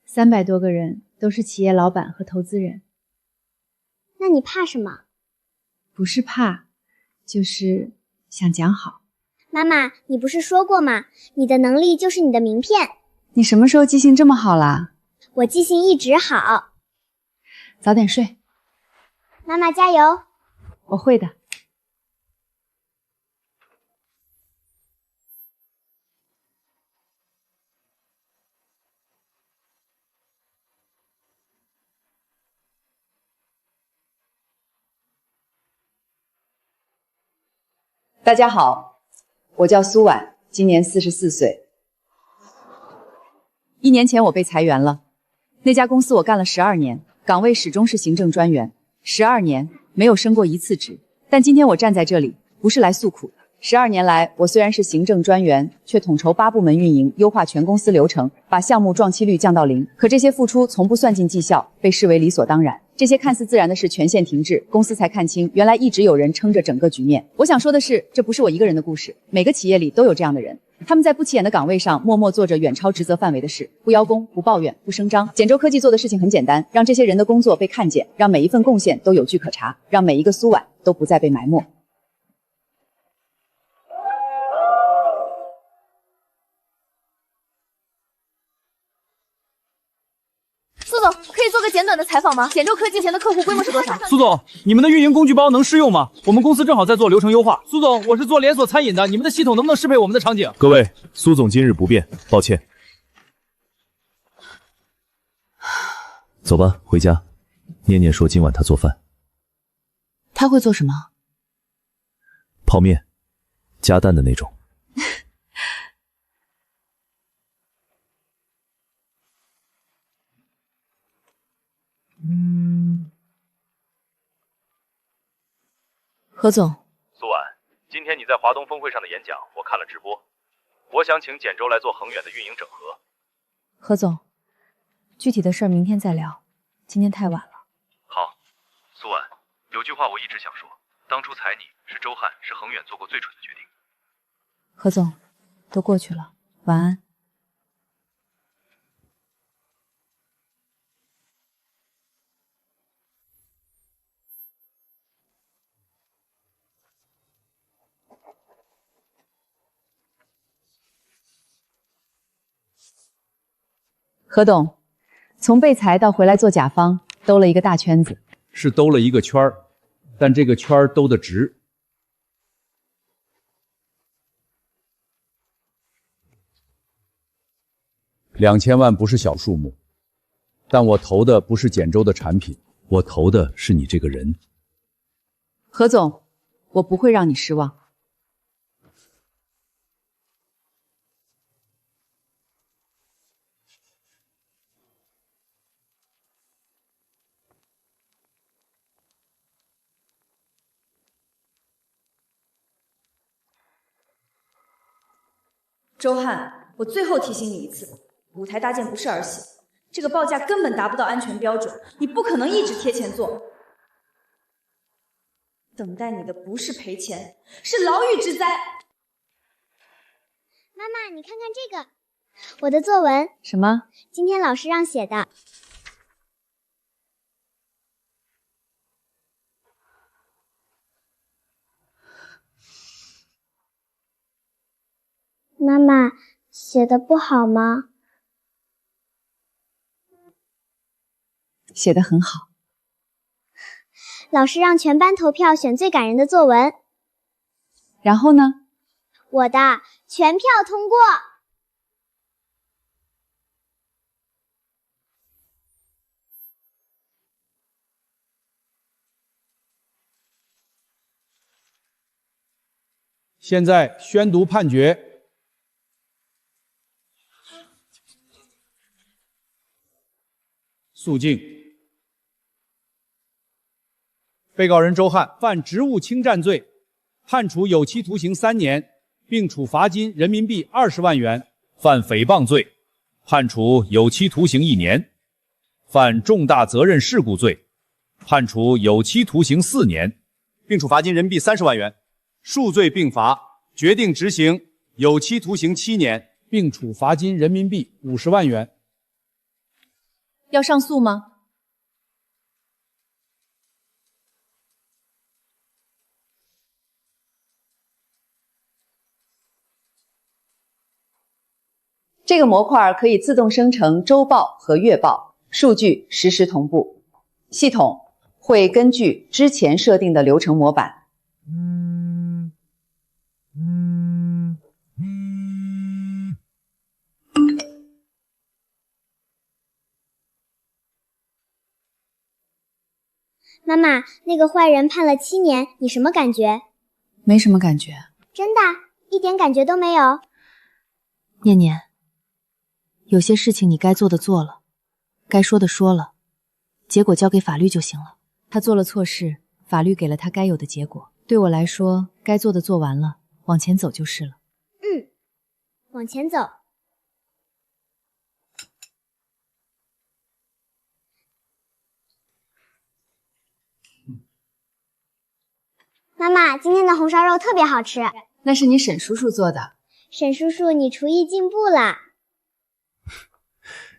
，300多个人都是企业老板和投资人。那你怕什么？不是怕，就是想讲好。妈妈，你不是说过吗？你的能力就是你的名片。你什么时候记性这么好啦？我记性一直好。早点睡。妈妈加油！我会的。大家好，我叫苏婉，今年44岁。1年前我被裁员了，那家公司我干了12年，岗位始终是行政专员，12年没有升过1次职。但今天我站在这里，不是来诉苦的。12年来，我虽然是行政专员，却统筹8部门运营，优化全公司流程，把项目撞期率降到0。可这些付出从不算进绩效，被视为理所当然。这些看似自然的事全线停滞，公司才看清，原来一直有人撑着整个局面。我想说的是，这不是我一个人的故事，每个企业里都有这样的人。他们在不起眼的岗位上默默做着远超职责范围的事，不邀功，不抱怨，不声张。简州科技做的事情很简单，让这些人的工作被看见，让每一份贡献都有据可查，让每一个苏婉都不再被埋没。苏总，可以做个简短的采访吗？简州科技前的客户规模是多少？苏总，你们的运营工具包能试用吗？我们公司正好在做流程优化。苏总，我是做连锁餐饮的，你们的系统能不能适配我们的场景？各位，苏总今日不便，抱歉。走吧，回家。念念说今晚他做饭。他会做什么？泡面，加蛋的那种。何总，苏婉，今天你在华东峰会上的演讲，我看了直播。我想请简州来做恒远的运营整合。何总，具体的事儿明天再聊，今天太晚了。好，苏婉，有句话我一直想说，当初裁你是周汉，是恒远做过最蠢的决定。何总，都过去了，晚安。何董，从被裁到回来做甲方，兜了一个大圈子。是兜了一个圈儿，但这个圈儿兜得直。2000万不是小数目，但我投的不是简州的产品，我投的是你这个人。何总，我不会让你失望。周汉，我最后提醒你一次，舞台搭建不是儿戏，这个报价根本达不到安全标准，你不可能一直贴钱做。等待你的不是赔钱，是牢狱之灾。妈妈，你看看这个，我的作文。什么？今天老师让写的。妈妈，写的不好吗？写得很好。老师让全班投票选最感人的作文。然后呢？我的全票通过。现在宣读判决。肃静。被告人周汉犯职务侵占罪，判处有期徒刑3年，并处罚金人民币20万元；犯诽谤罪，判处有期徒刑1年；犯重大责任事故罪，判处有期徒刑4年，并处罚金人民币30万元。数罪并罚，决定执行有期徒刑7年，并处罚金人民币50万元。要上诉吗？这个模块可以自动生成周报和月报，数据实时同步。系统会根据之前设定的流程模板。妈妈，那个坏人判了7年，你什么感觉？没什么感觉。真的，一点感觉都没有。念念，有些事情你该做的做了，该说的说了，结果交给法律就行了。他做了错事，法律给了他该有的结果。对我来说，该做的做完了，往前走就是了。往前走。妈妈，今天的红烧肉特别好吃。那是你沈叔叔做的。沈叔叔，你厨艺进步了。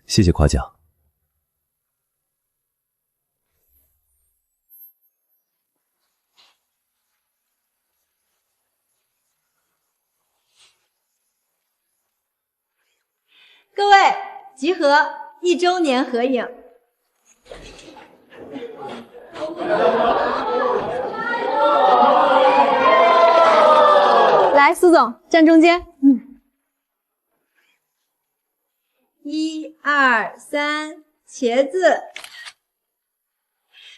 谢谢夸奖。各位集合，1周年合影。来，苏总站中间。1、2、3，茄子。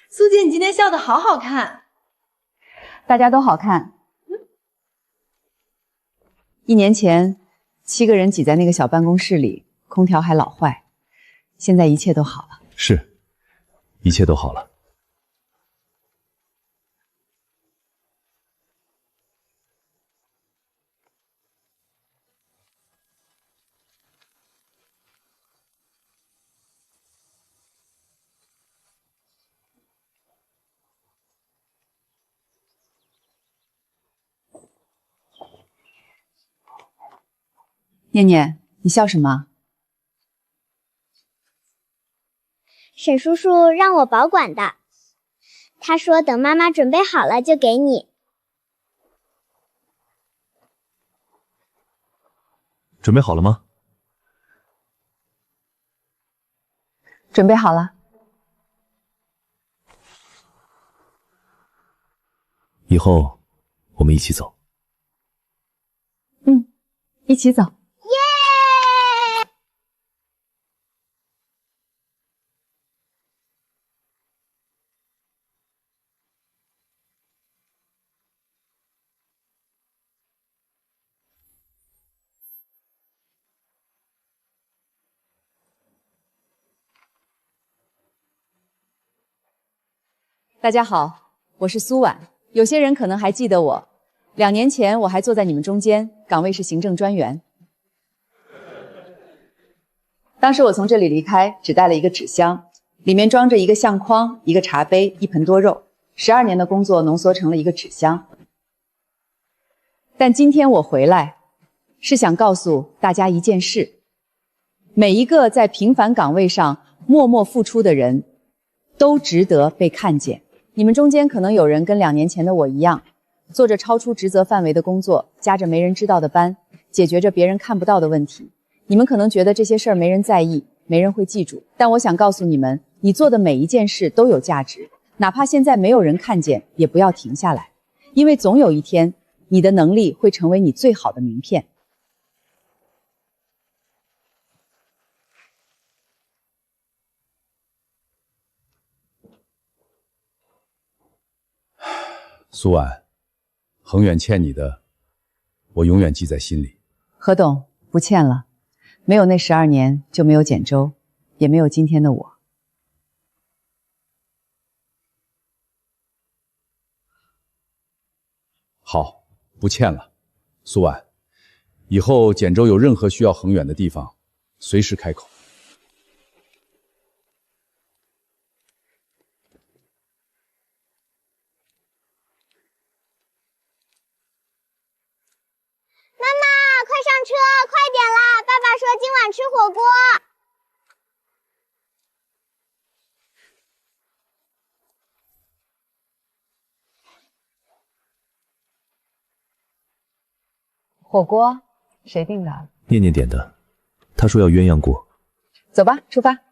苏姐，你今天笑得好好看。大家都好看。1年前，7个人挤在那个小办公室里，空调还老坏，现在一切都好了。是，一切都好了。念念，你笑什么？沈叔叔让我保管的，他说等妈妈准备好了就给你。准备好了吗？准备好了。以后我们一起走。一起走。大家好，我是苏婉，有些人可能还记得我。2年前我还坐在你们中间，岗位是行政专员。当时我从这里离开，只带了一个纸箱，里面装着一个相框、一个茶杯、一盆多肉，12年的工作浓缩成了一个纸箱。但今天我回来，是想告诉大家一件事：每一个在平凡岗位上默默付出的人，都值得被看见。你们中间可能有人跟2年前的我一样，做着超出职责范围的工作，加着没人知道的班，解决着别人看不到的问题。你们可能觉得这些事儿没人在意，没人会记住，但我想告诉你们，你做的每一件事都有价值，哪怕现在没有人看见，也不要停下来，因为总有一天，你的能力会成为你最好的名片。苏婉，恒远欠你的，我永远记在心里。何董，不欠了。没有那12年，就没有简州，也没有今天的我。好，不欠了。苏婉，以后简州有任何需要恒远的地方，随时开口。妈妈，快上车，快点啦！爸爸说今晚吃火锅。火锅谁订的？念念点的，他说要鸳鸯锅。走吧，出发。